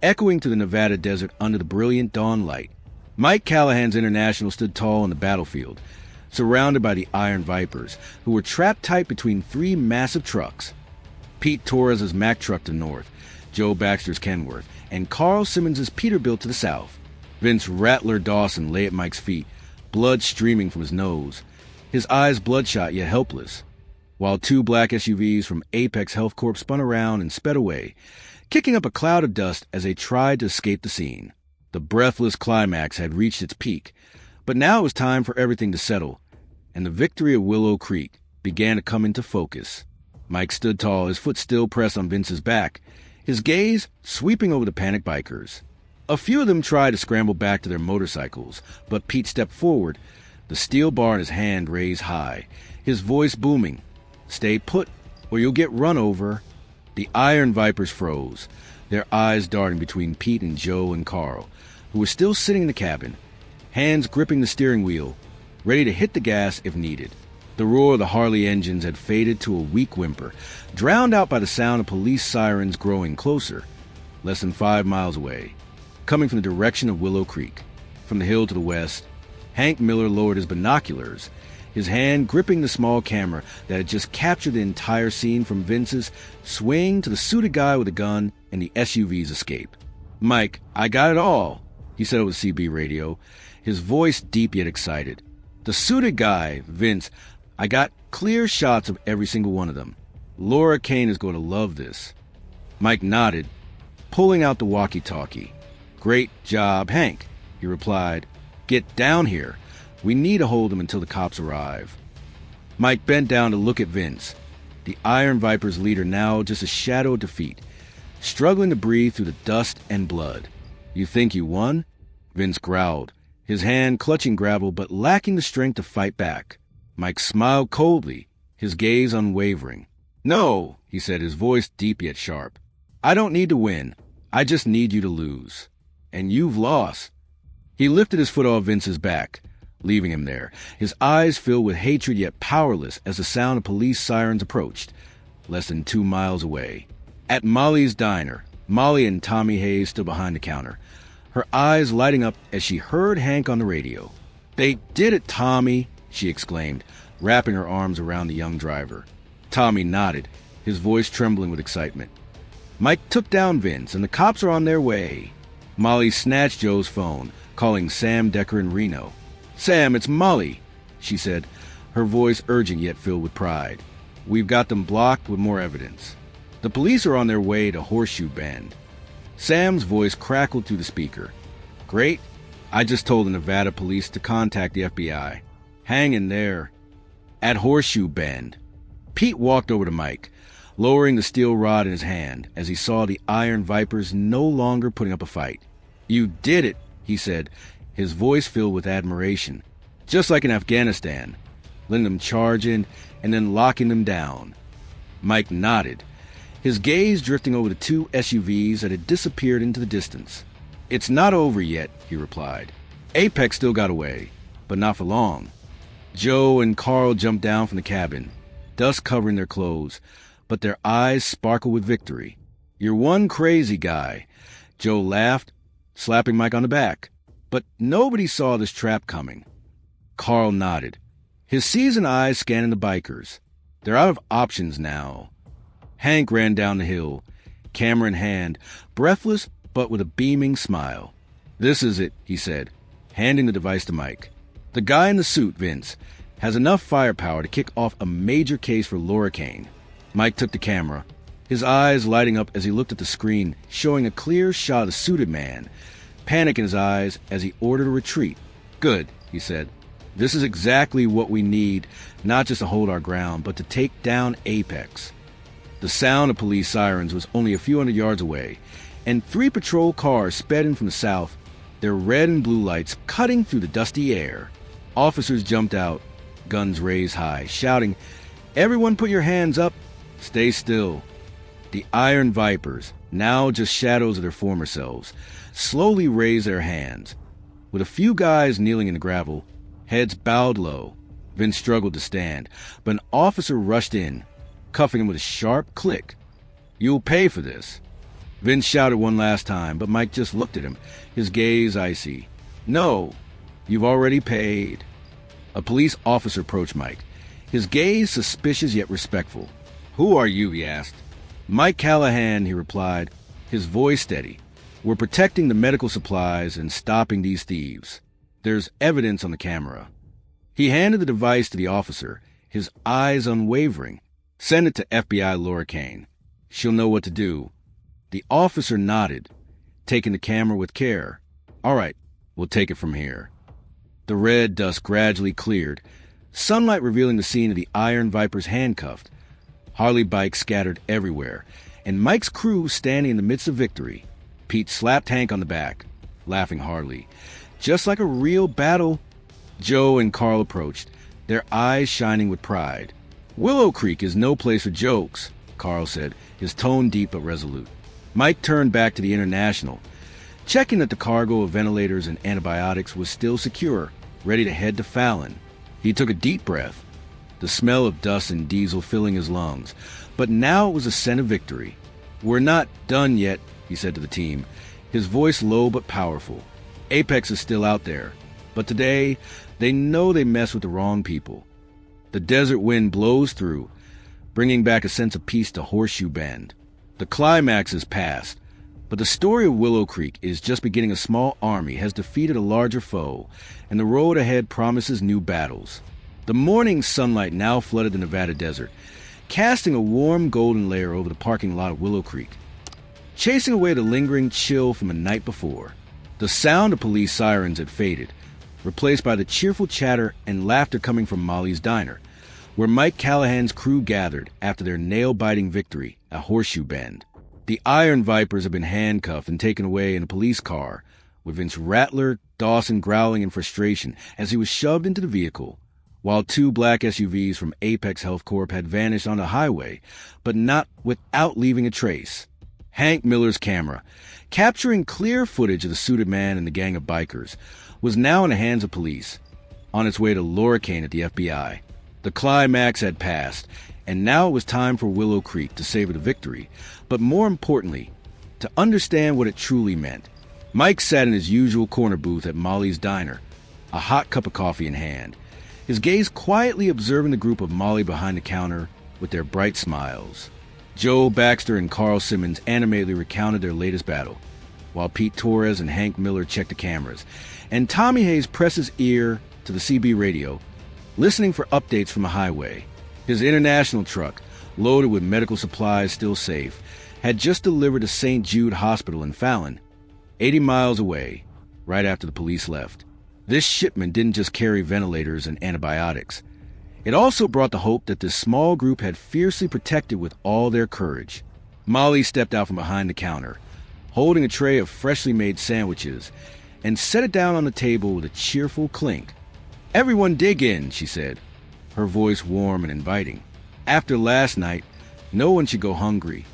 echoing to the Nevada desert under the brilliant dawn light. Mike Callahan's International stood tall on the battlefield, surrounded by the Iron Vipers, who were trapped tight between three massive trucks. Pete Torres's Mack truck to the north, Joe Baxter's Kenworth, and Carl Simmons's Peterbilt to the south. Vince Rattler Dawson lay at Mike's feet, blood streaming from his nose, his eyes bloodshot yet helpless, while two black SUVs from Apex Health Corp spun around and sped away, kicking up a cloud of dust as they tried to escape the scene. The breathless climax had reached its peak, but now it was time for everything to settle, and the victory of Willow Creek began to come into focus. Mike stood tall, his foot still pressed on Vince's back, his gaze sweeping over the panicked bikers. A few of them tried to scramble back to their motorcycles, but Pete stepped forward, the steel bar in his hand raised high, his voice booming. "Stay put, or you'll get run over." The Iron Vipers froze, their eyes darting between Pete and Joe and Carl, who were still sitting in the cabin, hands gripping the steering wheel, ready to hit the gas if needed. The roar of the Harley engines had faded to a weak whimper, drowned out by the sound of police sirens growing closer, less than 5 miles away, coming from the direction of Willow Creek. From the hill to the west, Hank Miller lowered his binoculars, his hand gripping the small camera that had just captured the entire scene from Vince's swing to the suited guy with a gun and the SUV's escape. "Mike, I got it all," he said over the CB radio, his voice deep yet excited. "The suited guy, Vince, I got clear shots of every single one of them. Laura Kane is going to love this." Mike nodded, pulling out the walkie-talkie. "Great job, Hank," he replied. "Get down here. We need to hold him until the cops arrive." Mike bent down to look at Vince, the Iron Vipers leader now just a shadow of defeat, struggling to breathe through the dust and blood. "You think you won?" Vince growled, his hand clutching gravel but lacking the strength to fight back. Mike smiled coldly, his gaze unwavering. "No," he said, his voice deep yet sharp. "I don't need to win. I just need you to lose. And you've lost." He lifted his foot off Vince's back, leaving him there, his eyes filled with hatred yet powerless as the sound of police sirens approached, less than 2 miles away. At Molly's diner, Molly and Tommy Hayes stood behind the counter, her eyes lighting up as she heard Hank on the radio. "They did it, Tommy," she exclaimed, wrapping her arms around the young driver. Tommy nodded, his voice trembling with excitement. "Mike took down Vince, and the cops are on their way." Molly snatched Joe's phone, calling Sam Decker in Reno. "Sam, it's Molly," she said, her voice urgent yet filled with pride. "We've got them blocked with more evidence. The police are on their way to Horseshoe Bend." Sam's voice crackled through the speaker. "Great. I just told the Nevada police to contact the FBI. Hang in there." At Horseshoe Bend, Pete walked over to Mike, lowering the steel rod in his hand as he saw the Iron Vipers no longer putting up a fight. "You did it," he said, his voice filled with admiration. "Just like in Afghanistan, letting them charge in and then locking them down." Mike nodded, his gaze drifting over the 2 SUVs that had disappeared into the distance. "It's not over yet," he replied. "Apex still got away, but not for long." Joe and Carl jumped down from the cabin, dust covering their clothes, but their eyes sparkled with victory. "You're one crazy guy," Joe laughed, slapping Mike on the back. "But nobody saw this trap coming." Carl nodded, his seasoned eyes scanning the bikers. "They're out of options now." Hank ran down the hill, camera in hand, breathless but with a beaming smile. "This is it," he said, handing the device to Mike. "The guy in the suit, Vince, has enough firepower to kick off a major case for Lorraine." Mike took the camera, his eyes lighting up as he looked at the screen, showing a clear shot of the suited man, panic in his eyes as he ordered a retreat. "Good," he said. "This is exactly what we need, not just to hold our ground, but to take down Apex." The sound of police sirens was only a few hundred yards away, and 3 patrol cars sped in from the south, their red and blue lights cutting through the dusty air. Officers jumped out, guns raised high, shouting, "Everyone put your hands up! Stay still." The Iron Vipers, now just shadows of their former selves, slowly raised their hands. With a few guys kneeling in the gravel, heads bowed low, Vince struggled to stand, but an officer rushed in, cuffing him with a sharp click. "You'll pay for this." Vince shouted one last time, but Mike just looked at him, his gaze icy. "No, you've already paid." A police officer approached Mike, his gaze suspicious yet respectful. "Who are you?" he asked. "Mike Callahan," he replied, his voice steady. "We're protecting the medical supplies and stopping these thieves. There's evidence on the camera." He handed the device to the officer, his eyes unwavering. "Send it to FBI Lorraine. She'll know what to do." The officer nodded, taking the camera with care. "All right, we'll take it from here." The red dust gradually cleared, sunlight revealing the scene of the Iron Vipers handcuffed, Harley bikes scattered everywhere, and Mike's crew standing in the midst of victory. Pete slapped Hank on the back, laughing heartily. "Just like a real battle." Joe and Carl approached, their eyes shining with pride. "Willow Creek is no place for jokes," Carl said, his tone deep but resolute. Mike turned back to the International, checking that the cargo of ventilators and antibiotics was still secure, ready to head to Fallon. He took a deep breath, the smell of dust and diesel filling his lungs, but now it was a scent of victory. "We're not done yet," he said to the team, his voice low but powerful. "Apex is still out there, but today they know they messed with the wrong people." The desert wind blows through, bringing back a sense of peace to Horseshoe Bend. The climax is past, but the story of Willow Creek is just beginning. A small army has defeated a larger foe, and the road ahead promises new battles. The morning sunlight now flooded the Nevada desert, casting a warm golden layer over the parking lot of Willow Creek, chasing away the lingering chill from the night before. The sound of police sirens had faded, replaced by the cheerful chatter and laughter coming from Molly's diner, where Mike Callahan's crew gathered after their nail-biting victory at Horseshoe Bend. The Iron Vipers had been handcuffed and taken away in a police car, with Vince Rattler, Dawson growling in frustration as he was shoved into the vehicle, while 2 black SUVs from Apex Health Corp had vanished on the highway, but not without leaving a trace. Hank Miller's camera, capturing clear footage of the suited man and the gang of bikers, was now in the hands of police, on its way to Laura Kane at the FBI. The climax had passed, and now it was time for Willow Creek to savor the victory, but more importantly, to understand what it truly meant. Mike sat in his usual corner booth at Molly's Diner, a hot cup of coffee in hand, his gaze quietly observing the group of Molly behind the counter with their bright smiles. Joe Baxter and Carl Simmons animatedly recounted their latest battle, while Pete Torres and Hank Miller checked the cameras, and Tommy Hayes pressed his ear to the CB radio, listening for updates from the highway. His international truck, loaded with medical supplies still safe, had just delivered to St. Jude Hospital in Fallon, 80 miles away, right after the police left. This shipment didn't just carry ventilators and antibiotics. It also brought the hope that this small group had fiercely protected with all their courage. Molly stepped out from behind the counter, holding a tray of freshly made sandwiches, and set it down on the table with a cheerful clink. "Everyone dig in," she said, her voice warm and inviting. After last night, no one should go hungry.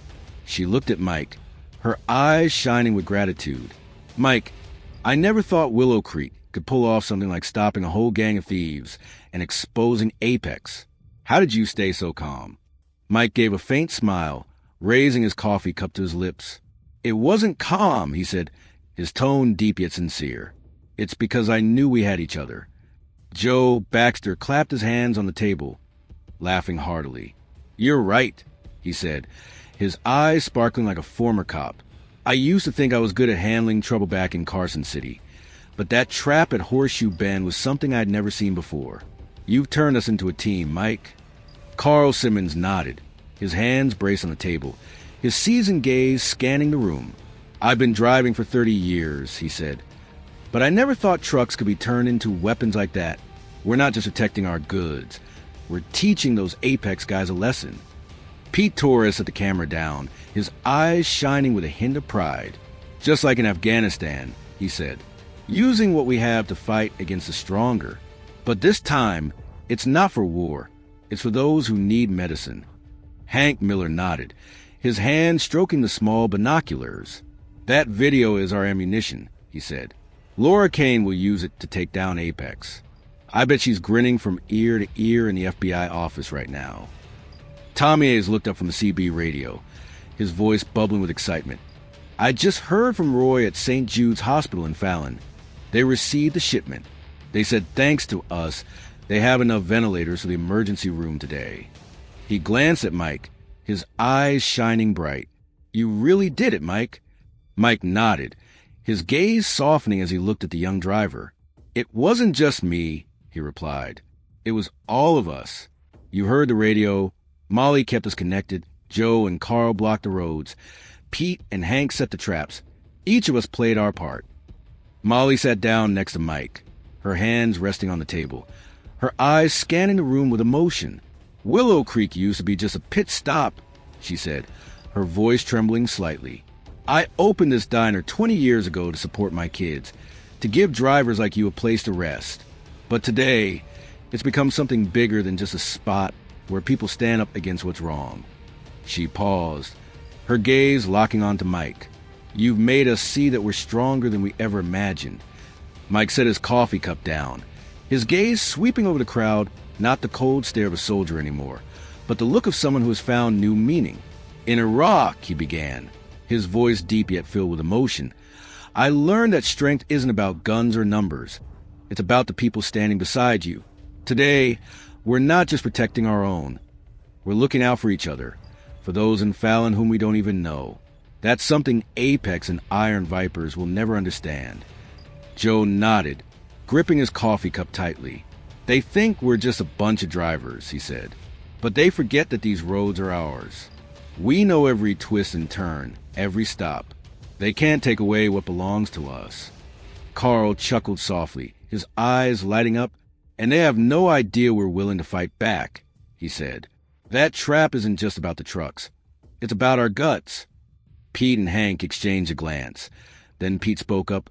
She looked at Mike, her eyes shining with gratitude. "Mike, I never thought Willow Creek could pull off something like stopping a whole gang of thieves and exposing Apex. How did you stay so calm?" Mike gave a faint smile, raising his coffee cup to his lips. "It wasn't calm," he said, his tone deep yet sincere. "It's because I knew we had each other." Joe Baxter clapped his hands on the table, laughing heartily. "You're right," he said, his eyes sparkling like a former cop. "I used to think I was good at handling trouble back in Carson City, but that trap at Horseshoe Bend was something I'd never seen before. You've turned us into a team, Mike." Carl Simmons nodded, his hands braced on the table, his seasoned gaze scanning the room. "I've been driving for 30 years, he said, "but I never thought trucks could be turned into weapons like that. We're not just protecting our goods. We're teaching those Apex guys a lesson." Pete Torres set the camera down, his eyes shining with a hint of pride. "Just like in Afghanistan," he said, "using what we have to fight against the stronger. But this time, it's not for war. It's for those who need medicine." Hank Miller nodded, his hand stroking the small binoculars. "That video is our ammunition," he said. "Laura Kane will use it to take down Apex. I bet she's grinning from ear to ear in the FBI office right now." Tommy Hayes looked up from the CB radio, his voice bubbling with excitement. "I just heard from Roy at St. Jude's Hospital in Fallon. They received the shipment. They said thanks to us, they have enough ventilators for the emergency room today." He glanced at Mike, his eyes shining bright. "You really did it, Mike." Mike nodded, his gaze softening as he looked at the young driver. "It wasn't just me," he replied. "It was all of us. You heard the radio. Molly kept us connected. Joe and Carl blocked the roads. Pete and Hank set the traps. Each of us played our part." Molly sat down next to Mike, her hands resting on the table, her eyes scanning the room with emotion. "Willow Creek used to be just a pit stop," she said, her voice trembling slightly. "I opened this diner 20 years ago to support my kids, to give drivers like you a place to rest. But today, it's become something bigger than just a spot where people stand up against what's wrong." She paused, her gaze locking onto Mike. "You've made us see that we're stronger than we ever imagined." Mike set his coffee cup down, his gaze sweeping over the crowd, not the cold stare of a soldier anymore, but the look of someone who has found new meaning. "In Iraq," he began, his voice deep yet filled with emotion, "I learned that strength isn't about guns or numbers. It's about the people standing beside you. Today, we're not just protecting our own. We're looking out for each other, for those in Fallon whom we don't even know. That's something Apex and Iron Vipers will never understand." Joe nodded, gripping his coffee cup tightly. "They think we're just a bunch of drivers," he said, "but they forget that these roads are ours. We know every twist and turn, every stop. They can't take away what belongs to us." Carl chuckled softly, his eyes lighting up. "And they have no idea we're willing to fight back," he said. "That trap isn't just about the trucks. It's about our guts." Pete and Hank exchanged a glance. Then Pete spoke up.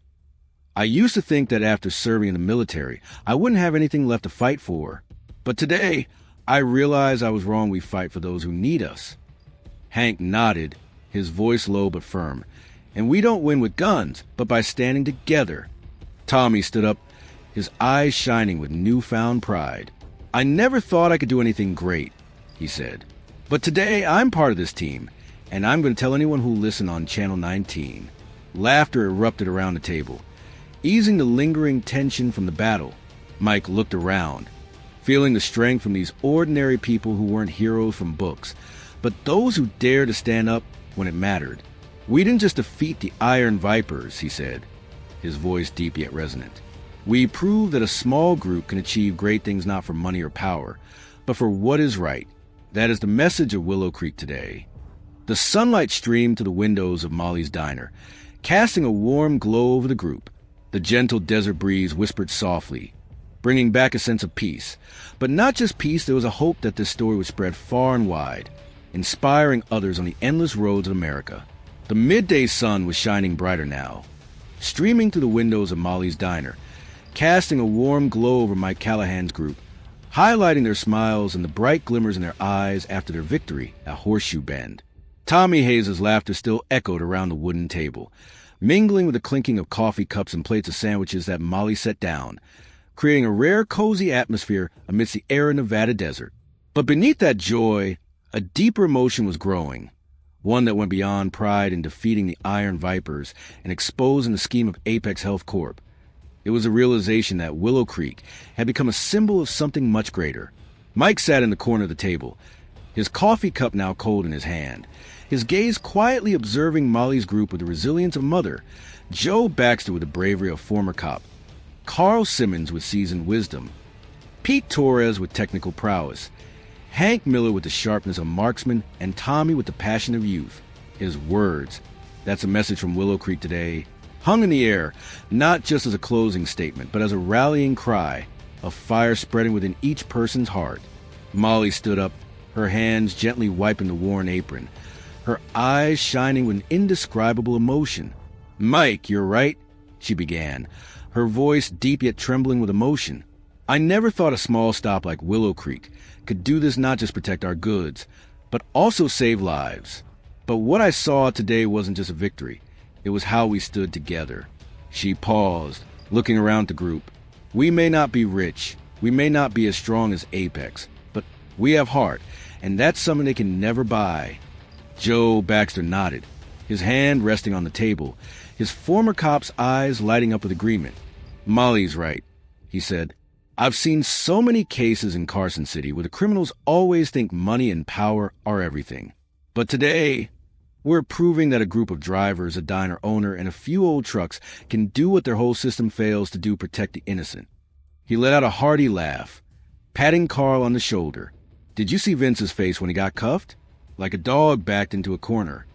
I used to think that after serving in the military, I wouldn't have anything left to fight for. But today, I realize I was wrong. We fight for those who need us. Hank nodded, his voice low but firm. And we don't win with guns, but by standing together. Tommy stood up, his eyes shining with newfound pride. I never thought I could do anything great, he said. But today, I'm part of this team, and I'm going to tell anyone who'll listen on Channel 19. Laughter erupted around the table. Easing the lingering tension from the battle, Mike looked around, feeling the strength from these ordinary people who weren't heroes from books, but those who dared to stand up when it mattered. We didn't just defeat the Iron Vipers, he said, his voice deep yet resonant. We proved that a small group can achieve great things not for money or power, but for what is right. That is the message of Willow Creek today. The sunlight streamed to the windows of Molly's diner, casting a warm glow over the group. The gentle desert breeze whispered softly, bringing back a sense of peace. But not just peace, there was a hope that this story would spread far and wide, inspiring others on the endless roads of America. The midday sun was shining brighter now, streaming through the windows of Molly's diner, casting a warm glow over Mike Callahan's group, highlighting their smiles and the bright glimmers in their eyes after their victory at Horseshoe Bend. Tommy Hayes' laughter still echoed around the wooden table, mingling with the clinking of coffee cups and plates of sandwiches that Molly set down, creating a rare, cozy atmosphere amidst the arid Nevada desert. But beneath that joy, a deeper emotion was growing, one that went beyond pride in defeating the Iron Vipers and exposing the scheme of Apex Health Corp. It was a realization that Willow Creek had become a symbol of something much greater. Mike sat in the corner of the table, his coffee cup now cold in his hand, his gaze quietly observing Molly's group with the resilience of mother, Joe Baxter with the bravery of former cop, Carl Simmons with seasoned wisdom, Pete Torres with technical prowess, Hank Miller with the sharpness of marksman, and Tommy with the passion of youth. His words, that's a message from Willow Creek today, hung in the air, not just as a closing statement, but as a rallying cry, a fire spreading within each person's heart. Molly stood up, her hands gently wiping the worn apron, her eyes shining with an indescribable emotion. Mike, you're right, she began, her voice deep yet trembling with emotion. I never thought a small stop like Willow Creek could do this, not just protect our goods, but also save lives. But what I saw today wasn't just a victory. It was how we stood together. She paused, looking around the group. We may not be rich, we may not be as strong as Apex, but we have heart, and that's something they can never buy. Joe Baxter nodded, his hand resting on the table, his former cop's eyes lighting up with agreement. Molly's right, he said. I've seen so many cases in Carson City where the criminals always think money and power are everything. But today, we're proving that a group of drivers, a diner owner, and a few old trucks can do what their whole system fails to do: protect the innocent. He let out a hearty laugh, patting Carl on the shoulder. Did you see Vince's face when he got cuffed? Like a dog backed into a corner.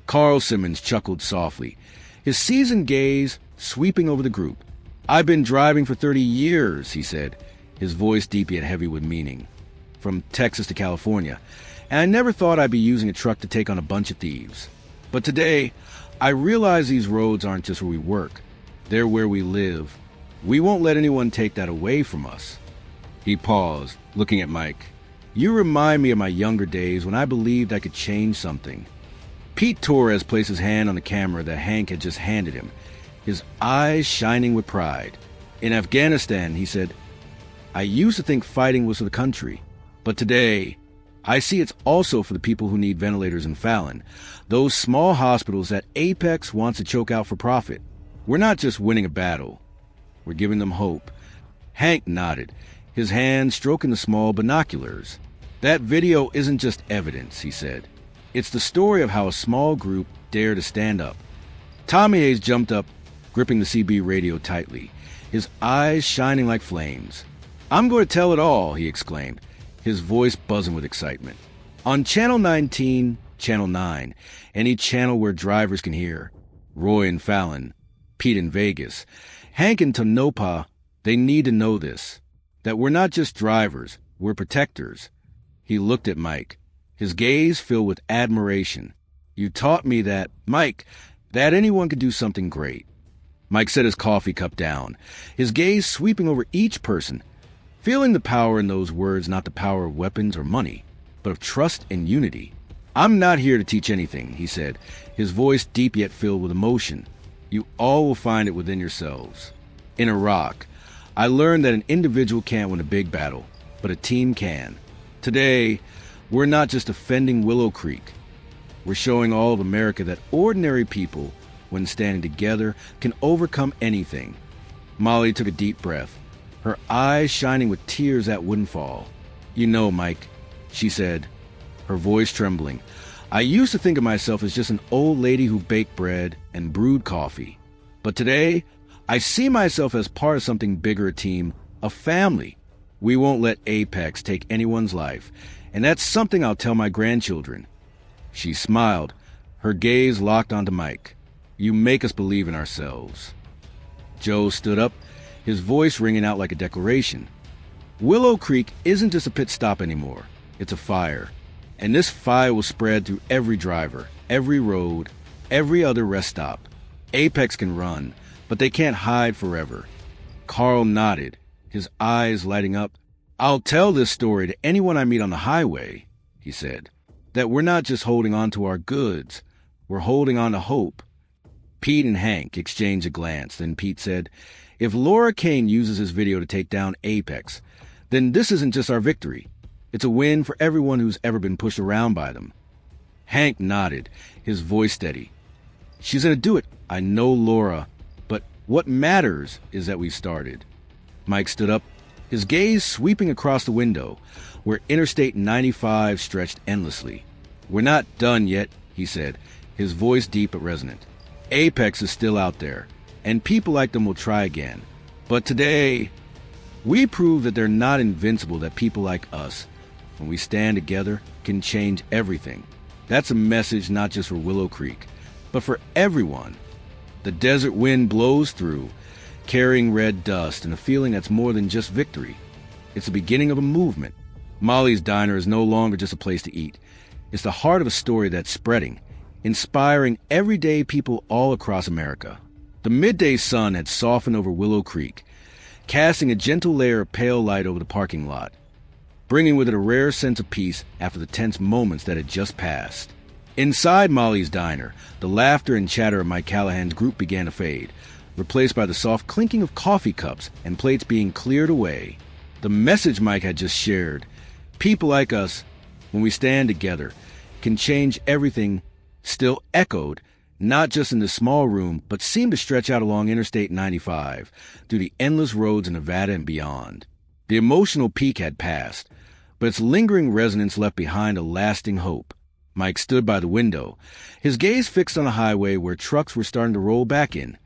Carl Simmons chuckled softly, his seasoned gaze sweeping over the group. I've been driving for 30 years, he said, his voice deep yet heavy with meaning. From Texas to California, and I never thought I'd be using a truck to take on a bunch of thieves. But today, I realize these roads aren't just where we work. They're where we live. We won't let anyone take that away from us. He paused, looking at Mike. You remind me of my younger days when I believed I could change something. Pete Torres placed his hand on the camera that Hank had just handed him, his eyes shining with pride. In Afghanistan, he said, I used to think fighting was for the country, but today, I see it's also for the people who need ventilators in Fallon, those small hospitals that Apex wants to choke out for profit. We're not just winning a battle, we're giving them hope. Hank nodded, his hand stroking the small binoculars. That video isn't just evidence, he said. It's the story of how a small group dared to stand up. Tommy Hayes jumped up, gripping the CB radio tightly, his eyes shining like flames. I'm going to tell it all, he exclaimed, his voice buzzing with excitement. On Channel 19, Channel 9, any channel where drivers can hear. Roy in Fallon, Pete in Vegas, Hank in Tonopah, they need to know this, that we're not just drivers, we're protectors. He looked at Mike, his gaze filled with admiration. You taught me that, Mike, that anyone could do something great. Mike set his coffee cup down, his gaze sweeping over each person, feeling the power in those words, not the power of weapons or money, but of trust and unity. "I'm not here to teach anything," he said, his voice deep yet filled with emotion. "You all will find it within yourselves. In Iraq, I learned that an individual can't win a big battle, but a team can. Today, we're not just defending Willow Creek. We're showing all of America that ordinary people, when standing together, can overcome anything." Molly took a deep breath, her eyes shining with tears that wouldn't fall. "You know, Mike," she said, her voice trembling, "I used to think of myself as just an old lady who baked bread and brewed coffee. But today, I see myself as part of something bigger, a team, a family. We won't let Apex take anyone's life, and that's something I'll tell my grandchildren." She smiled, her gaze locked onto Mike. "You make us believe in ourselves." Joe stood up, his voice ringing out like a declaration. "Willow Creek isn't just a pit stop anymore. It's a fire. And this fire will spread through every driver, every road, every other rest stop. Apex can run, but they can't hide forever." Carl nodded, his eyes lighting up. "I'll tell this story to anyone I meet on the highway," he said, "that we're not just holding on to our goods, we're holding on to hope." Pete and Hank exchanged a glance. Then Pete said, "If Laura Kane uses this video to take down Apex, then this isn't just our victory. It's a win for everyone who's ever been pushed around by them." Hank nodded, his voice steady. "She's going to do it. I know Laura. But what matters is that we started." Mike stood up, his gaze sweeping across the window, where Interstate 95 stretched endlessly. "We're not done yet," he said, his voice deep but resonant. "Apex is still out there, and people like them will try again. But today, we prove that they're not invincible, that people like us, when we stand together, can change everything. That's a message not just for Willow Creek, but for everyone. The desert wind blows through, carrying red dust and a feeling that's more than just victory. It's the beginning of a movement. Molly's Diner is no longer just a place to eat. It's the heart of a story that's spreading, inspiring everyday people all across America." The midday sun had softened over Willow Creek, casting a gentle layer of pale light over the parking lot, bringing with it a rare sense of peace after the tense moments that had just passed. Inside Molly's Diner, the laughter and chatter of Mike Callahan's group began to fade, replaced by the soft clinking of coffee cups and plates being cleared away. The message Mike had just shared, people like us, when we stand together, can change everything, still echoed, not just in this small room, but seemed to stretch out along Interstate 95, through the endless roads of Nevada and beyond. The emotional peak had passed, but its lingering resonance left behind a lasting hope. Mike stood by the window, his gaze fixed on a highway where trucks were starting to roll back in,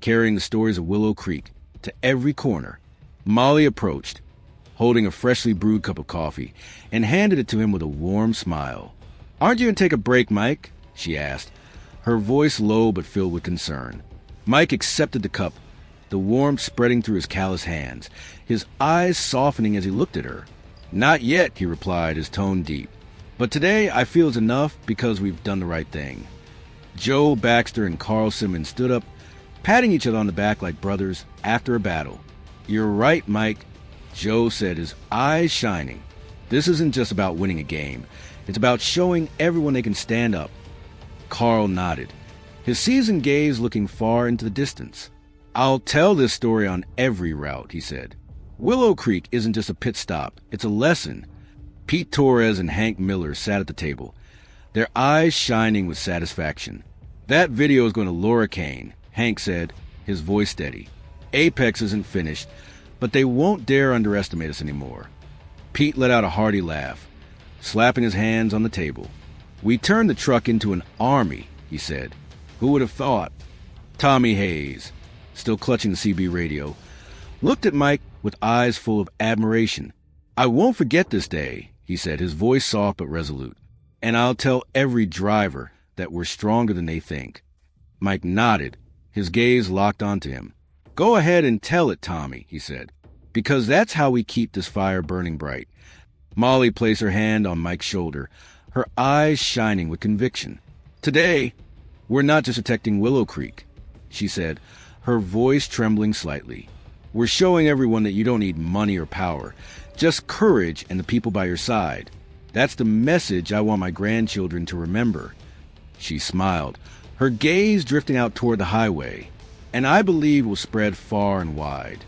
carrying the stories of Willow Creek to every corner. Molly approached, holding a freshly brewed cup of coffee, and handed it to him with a warm smile. "Aren't you going to take a break, Mike?" she asked, her voice low but filled with concern. Mike accepted the cup, the warmth spreading through his callous hands, his eyes softening as he looked at her. "Not yet," he replied, his tone deep. "But today I feel it's enough because we've done the right thing." Joe Baxter and Carl Simmons stood up, patting each other on the back like brothers after a battle. "You're right, Mike," Joe said, his eyes shining. "This isn't just about winning a game. It's about showing everyone they can stand up." Carl nodded, his seasoned gaze looking far into the distance. "I'll tell this story on every route," he said. "Willow Creek isn't just a pit stop. It's a lesson." Pete Torres and Hank Miller sat at the table, their eyes shining with satisfaction. "That video is going to Laura Kane," Hank said, his voice steady. "Apex isn't finished, but they won't dare underestimate us anymore." Pete let out a hearty laugh, slapping his hands on the table. "We turned the truck into an army," he said. "Who would have thought?" Tommy Hayes, still clutching the CB radio, looked at Mike with eyes full of admiration. "I won't forget this day," he said, his voice soft but resolute. "And I'll tell every driver that we're stronger than they think." Mike nodded, his gaze locked onto him. "Go ahead and tell it, Tommy," he said, "because that's how we keep this fire burning bright." Molly placed her hand on Mike's shoulder, her eyes shining with conviction. "Today, we're not just protecting Willow Creek," she said, her voice trembling slightly. "We're showing everyone that you don't need money or power, just courage and the people by your side. That's the message I want my grandchildren to remember." She smiled, her gaze drifting out toward the highway, and I believe will spread far and wide.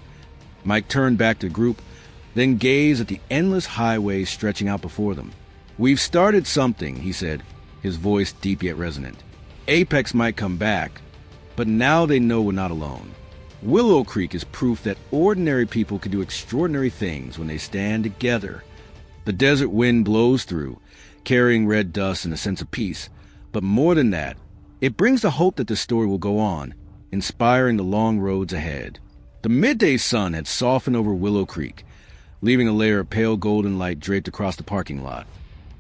Mike turned back to the group, then gazed at the endless highway stretching out before them. "We've started something," he said, his voice deep yet resonant. "Apex might come back, but now they know we're not alone. Willow Creek is proof that ordinary people can do extraordinary things when they stand together." The desert wind blows through, carrying red dust and a sense of peace. But more than that, it brings the hope that the story will go on, inspiring the long roads ahead. The midday sun had softened over Willow Creek, leaving a layer of pale golden light draped across the parking lot,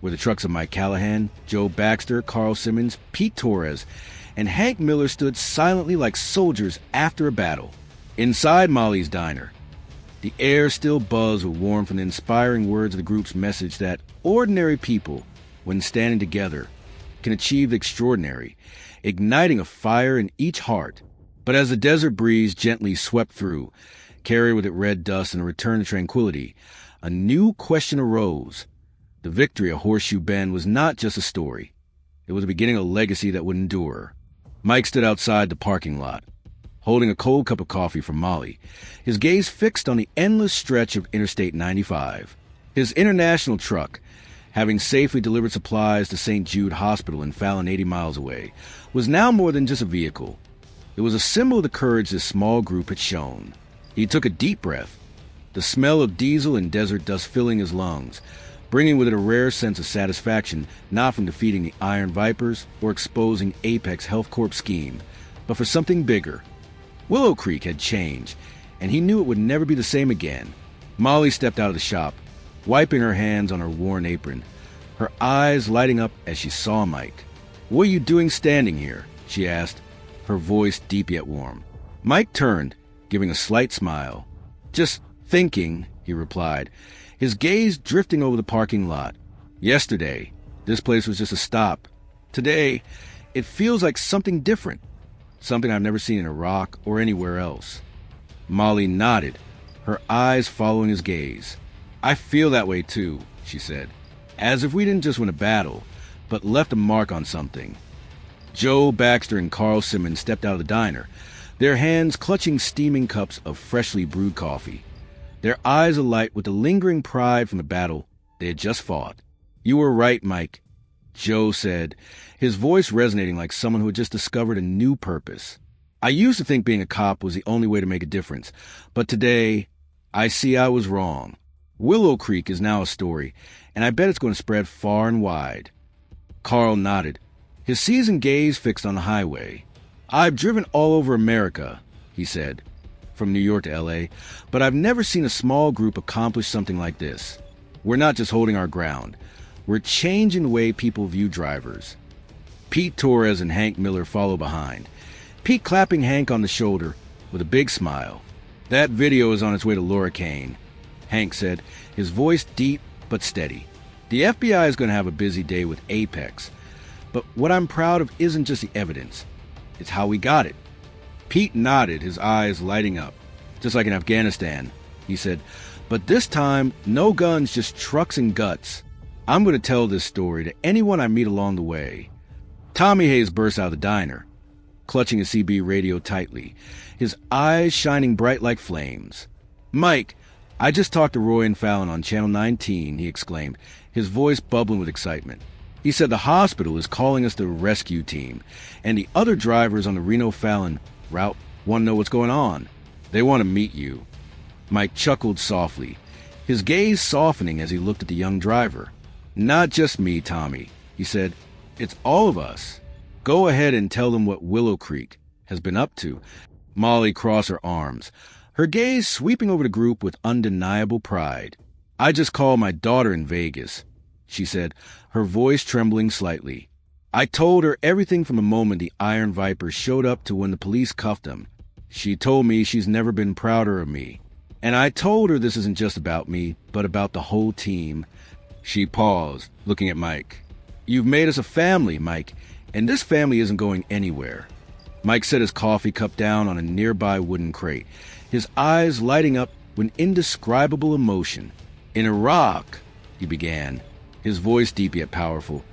where the trucks of Mike Callahan, Joe Baxter, Carl Simmons, Pete Torres, and Hank Miller stood silently like soldiers after a battle. Inside Molly's diner, the air still buzzed with warmth from the inspiring words of the group's message that ordinary people, when standing together, can achieve the extraordinary, igniting a fire in each heart. But as the desert breeze gently swept through, carried with it red dust and a return to tranquility, a new question arose. The victory of Horseshoe Bend was not just a story. It was the beginning of a legacy that would endure. Mike stood outside the parking lot, holding a cold cup of coffee for Molly, his gaze fixed on the endless stretch of Interstate 95. His international truck, having safely delivered supplies to St. Jude Hospital in Fallon 80 miles away, was now more than just a vehicle. It was a symbol of the courage this small group had shown. He took a deep breath, the smell of diesel and desert dust filling his lungs, bringing with it a rare sense of satisfaction, not from defeating the Iron Vipers or exposing Apex Health Corp's scheme, but for something bigger. Willow Creek had changed, and he knew it would never be the same again. Molly stepped out of the shop, wiping her hands on her worn apron, her eyes lighting up as she saw Mike. "What are you doing standing here?" she asked, her voice deep yet warm. Mike turned, giving a slight smile. "Just thinking," he replied, his gaze drifting over the parking lot. "Yesterday, this place was just a stop. Today, it feels like something different, something I've never seen in Iraq or anywhere else." Molly nodded, her eyes following his gaze. "I feel that way too," she said, "as if we didn't just win a battle, but left a mark on something." Joe Baxter and Carl Simmons stepped out of the diner, their hands clutching steaming cups of freshly brewed coffee, their eyes alight with the lingering pride from the battle they had just fought. "You were right, Mike," Joe said, his voice resonating like someone who had just discovered a new purpose. "I used to think being a cop was the only way to make a difference, but today, I see I was wrong. Willow Creek is now a story, and I bet it's going to spread far and wide." Carl nodded, his seasoned gaze fixed on the highway. "I've driven all over America," he said, "from New York to L.A., but I've never seen a small group accomplish something like this. We're not just holding our ground. We're changing the way people view drivers." Pete Torres and Hank Miller follow behind, Pete clapping Hank on the shoulder with a big smile. "That video is on its way to Laura Kane," Hank said, his voice deep but steady. "The FBI is going to have a busy day with Apex, but what I'm proud of isn't just the evidence. It's how we got it." Pete nodded, his eyes lighting up. "Just like in Afghanistan," he said, "but this time, no guns, just trucks and guts. I'm going to tell this story to anyone I meet along the way." Tommy Hayes burst out of the diner, clutching his CB radio tightly, his eyes shining bright like flames. "Mike, I just talked to Roy and Fallon on Channel 19, he exclaimed, his voice bubbling with excitement. "He said the hospital is calling us the rescue team, and the other drivers on the Reno-Fallon route want to know what's going on. They want to meet you." Mike chuckled softly, his gaze softening as he looked at the young driver. "Not just me, Tommy," he said. "It's all of us. Go ahead and tell them what Willow Creek has been up to." Molly crossed her arms, her gaze sweeping over the group with undeniable pride. "I just called my daughter in Vegas," she said, her voice trembling slightly. "I told her everything from the moment the Iron Vipers showed up to when the police cuffed them. She told me she's never been prouder of me. And I told her this isn't just about me, but about the whole team." She paused, looking at Mike. "You've made us a family, Mike, and this family isn't going anywhere." Mike set his coffee cup down on a nearby wooden crate, his eyes lighting up with indescribable emotion. "In Iraq," he began, his voice deep yet powerful,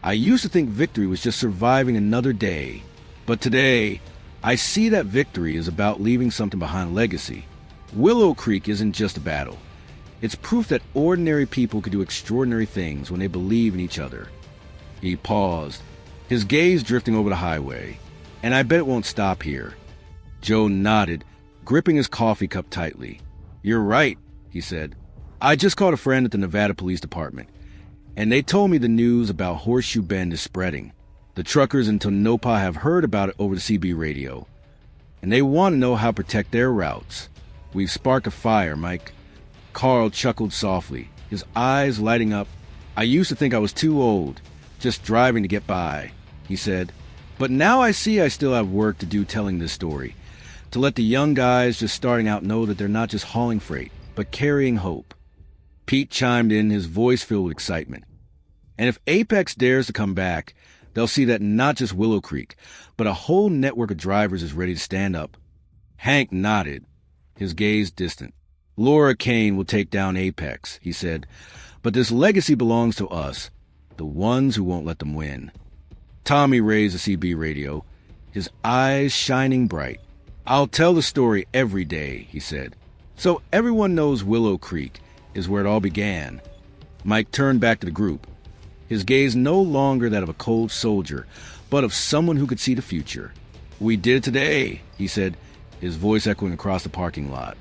"I used to think victory was just surviving another day. But today, I see that victory is about leaving something behind, legacy. Willow Creek isn't just a battle. It's proof that ordinary people can do extraordinary things when they believe in each other." He paused, his gaze drifting over the highway. "And I bet it won't stop here." Joe nodded, gripping his coffee cup tightly. "You're right," he said. "I just called a friend at the Nevada Police Department, and they told me the news about Horseshoe Bend is spreading. The truckers in Tonopah have heard about it over the CB radio, and they want to know how to protect their routes. We've sparked a fire, Mike." Carl chuckled softly, his eyes lighting up. "I used to think I was too old, just driving to get by," he said. "But now I see I still have work to do telling this story, to let the young guys just starting out know that they're not just hauling freight, but carrying hope." Pete chimed in, his voice filled with excitement. "And if Apex dares to come back, they'll see that not just Willow Creek, but a whole network of drivers is ready to stand up." Hank nodded, his gaze distant. "Laura Kane will take down Apex," he said, "but this legacy belongs to us, the ones who won't let them win." Tommy raised the CB radio, his eyes shining bright. "I'll tell the story every day," he said, "so everyone knows Willow Creek is where it all began." Mike turned back to the group, his gaze no longer that of a cold soldier, but of someone who could see the future. "We did it today," he said, his voice echoing across the parking lot.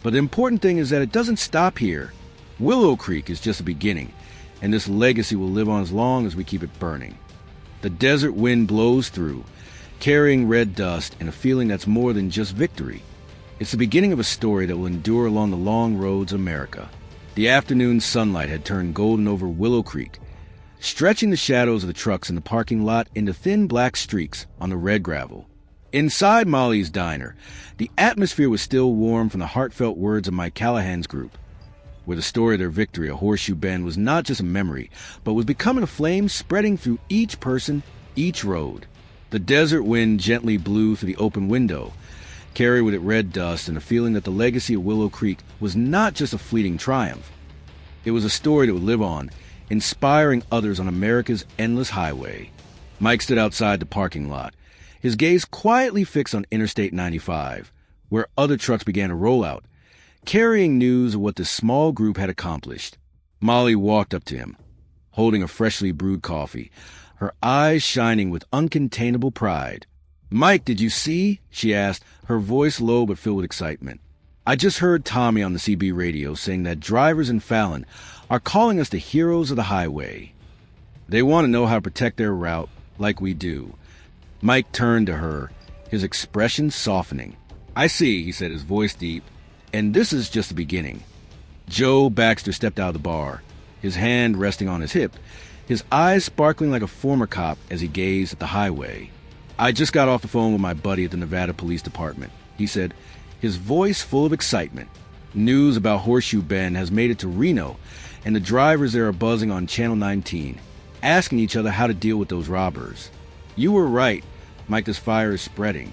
"But the important thing is that it doesn't stop here. Willow Creek is just the beginning, and this legacy will live on as long as we keep it burning." The desert wind blows through, carrying red dust and a feeling that's more than just victory. It's the beginning of a story that will endure along the long roads of America. The afternoon sunlight had turned golden over Willow Creek, stretching the shadows of the trucks in the parking lot into thin black streaks on the red gravel. Inside Molly's diner, the atmosphere was still warm from the heartfelt words of Mike Callahan's group, where the story of their victory at Horseshoe Bend was not just a memory, but was becoming a flame spreading through each person, each road. The desert wind gently blew through the open window, carried with it red dust and a feeling that the legacy of Willow Creek was not just a fleeting triumph. It was a story that would live on, inspiring others on America's endless highway. Mike stood outside the parking lot, his gaze quietly fixed on Interstate 95, where other trucks began to roll out, carrying news of what this small group had accomplished. Molly walked up to him, holding a freshly brewed coffee, her eyes shining with uncontainable pride. "Mike, did you see?" she asked, her voice low but filled with excitement. "I just heard Tommy on the CB radio saying that drivers in Fallon are calling us the heroes of the highway. They want to know how to protect their route like we do." Mike turned to her, his expression softening. "I see," he said, his voice deep, "and this is just the beginning." Joe Baxter stepped out of the bar, his hand resting on his hip, his eyes sparkling like a former cop as he gazed at the highway. "I just got off the phone with my buddy at the Nevada Police Department," he said, his voice full of excitement. "News about Horseshoe Bend has made it to Reno, and the drivers there are buzzing on Channel 19, asking each other how to deal with those robbers. You were right, Mike, this fire is spreading."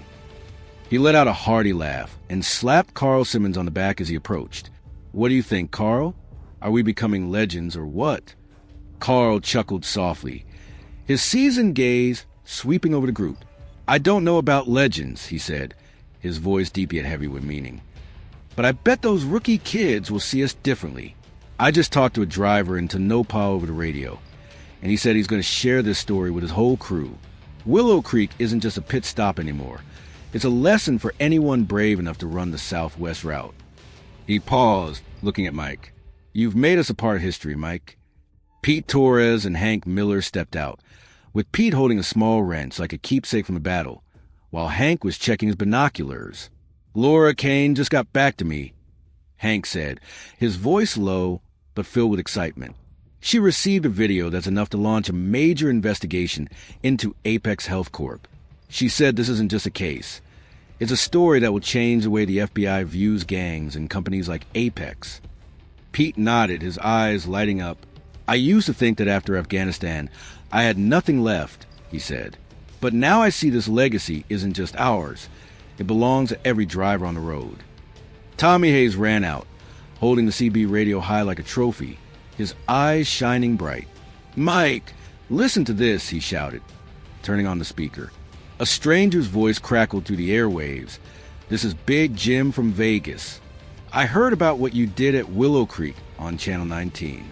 He let out a hearty laugh and slapped Carl Simmons on the back as he approached. "What do you think, Carl? Are we becoming legends or what?" Carl chuckled softly, his seasoned gaze sweeping over the group. "I don't know about legends," he said, his voice deep yet heavy with meaning. "But I bet those rookie kids will see us differently. I just talked to a driver in Tonopah over the radio, and he said he's going to share this story with his whole crew. Willow Creek isn't just a pit stop anymore. It's a lesson for anyone brave enough to run the Southwest route." He paused, looking at Mike. "You've made us a part of history, Mike." Pete Torres and Hank Miller stepped out, with Pete holding a small wrench like a keepsake from the battle, while Hank was checking his binoculars. "Laura Kane just got back to me," Hank said, his voice low but filled with excitement. "She received a video that's enough to launch a major investigation into Apex Health Corp. She said this isn't just a case. It's a story that will change the way the FBI views gangs and companies like Apex." Pete nodded, his eyes lighting up. "I used to think that after Afghanistan, I had nothing left," he said. But now I see this legacy isn't just ours. It belongs to every driver on the road. Tommy Hayes ran out, holding the CB radio high like a trophy, his eyes shining bright. "Mike, listen to this," he shouted, turning on the speaker. A stranger's voice crackled through the airwaves. "This is Big Jim from Vegas. I heard about what you did at Willow Creek on Channel 19.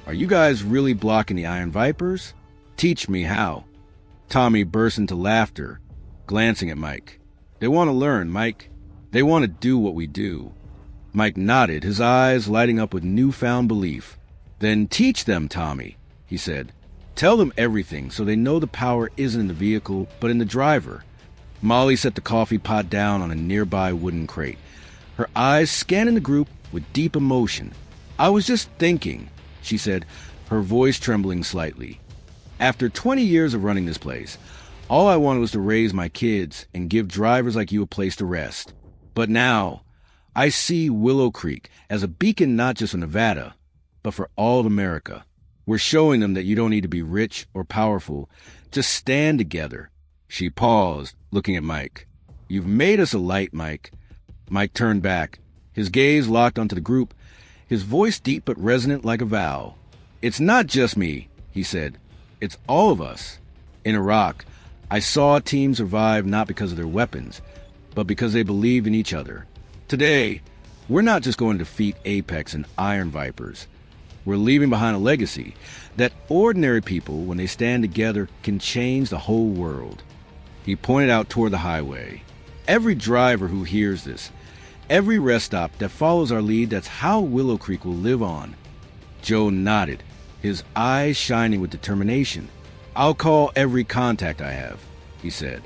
Are you guys really blocking the Iron Vipers? Teach me how." Tommy burst into laughter, glancing at Mike. "They want to learn, Mike. They want to do what we do." Mike nodded, his eyes lighting up with newfound belief. "Then teach them, Tommy," he said. "Tell them everything so they know the power isn't in the vehicle, but in the driver." Molly set the coffee pot down on a nearby wooden crate, her eyes scanning the group with deep emotion. "I was just thinking," she said, her voice trembling slightly. "After 20 years of running this place, all I wanted was to raise my kids and give drivers like you a place to rest. But now, I see Willow Creek as a beacon not just for Nevada, but for all of America. We're showing them that you don't need to be rich or powerful. Just stand together." She paused, looking at Mike. "You've made us a light, Mike." Mike turned back, his gaze locked onto the group, his voice deep but resonant like a vow. "It's not just me," he said. "It's all of us. In Iraq, I saw a team survive not because of their weapons, but because they believed in each other. Today, we're not just going to defeat Apex and Iron Vipers. We're leaving behind a legacy that ordinary people, when they stand together, can change the whole world." He pointed out toward the highway. "Every driver who hears this, every rest stop that follows our lead, that's how Willow Creek will live on." Joe nodded, his eyes shining with determination. "I'll call every contact I have," he said,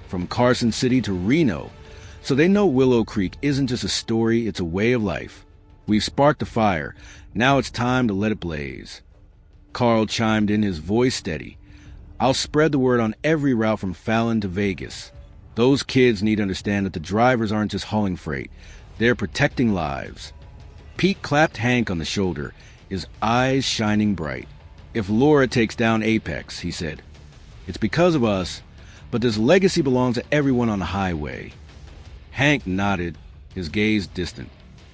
"from Carson City to Reno, so they know Willow Creek isn't just a story, it's a way of life. We've sparked the fire. Now it's time to let it blaze." Carl chimed in, his voice steady. "I'll spread the word on every route from Fallon to Vegas. Those kids need to understand that the drivers aren't just hauling freight. They're protecting lives." Pete clapped Hank on the shoulder, his eyes shining bright. "If Laura takes down Apex," he said, "it's because of us, but this legacy belongs to everyone on the highway." Hank nodded, his gaze distant.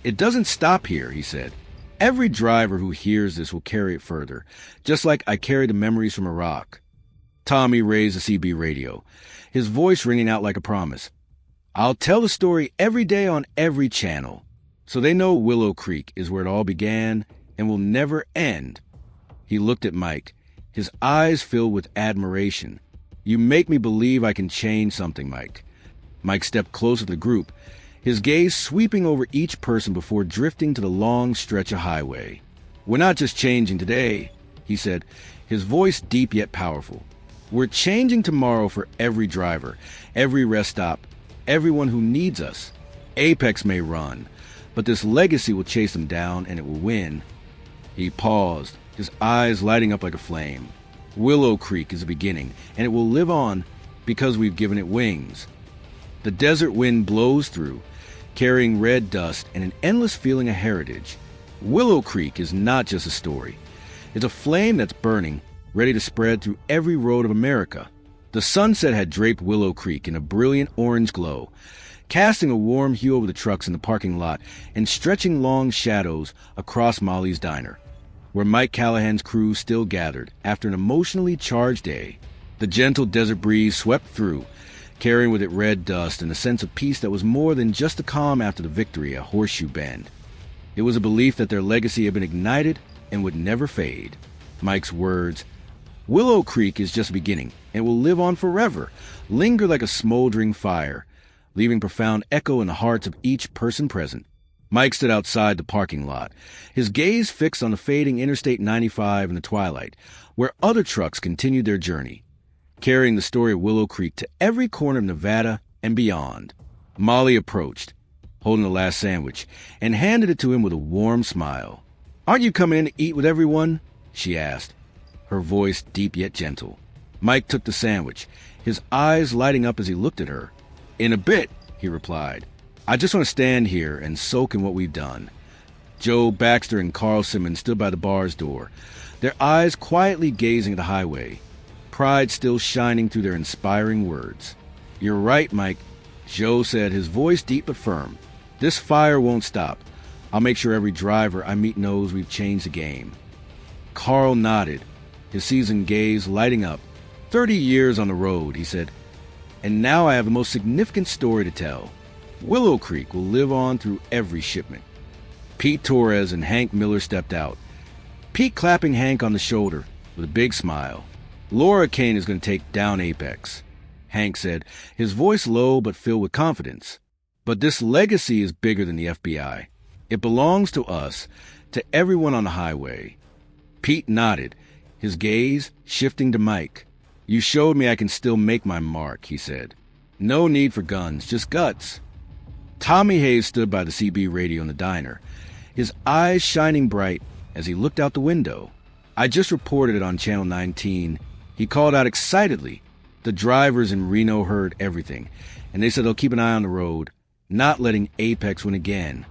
"It doesn't stop here," he said. "Every driver who hears this will carry it further, just like I carried the memories from Iraq." Tommy raised the CB radio, his voice ringing out like a promise. "I'll tell the story every day on every channel, so they know Willow Creek is where it all began and will never end." He looked at Mike, his eyes filled with admiration. "You make me believe I can change something, Mike." Mike stepped closer to the group, his gaze sweeping over each person before drifting to the long stretch of highway. "We're not just changing today," he said, his voice deep yet powerful. "We're changing tomorrow for every driver, every rest stop, everyone who needs us. Apex may run, but this legacy will chase them down and it will win." He paused, his eyes lighting up like a flame. "Willow Creek is the beginning, and it will live on because we've given it wings." The desert wind blows through, carrying red dust and an endless feeling of heritage. Willow Creek is not just a story. It's a flame that's burning, ready to spread through every road of America. The sunset had draped Willow Creek in a brilliant orange glow, casting a warm hue over the trucks in the parking lot and stretching long shadows across Molly's Diner, where Mike Callahan's crew still gathered after an emotionally charged day. The gentle desert breeze swept through, carrying with it red dust and a sense of peace that was more than just the calm after the victory at Horseshoe Bend. It was a belief that their legacy had been ignited and would never fade. Mike's words, "Willow Creek is just beginning and will live on forever," linger like a smoldering fire, leaving profound echo in the hearts of each person present. Mike stood outside the parking lot, his gaze fixed on the fading Interstate 95 in the twilight, where other trucks continued their journey, carrying the story of Willow Creek to every corner of Nevada and beyond. Molly approached, holding the last sandwich, and handed it to him with a warm smile. "Aren't you coming in to eat with everyone?" she asked, her voice deep yet gentle. Mike took the sandwich, his eyes lighting up as he looked at her. "In a bit," he replied. "I just want to stand here and soak in what we've done." Joe Baxter and Carl Simmons stood by the bar's door, their eyes quietly gazing at the highway. pride still shining through their inspiring words. "You're right, Mike," Joe said, his voice deep but firm. "This fire won't stop. I'll make sure every driver I meet knows we've changed the game." Carl nodded, his seasoned gaze lighting up. 30 years on the road," he said. "And now I have the most significant story to tell. Willow Creek will live on through every shipment." Pete Torres and Hank Miller stepped out, Pete clapping Hank on the shoulder with a big smile. "Laura Kane is going to take down Apex," Hank said, his voice low but filled with confidence. "But this legacy is bigger than the FBI. It belongs to us, to everyone on the highway." Pete nodded, his gaze shifting to Mike. "You showed me I can still make my mark," he said. "No need for guns, just guts." Tommy Hayes stood by the CB radio in the diner, his eyes shining bright as he looked out the window. "I just reported it on Channel 19. He called out excitedly. The drivers in Reno heard everything, and they said they'll keep an eye on the road, not letting Apex win again."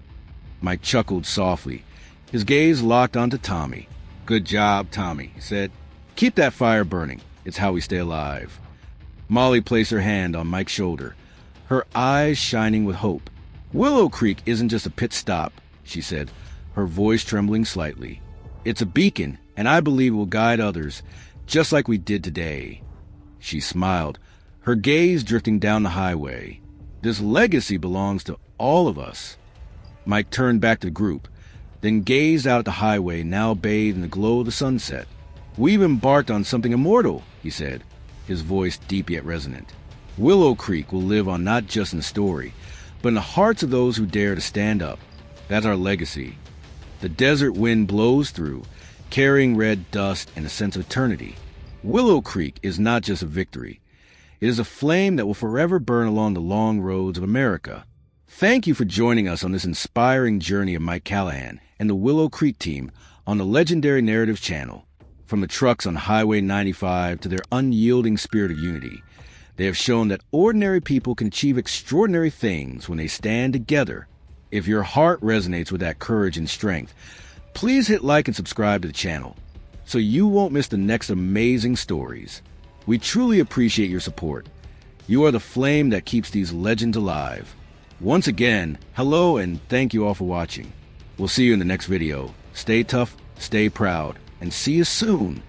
Mike chuckled softly, his gaze locked onto Tommy. "Good job, Tommy," he said. "Keep that fire burning. It's how we stay alive." Molly placed her hand on Mike's shoulder, her eyes shining with hope. "Willow Creek isn't just a pit stop," she said, her voice trembling slightly. "It's a beacon, and I believe it will guide others, just like we did today." She smiled, her gaze drifting down the highway. "This legacy belongs to all of us." Mike turned back to the group, then gazed out at the highway now bathed in the glow of the sunset. "We've embarked on something immortal," he said, his voice deep yet resonant. "Willow Creek will live on not just in the story, but in the hearts of those who dare to stand up. That's our legacy." The desert wind blows through, carrying red dust and a sense of eternity. Willow Creek is not just a victory. It is a flame that will forever burn along the long roads of America. Thank you for joining us on this inspiring journey of Mike Callahan and the Willow Creek team on the legendary Narratives channel. From the trucks on Highway 95 to their unyielding spirit of unity, they have shown that ordinary people can achieve extraordinary things when they stand together. If your heart resonates with that courage and strength, please hit like and subscribe to the channel so you won't miss the next amazing stories. We truly appreciate your support. You are the flame that keeps these legends alive. Once again, hello and thank you all for watching. We'll see you in the next video. Stay tough, stay proud, and see you soon.